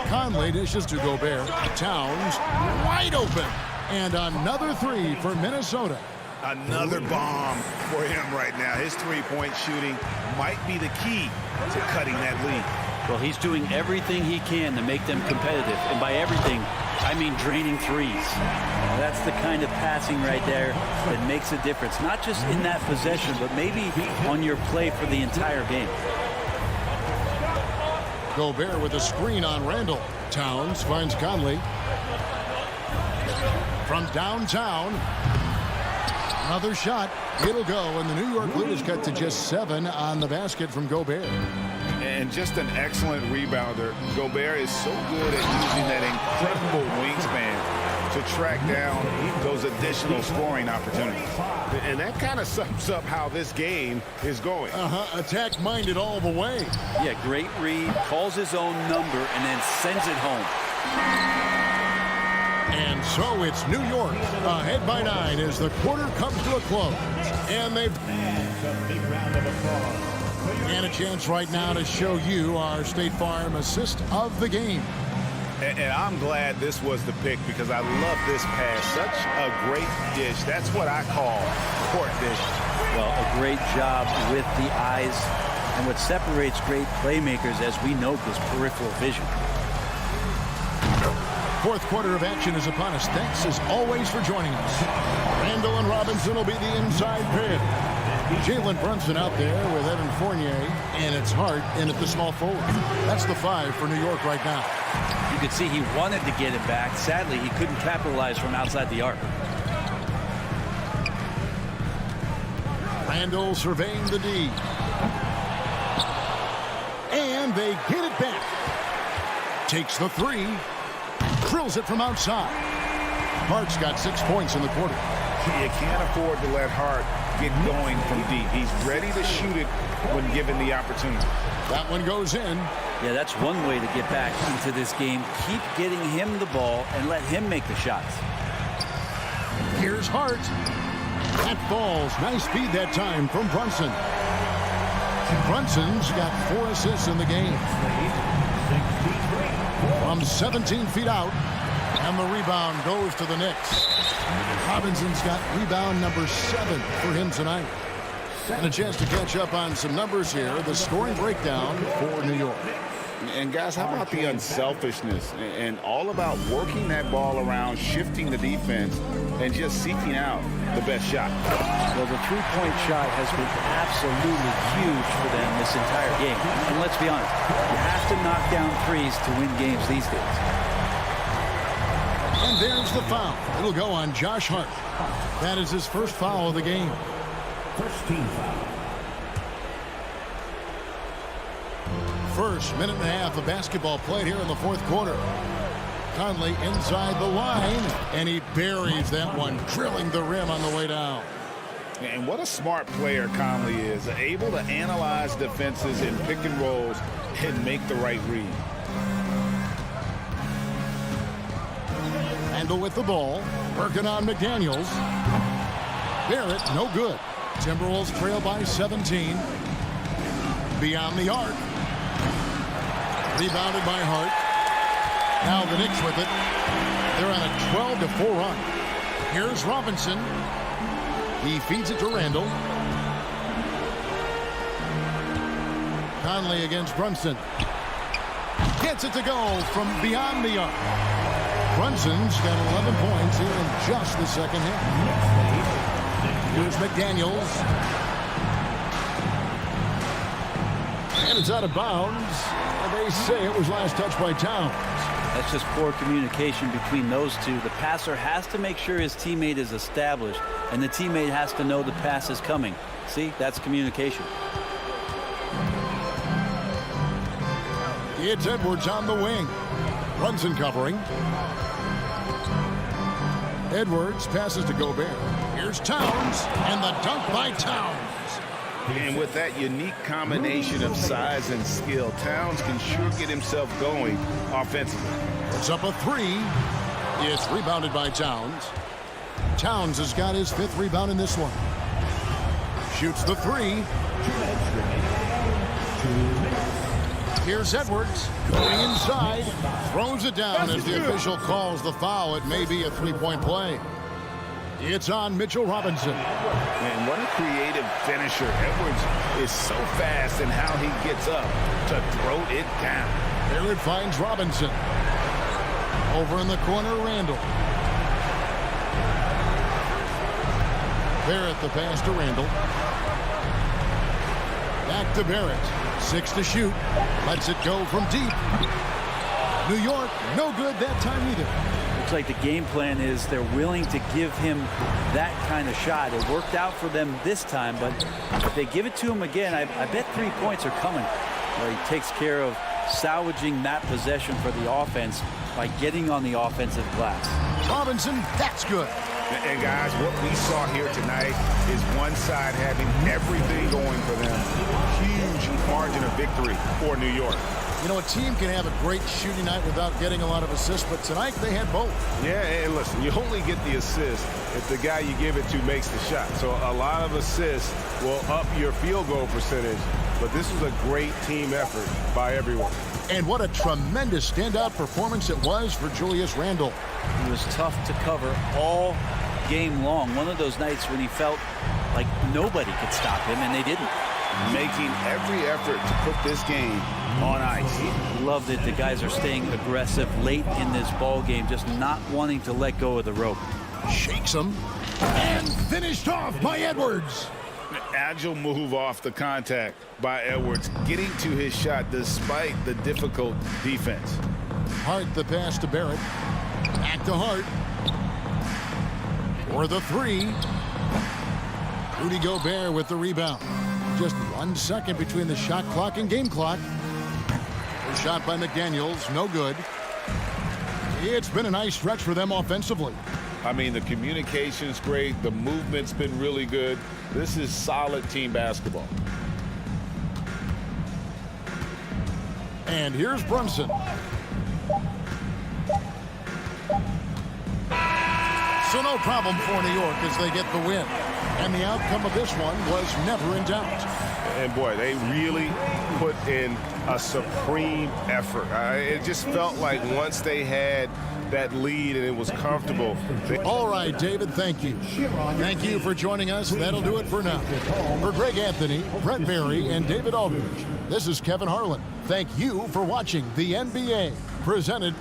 Conley dishes to Gobert. Towns wide open. And another 3 for Minnesota. Another bomb for him right now. His three-point shooting might be the key to cutting that lead. Well, he's doing everything he can to make them competitive. And by everything, I mean draining threes. That's the kind of passing right there that makes a difference. Not just in that possession, but maybe on your play for the entire game. Gobert with a screen on Randall. Towns finds Conley. From downtown. Another shot. It'll go, and the New York lead is cut to just 7 on the basket from Gobert. And just an excellent rebounder. Gobert is so good at using that incredible wingspan to track down those additional scoring opportunities. And that kind of sums up how this game is going. Attack-minded all the way. Yeah, great read, calls his own number, and then sends it home. And so it's New York ahead by 9 as the quarter comes to a close. And they've... And a chance right now to show you our State Farm assist of the game. And I'm glad this was the pick because I love this pass. Such a great dish. That's what I call court dish. Well, a great job with the eyes. And what separates great playmakers, as we note, is peripheral vision. Fourth quarter of action is upon us. Thanks, as always, for joining us. Randall and Robinson will be the inside pair. Jalen Brunson out there with Evan Fournier, and it's Hart in at the small forward. That's the 5 for New York right now. You could see he wanted to get it back. Sadly, he couldn't capitalize from outside the arc. Randall surveying the D. And they get it back. Takes the 3. Drills it from outside. Hart's got 6 points in the quarter. You can't afford to let Hart get going from deep. He's ready to shoot it when given the opportunity. That one goes in. Yeah, that's one way to get back into this game. Keep getting him the ball and let him make the shots. Here's Hart. That falls. Nice feed that time from Brunson. Brunson's got 4 assists in the game. From 17 feet out. And the rebound goes to the Knicks. Robinson's got rebound number 7 for him tonight. And a chance to catch up on some numbers here. The scoring breakdown for New York. And guys, how about the unselfishness and all about working that ball around, shifting the defense, and just seeking out the best shot? Well, the three-point shot has been absolutely huge for them this entire game. And let's be honest, you have to knock down threes to win games these days. And there's the foul. It'll go on Josh Hart. That is his first foul of the game. First team foul. First minute and a half of basketball played here in the fourth quarter. Conley inside the line, and he buries that one, drilling the rim on the way down. And what a smart player Conley is, able to analyze defenses in pick and rolls and make the right read. Randall with the ball, working on McDaniels. Barrett, no good. Timberwolves trail by 17. Beyond the arc. Rebounded by Hart. Now the Knicks with it. They're on a 12-4 run. Here's Robinson. He feeds it to Randall. Conley against Brunson. Gets it to go from beyond the arc. Brunson's got 11 points here in just the second half. Here's McDaniels. And it's out of bounds. They say it was last touched by Towns. That's just poor communication between those two. The passer has to make sure his teammate is established, and the teammate has to know the pass is coming. See, that's communication. It's Edwards on the wing. Brunson covering. Edwards passes to Gobert. Here's Towns, and the dunk by Towns. And with that unique combination of size and skill, Towns can sure get himself going offensively. It's up a 3. It's rebounded by Towns. Towns has got his 5th rebound in this one. Shoots the 3. Here's Edwards going inside. Throws it down as the official calls the foul. It may be a 3-point play. It's on Mitchell Robinson. Man, what a creative finisher. Edwards is so fast in how he gets up to throw it down. There it finds Robinson. Over in the corner, Randall. Barrett the pass to Randall. Back to Barrett. 6 to shoot. Lets it go from deep. New York, no good that time either. Looks like the game plan is they're willing to give him that kind of shot. It worked out for them this time, but if they give it to him again, I bet 3 points are coming. Where he takes care of salvaging that possession for the offense by getting on the offensive glass. Robinson, that's good. And guys, what we saw here tonight is one side having everything going for them. Huge margin of victory for New York. You know, a team can have a great shooting night without getting a lot of assists, but tonight they had both. Yeah, and listen, you only get the assist if the guy you give it to makes the shot. So a lot of assists will up your field goal percentage, but this was a great team effort by everyone. And what a tremendous standout performance it was for Julius Randle. He was tough to cover all game long. One of those nights when he felt like nobody could stop him, and they didn't. Making every effort to put this game on ice. Love that the guys are staying aggressive late in this ball game, just not wanting to let go of the rope. Shakes him. And finished off by Edwards. Agile move off the contact by Edwards, getting to his shot despite the difficult defense. Hart the pass to Barrett. Back to Hart. For the 3. Rudy Gobert with the rebound. Just 1 second between the shot clock and game clock. The shot by McDaniels, no good. It's been a nice stretch for them offensively. I mean, the communication's great. The movement's been really good. This is solid team basketball. And here's Brunson. So no problem for New York as they get the win. And the outcome of this one was never in doubt. And boy, they really put in a supreme effort. It just felt like once they had that lead and it was comfortable. All right, David, thank you. Thank you for joining us. That'll do it for now. For Greg Anthony, Brett Berry, and David Aldridge, this is Kevin Harlan. Thank you for watching the NBA, presented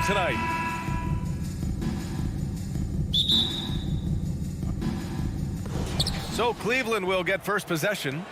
tonight. So Cleveland will get first possession.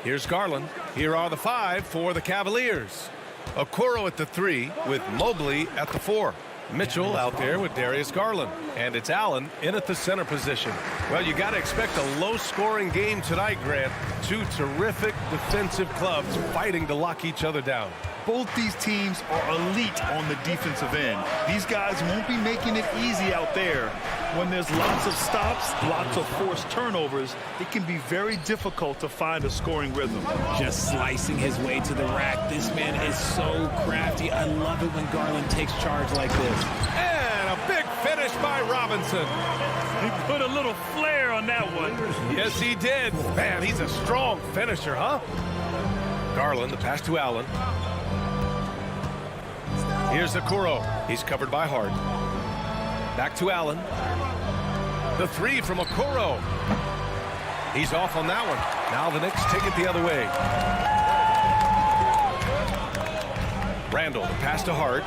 Here's Garland. Here are the 5 for the Cavaliers. Okoro at the 3 with Mobley at the 4. Mitchell out there with Darius Garland. And it's Allen in at the center position. Well, you got to expect a low-scoring game tonight, Grant. Two terrific defensive clubs fighting to lock each other down. Both these teams are elite on the defensive end. These guys won't be making it easy out there. When there's lots of stops, lots of forced turnovers, it can be very difficult to find a scoring rhythm. Just slicing his way to the rack. This man is so crafty. I love it when Garland takes charge like this. And a big finish by Robinson. He put a little flair on that one. Yes, he did. Man, he's a strong finisher, huh? Garland, the pass to Allen. Here's Okoro. He's covered by Hart. Back to Allen. The 3 from Okoro. He's off on that one. Now the Knicks take it the other way. Randall, the pass to Hart.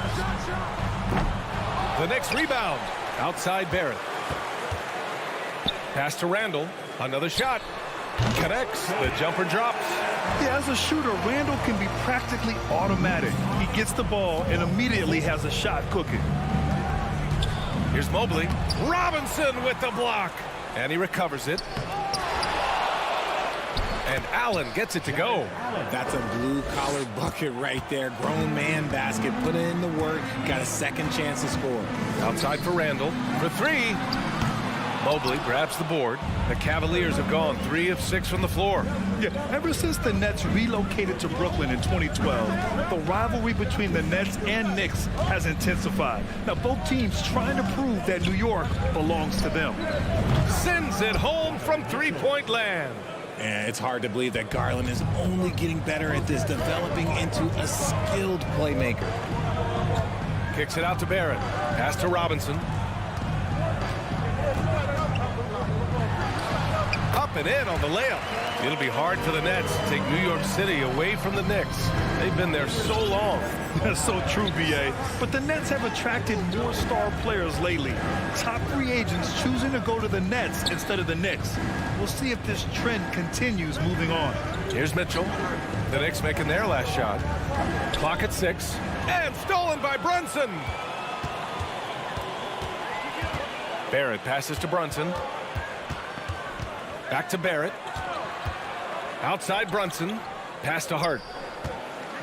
The Knicks rebound. Outside Barrett. Pass to Randall. Another shot. Connects. The jumper drops. Yeah, as a shooter, Randall can be practically automatic. He gets the ball and immediately has a shot cooking. Here's Mobley. Robinson with the block. And he recovers it. And Allen gets it to go. That's a blue-collar bucket right there. Grown man basket. Put in the work. Got a second chance to score. Outside for Randall. For 3. Mobley grabs the board. The Cavaliers have gone 3 of 6 from the floor. Yeah, ever since the Nets relocated to Brooklyn in 2012, the rivalry between the Nets and Knicks has intensified. Now, both teams trying to prove that New York belongs to them. Sends it home from three-point land. And it's hard to believe that Garland is only getting better at this, developing into a skilled playmaker. Kicks it out to Barrett. Pass to Robinson. Up and in on the layup. It'll be hard for the Nets to take New York City away from the Knicks. They've been there so long. That's so true, B.A. But the Nets have attracted more star players lately. Top free agents choosing to go to the Nets instead of the Knicks. We'll see if this trend continues moving on. Here's Mitchell. The Knicks making their last shot. Clock at 6. And stolen by Brunson. Barrett passes to Brunson. Back to Barrett. Outside Brunson. Pass to Hart.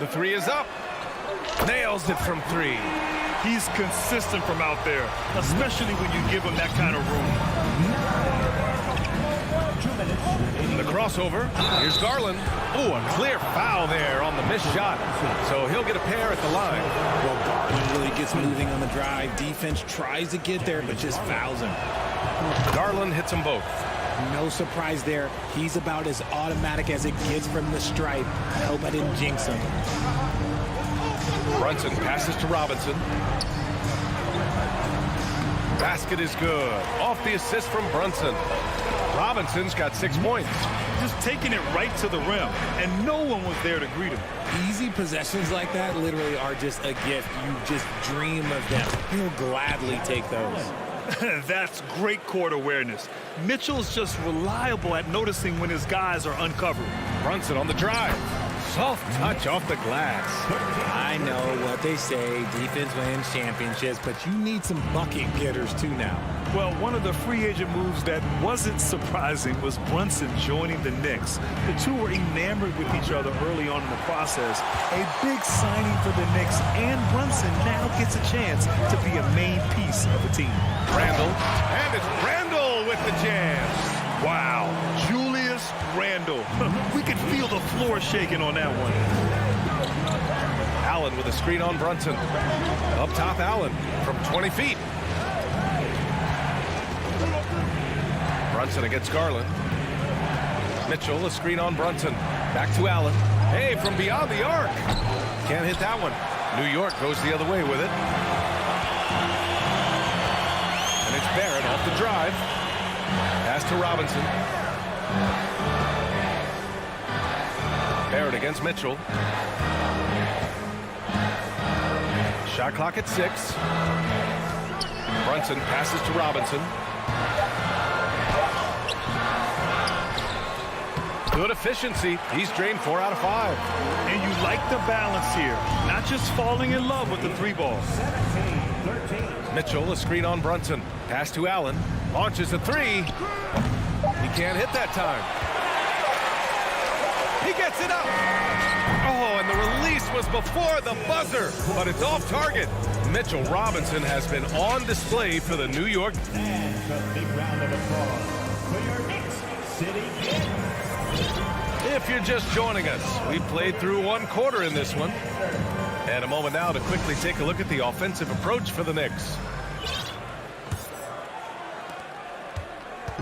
The 3 is up. Nails it from 3. He's consistent from out there, especially when you give him that kind of room. The crossover. Here's Garland. Oh, a clear foul there on the missed shot. So he'll get a pair at the line. Well, Garland really gets moving on the drive. Defense tries to get there, but just fouls him. Garland hits them both. No surprise there. He's about as automatic as it gets from the stripe. I hope I didn't jinx him. Brunson passes to Robinson. Basket is good. Off the assist from Brunson. Robinson's got 6 points. Just taking it right to the rim, and no one was there to greet him. Easy possessions like that literally are just a gift. You just dream of them. He'll gladly take those. That's great court awareness. Mitchell's just reliable at noticing when his guys are uncovered. Brunson on the drive. Soft touch off the glass. I know what they say, defense wins championships, but you need some bucket getters too now. Well, one of the free agent moves that wasn't surprising was Brunson joining the Knicks. The two were enamored with each other early on in the process. A big signing for the Knicks, and Brunson now gets a chance to be a main piece of the team. Randall, and it's Randall with the jam. Wow, Julius Randall. We could feel the floor shaking on that one. Allen with a screen on Brunson. Up top, Allen from 20 feet. Brunson against Garland. Mitchell, a screen on Brunson. Back to Allen. Hey, from beyond the arc. Can't hit that one. New York goes the other way with it. And it's Barrett off the drive. Pass to Robinson. Barrett against Mitchell. Shot clock at 6. Brunson passes to Robinson. Good efficiency. He's drained 4 out of 5. And you like the balance here. Not just falling in love with the 3-ball. Mitchell, a screen on Brunson. Pass to Allen. Launches a 3. He can't hit that time. He gets it up. Oh, and the release was before the buzzer, but it's off target. Mitchell Robinson has been on display for the New York. And a big round of applause for your Knicks City Kings. If you're just joining us, we played through 1 quarter in this one. And a moment now to quickly take a look at the offensive approach for the Knicks.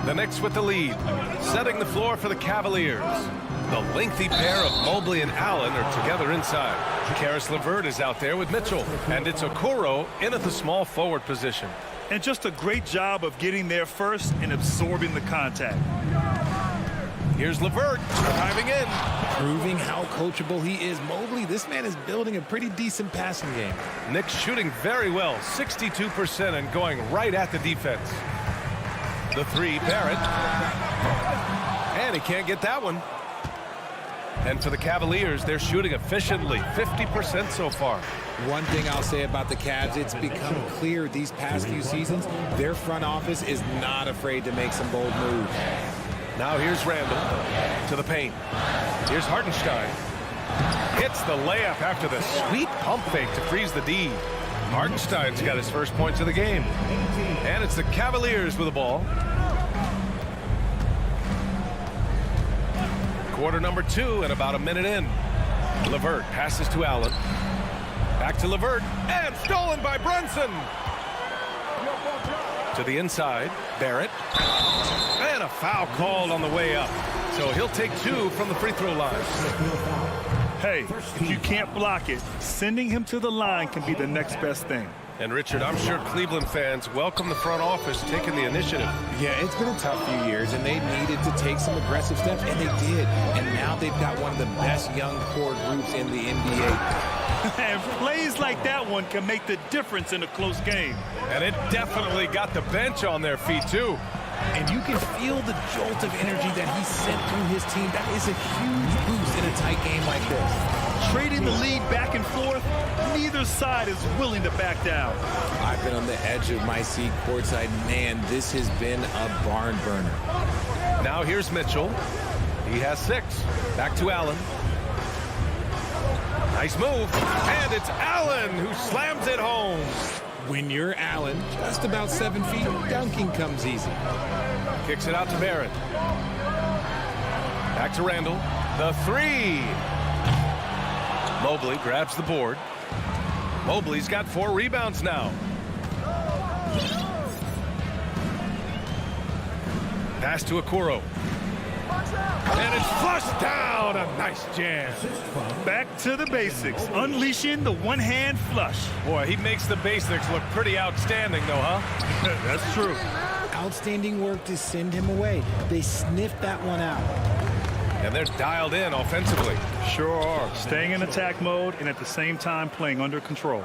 The Knicks with the lead, setting the floor for the Cavaliers. The lengthy pair of Mobley and Allen are together inside. Karis LeVert is out there with Mitchell, and it's Okoro in at the small forward position. And just a great job of getting there first and absorbing the contact. Here's LeVert diving in. Proving how coachable he is. Mobley, this man is building a pretty decent passing game. Knicks shooting very well, 62% and going right at the defense. The 3, Barrett. And he can't get that one. And for the Cavaliers, they're shooting efficiently, 50% so far. One thing I'll say about the Cavs, it's become clear these past few seasons, their front office is not afraid to make some bold moves. Now here's Randall to the paint. Here's Hartenstein. Hits the layup after the sweet pump fake to freeze the D. Hartenstein's got his first points of the game. And it's the Cavaliers with the ball. Quarter number 2 and about a minute in. LeVert passes to Allen. Back to LeVert and stolen by Brunson. To the inside, Barrett. And a foul called on the way up. So he'll take 2 from the free throw line. Hey, if you can't block it, sending him to the line can be the next best thing. And Richard, I'm sure Cleveland fans welcome the front office taking the initiative. Yeah, it's been a tough few years, and they needed to take some aggressive steps, and they did. And now they've got one of the best young core groups in the NBA. And plays like that one can make the difference in a close game. And it definitely got the bench on their feet, too. And you can feel the jolt of energy that he sent through his team. That is a huge boost in a tight game like this. Trading the lead back and forth, neither side is willing to back down. I've been on the edge of my seat courtside. Man, this has been a barn burner. Now here's Mitchell. He has 6. Back to Allen. Nice move. And it's Allen who slams it home. When you're Allen, just about 7 feet, dunking comes easy. Kicks it out to Barrett. Back to Randall. The 3. Mobley grabs the board. Mobley's got 4 rebounds now. Pass to Okoro. And it's flushed down. A nice jam. Back to the basics. Unleashing the one-hand flush. Boy, he makes the basics look pretty outstanding, though, huh? That's true. Outstanding work to send him away. They sniffed that one out. And they're dialed in offensively. Sure are. Staying in attack mode and at the same time playing under control.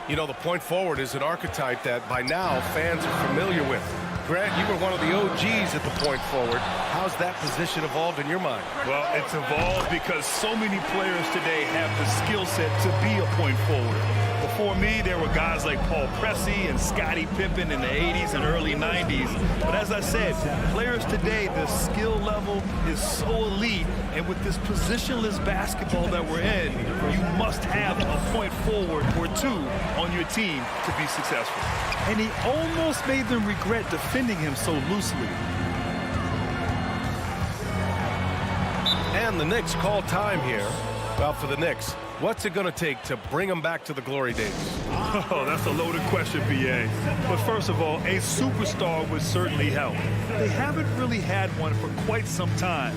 You know, the point forward is an archetype that by now fans are familiar with. Grant, you were one of the OGs at the point forward. How's that position evolved in your mind? Well, it's evolved because so many players today have the skill set to be a point forward. Before me, there were guys like Paul Pressey and Scottie Pippen in the 80s and early 90s. But as I said, players today, the skill level is so elite. And with this positionless basketball that we're in, you must have a point forward or 2 on your team to be successful. And he almost made them regret defending him so loosely. And the Knicks call time here. Well, for the Knicks, what's it going to take to bring them back to the glory days? Oh, that's a loaded question, B.A. But first of all, a superstar would certainly help. They haven't really had one for quite some time.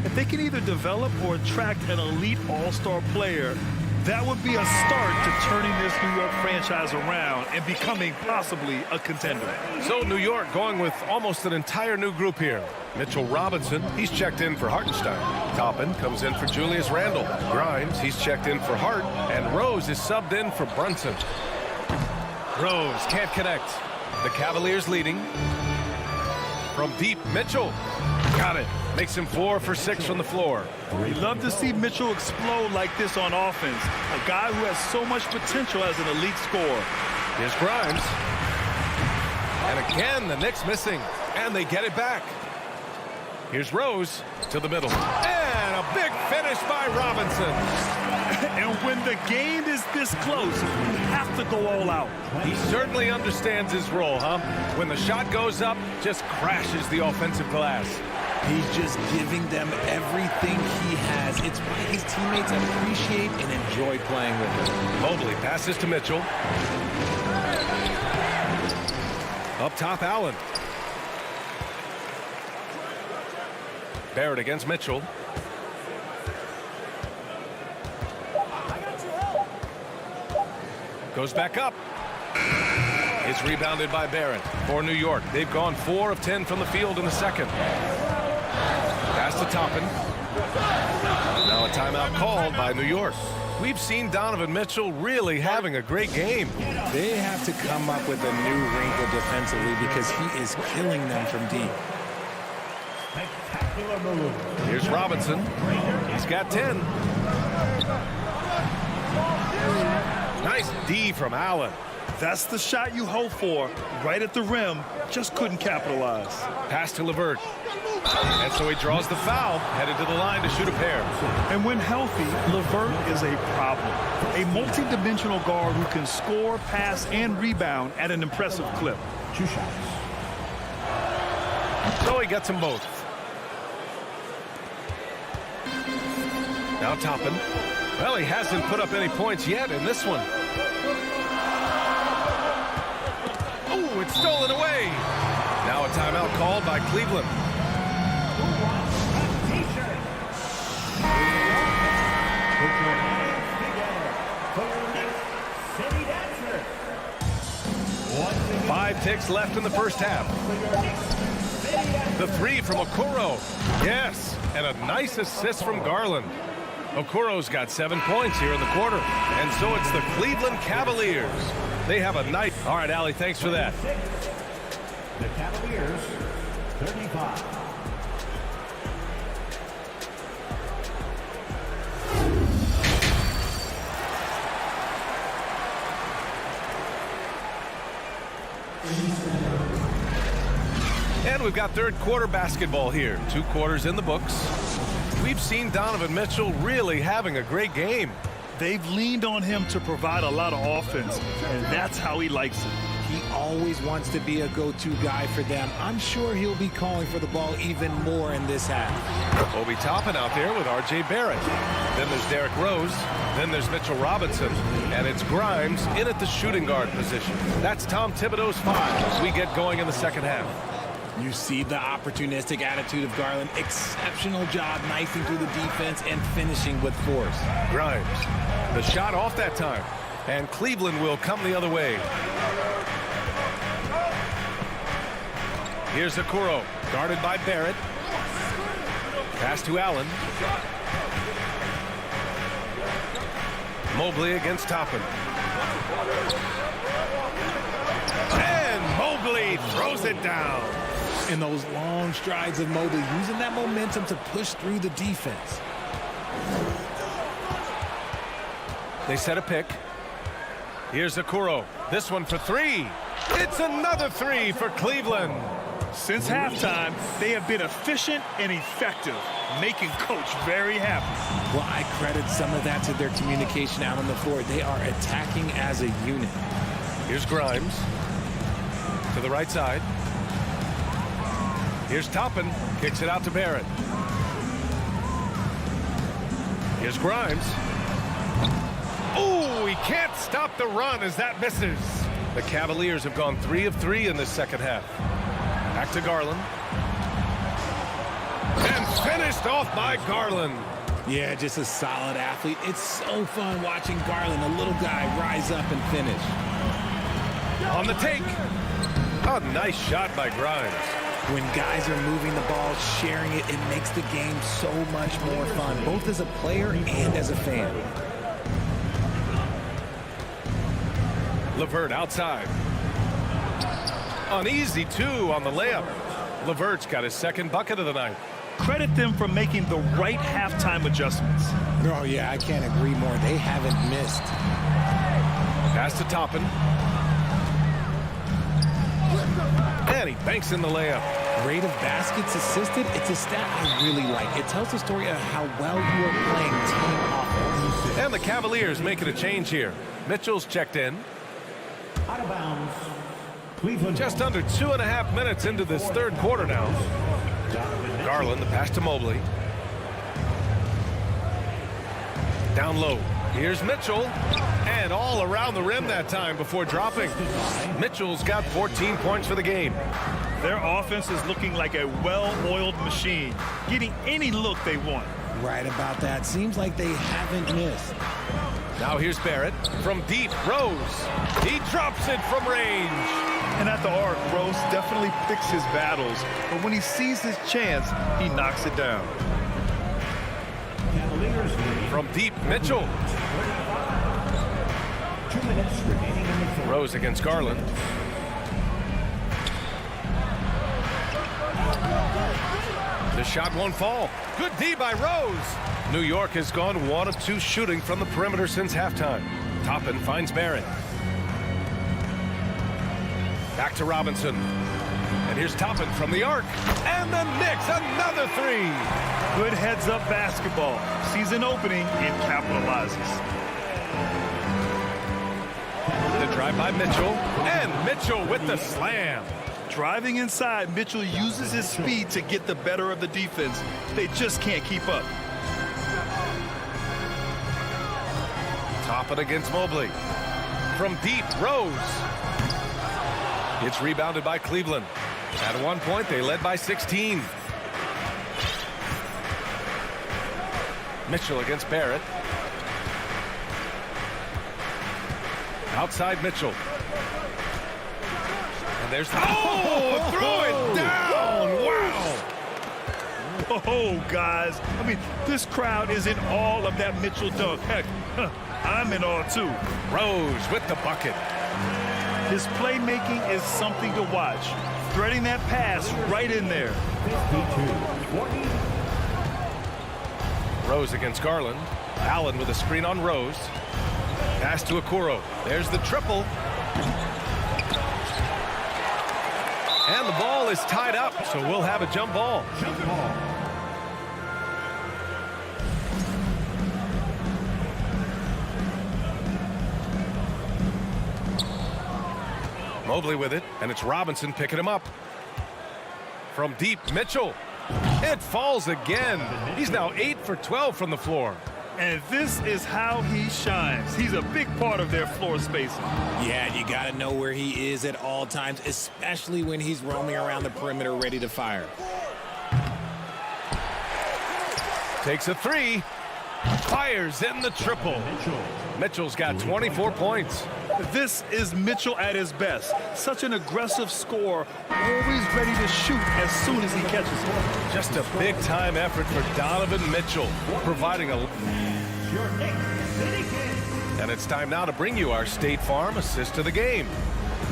If they can either develop or attract an elite all-star player, that would be a start to turning this New York franchise around and becoming possibly a contender. So New York going with almost an entire new group here. Mitchell Robinson, he's checked in for Hartenstein. Toppin comes in for Julius Randle. Grimes, he's checked in for Hart. And Rose is subbed in for Brunson. Rose can't connect. The Cavaliers leading. From deep, Mitchell. Got it. Makes him 4 for 6 from the floor. We love to see Mitchell explode like this on offense. A guy who has so much potential as an elite scorer. Here's Grimes. And again, the Knicks missing. And they get it back. Here's Rose to the middle. And a big finish by Robinson. And when the game is this close, you have to go all out. He certainly understands his role, huh? When the shot goes up, just crashes the offensive glass. He's just giving them everything he has. It's why his teammates appreciate and enjoy playing with him. Mobley passes to Mitchell. Up top, Allen. Barrett against Mitchell. Goes back up. It's rebounded by Barrett for New York. They've gone 4 of 10 from the field in the second. Pass to Toppin. Now a timeout called by New York. We've seen Donovan Mitchell really having a great game. They have to come up with a new wrinkle defensively because he is killing them from deep. Here's Robinson. He's got 10. Nice D from Allen. That's the shot you hope for. Right at the rim. Just couldn't capitalize. Pass to LeVert. And so he draws the foul, headed to the line to shoot a pair. And when healthy, LeVert is a problem. A multi-dimensional guard who can score, pass, and rebound at an impressive clip. 2 shots. So he gets them both. Now Toppin. Well, he hasn't put up any points yet in this one. Oh, it's stolen away. Now a timeout called by Cleveland. Five ticks left in the first half. The 3 from Okoro. Yes, and a nice assist from Garland. Okoro's got 7 points here in the quarter. And so it's the Cleveland Cavaliers. They have a night. All right, Allie, thanks for that. The Cavaliers, 35. And we've got third quarter basketball here. 2 quarters in the books. We've seen Donovan Mitchell really having a great game. They've leaned on him to provide a lot of offense, and that's how he likes it. He always wants to be a go-to guy for them. I'm sure he'll be calling for the ball even more in this half. Obi Toppin out there with R.J. Barrett. Then there's Derrick Rose. Then there's Mitchell Robinson. And it's Grimes in at the shooting guard position. That's Tom Thibodeau's 5 as we get going in the second half. You see the opportunistic attitude of Garland. Exceptional job knifing through the defense and finishing with force. Grimes. The shot off that time. And Cleveland will come the other way. Here's Okoro, guarded by Barrett. Pass to Allen. Mobley against Toppin. And Mobley throws it down. In those long strides of Mobley, using that momentum to push through the defense. They set a pick. Here's Okoro. This one for 3. It's another 3 for Cleveland. Since halftime, they have been efficient and effective, making Coach very happy. Well, I credit some of that to their communication out on the floor. They are attacking as a unit. Here's Grimes to the right side. Here's Toppin, kicks it out to Barrett. Here's Grimes. Oh, he can't stop the run as that misses. The Cavaliers have gone 3 of 3 in this second half. Back to Garland. And finished off by Garland. Yeah, just a solid athlete. It's so fun watching Garland, a little guy, rise up and finish. On the take. A nice shot by Grimes. When guys are moving the ball, sharing it, it makes the game so much more fun, both as a player and as a fan. LeVert outside. An easy 2 on the layup. LeVert's got his second bucket of the night. Credit them for making the right halftime adjustments. Oh, yeah, I can't agree more. They haven't missed. Pass to Toppin. And he banks in the layup. Rate of baskets assisted, it's a stat I really like. It tells the story of how well you are playing team offense. And the Cavaliers making a change here. Mitchell's checked in. Out of bounds. Cleveland. Just under 2.5 minutes into this third quarter now. Garland, the pass to Mobley. Down low. Here's Mitchell. And all around the rim that time before dropping. Mitchell's got 14 points for the game. Their offense is looking like a well-oiled machine, getting any look they want. Right about that. Seems like they haven't missed. Now here's Barrett from deep. Rose. He drops it from range. And at the arc, Rose definitely picks his battles, but when he sees his chance, he knocks it down. From deep, Mitchell. 2 minutes remaining in the third. Rose against Garland. The shot won't fall. Good D by Rose. New York has gone 1 of 2 shooting from the perimeter since halftime. Toppin finds Barrett. Back to Robinson. And here's Toppin from the arc. And the Knicks, another 3. Good heads-up basketball. Sees an opening and capitalizes. The drive by Mitchell. And Mitchell with the slam. Driving inside, Mitchell uses his speed to get the better of the defense. They just can't keep up. Toppin against Mobley. From deep, Rose. It's rebounded by Cleveland. At one point, they led by 16. Mitchell against Barrett. Outside Mitchell. And there's the... Oh! Throw it down! Wow! Oh, guys. I mean, this crowd is in awe of that Mitchell dunk. Heck, I'm in awe, too. Rose with the bucket. His playmaking is something to watch. Threading that pass right in there. 52-40. Rose against Garland. Allen with a screen on Rose. Pass to Okoro. There's the triple. And the ball is tied up, so we'll have a jump ball. Jump ball. Mobley with it, and it's Robinson picking him up. From deep, Mitchell. It falls again. He's now 8 for 12 from the floor. And this is how he shines. He's a big part of their floor spacing. Yeah, you got to know where he is at all times, especially when he's roaming around the perimeter ready to fire. Takes a 3. Fires in the triple. Mitchell's got 24 points. This is Mitchell at his best. Such an aggressive scorer, always ready to shoot as soon as he catches it. Just a big-time effort for Donovan Mitchell, providing a... And it's time now to bring you our State Farm assist of the game.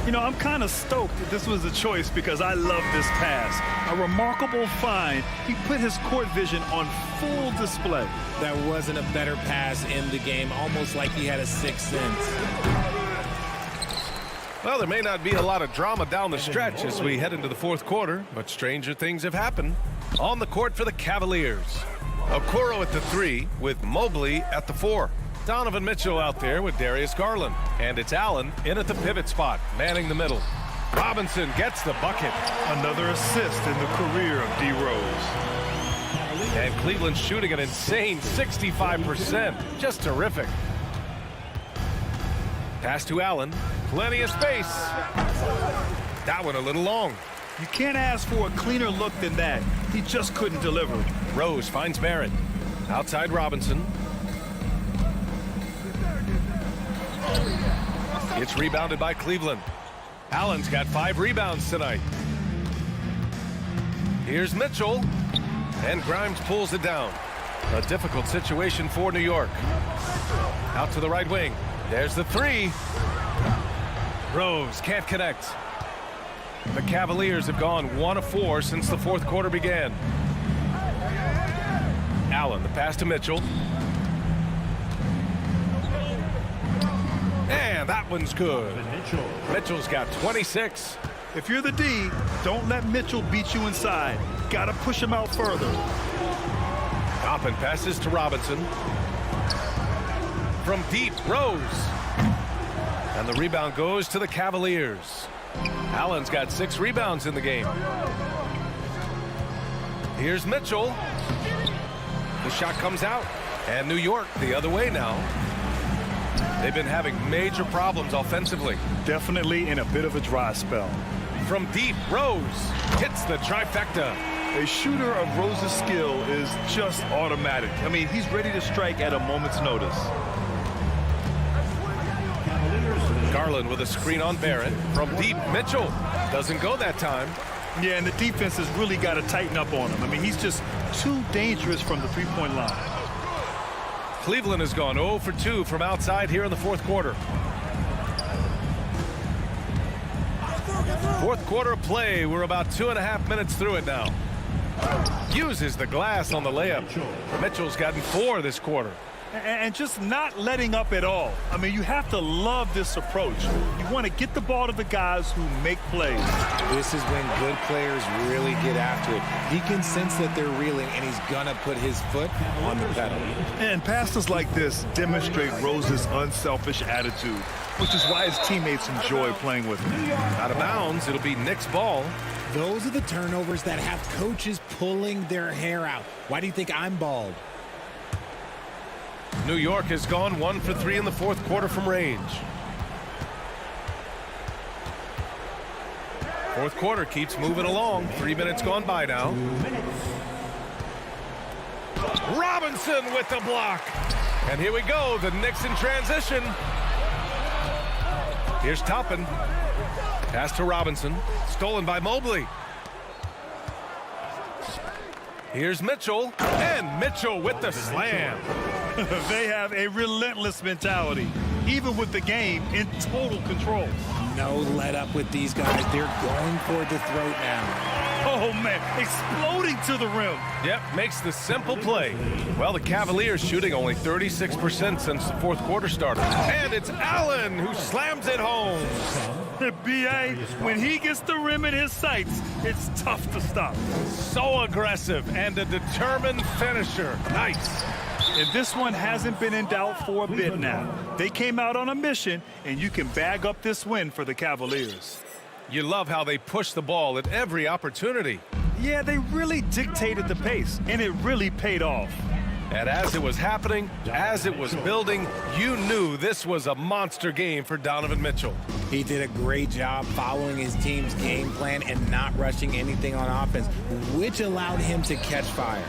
You know, I'm kind of stoked that this was a choice because I love this pass. A remarkable find. He put his court vision on full display. There wasn't a better pass in the game, almost like he had a sixth sense. Well, there may not be a lot of drama down the stretch as we head into the fourth quarter, but stranger things have happened. On the court for the Cavaliers. Okoro at the 3 with Mobley at the 4. Donovan Mitchell out there with Darius Garland. And it's Allen in at the pivot spot, manning the middle. Robinson gets the bucket. Another assist in the career of D. Rose. And Cleveland shooting an insane 65%. Just terrific. Pass to Allen. Plenty of space. That one a little long. You can't ask for a cleaner look than that. He just couldn't deliver. Rose finds Barrett. Outside Robinson. It's rebounded by Cleveland. Allen's got 5 rebounds tonight. Here's Mitchell. And Grimes pulls it down. A difficult situation for New York. Out to the right wing. There's the 3. Rose can't connect. The Cavaliers have gone 1 of 4 since the fourth quarter began. Allen, the pass to Mitchell. And that one's good. Mitchell's got 26. If you're the D, don't let Mitchell beat you inside. Got to push him out further. Toppin passes to Robinson. From deep, Rose. And the rebound goes to the Cavaliers. Allen's got 6 rebounds in the game. Here's Mitchell. The shot comes out. And New York the other way now. They've been having major problems offensively. Definitely in a bit of a dry spell. From deep, Rose hits the trifecta. A shooter of Rose's skill is just automatic. I mean, he's ready to strike at a moment's notice. Garland with a screen on Barrett. From deep, Mitchell doesn't go that time. Yeah, and the defense has really got to tighten up on him. I mean, he's just too dangerous from the three-point line. Cleveland has gone 0 for 2 from outside here in the fourth quarter. Fourth quarter play. We're about 2.5 minutes through it now. Uses the glass on the layup. Mitchell's gotten 4 this quarter. And just not letting up at all. I mean, you have to love this approach. You want to get the ball to the guys who make plays. This is when good players really get after it. He can sense that they're reeling, and he's going to put his foot on the pedal. And passes like this demonstrate Rose's unselfish attitude, which is why his teammates enjoy playing with him. Out of bounds, it'll be Knicks ball. Those are the turnovers that have coaches pulling their hair out. Why do you think I'm bald? New York has gone 1 for 3 in the fourth quarter from range. Fourth quarter keeps moving along. 3 minutes gone by now. Robinson with the block. And here we go, the Knicks in transition. Here's Toppin. Pass to Robinson. Stolen by Mobley. Here's Mitchell. And Mitchell with the slam. They have a relentless mentality, even with the game in total control. No let up with these guys. They're going for the throat now. Oh, man, exploding to the rim. Yep, makes the simple play. Well, the Cavaliers shooting only 36% since the fourth quarter started. And it's Allen who slams it home. B.A., when he gets the rim in his sights, it's tough to stop. So aggressive and a determined finisher. Nice. And this one hasn't been in doubt for a bit now. They came out on a mission, and you can bag up this win for the Cavaliers. You love how they push the ball at every opportunity. Yeah, they really dictated the pace, and it really paid off. And as it was happening, as it was building, you knew this was a monster game for Donovan Mitchell. He did a great job following his team's game plan and not rushing anything on offense, which allowed him to catch fire.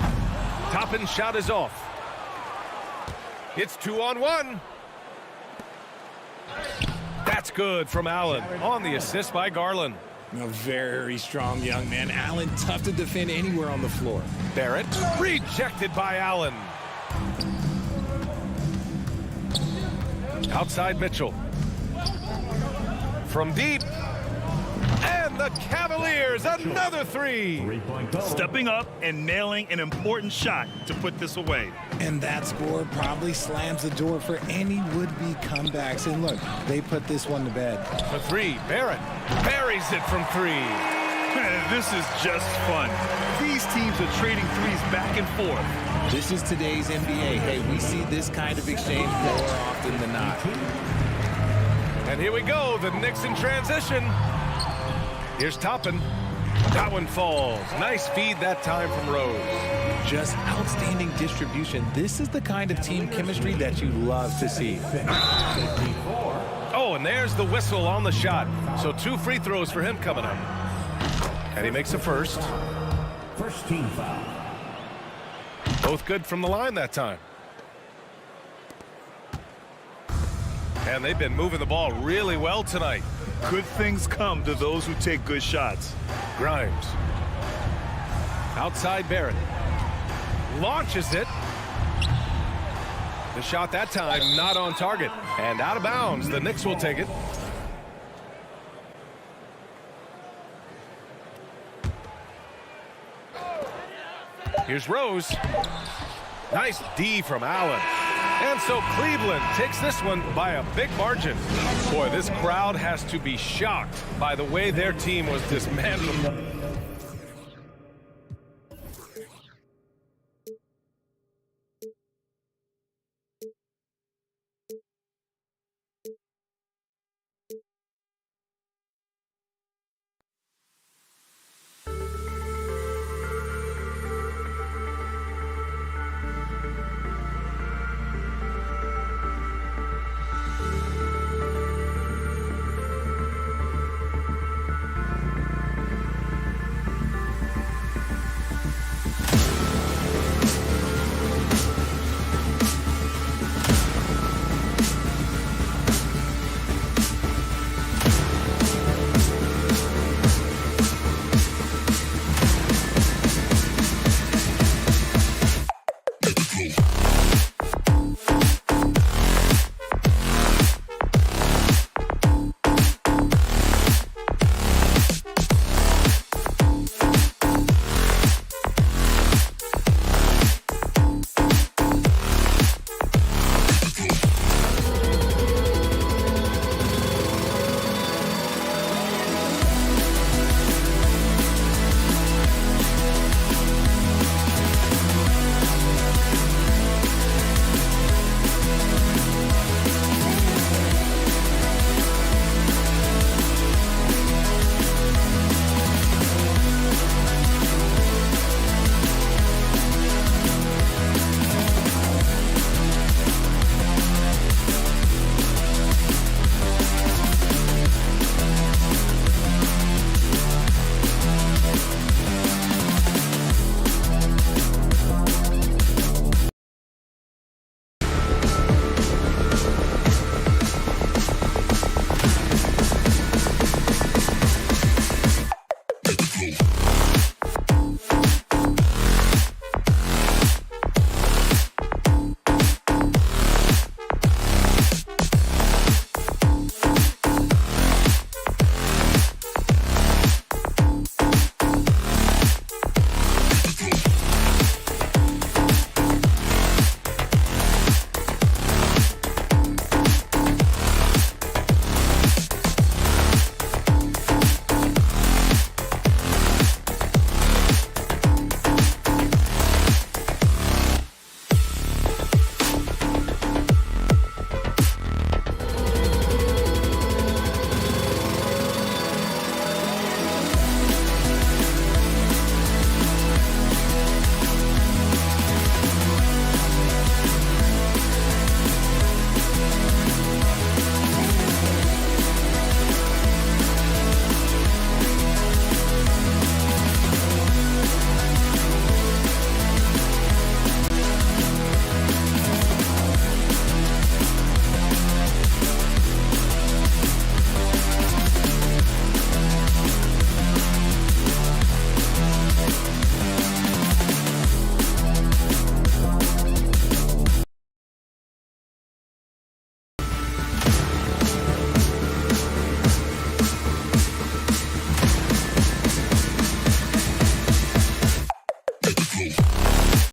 Toppin's shot is off. It's 2-on-1. That's good from Allen on the assist by Garland. A very strong young man. Allen, tough to defend anywhere on the floor. Barrett rejected by Allen. Outside Mitchell. From deep. And the Cavaliers, another 3. Stepping up and nailing an important shot to put this away. And that score probably slams the door for any would-be comebacks. And look, they put this one to bed. For 3, Barrett buries it from 3. This is just fun. These teams are trading threes back and forth. This is today's NBA. Hey, we see this kind of exchange more often than not. And here we go, the Knicks in transition. Here's Toppin. That one falls. Nice feed that time from Rose. Just outstanding distribution. This is the kind of team chemistry that you love to see. Oh, and there's the whistle on the shot. So 2 free throws for him coming up. And he makes a first. First team foul. Both good from the line that time. And they've been moving the ball really well tonight. Good things come to those who take good shots. Grimes. Outside Barrett. Launches it. The shot that time not on target. And out of bounds. The Knicks will take it. Here's Rose. Nice D from Allen. And so Cleveland takes this one by a big margin. Boy, this crowd has to be shocked by the way their team was dismantled.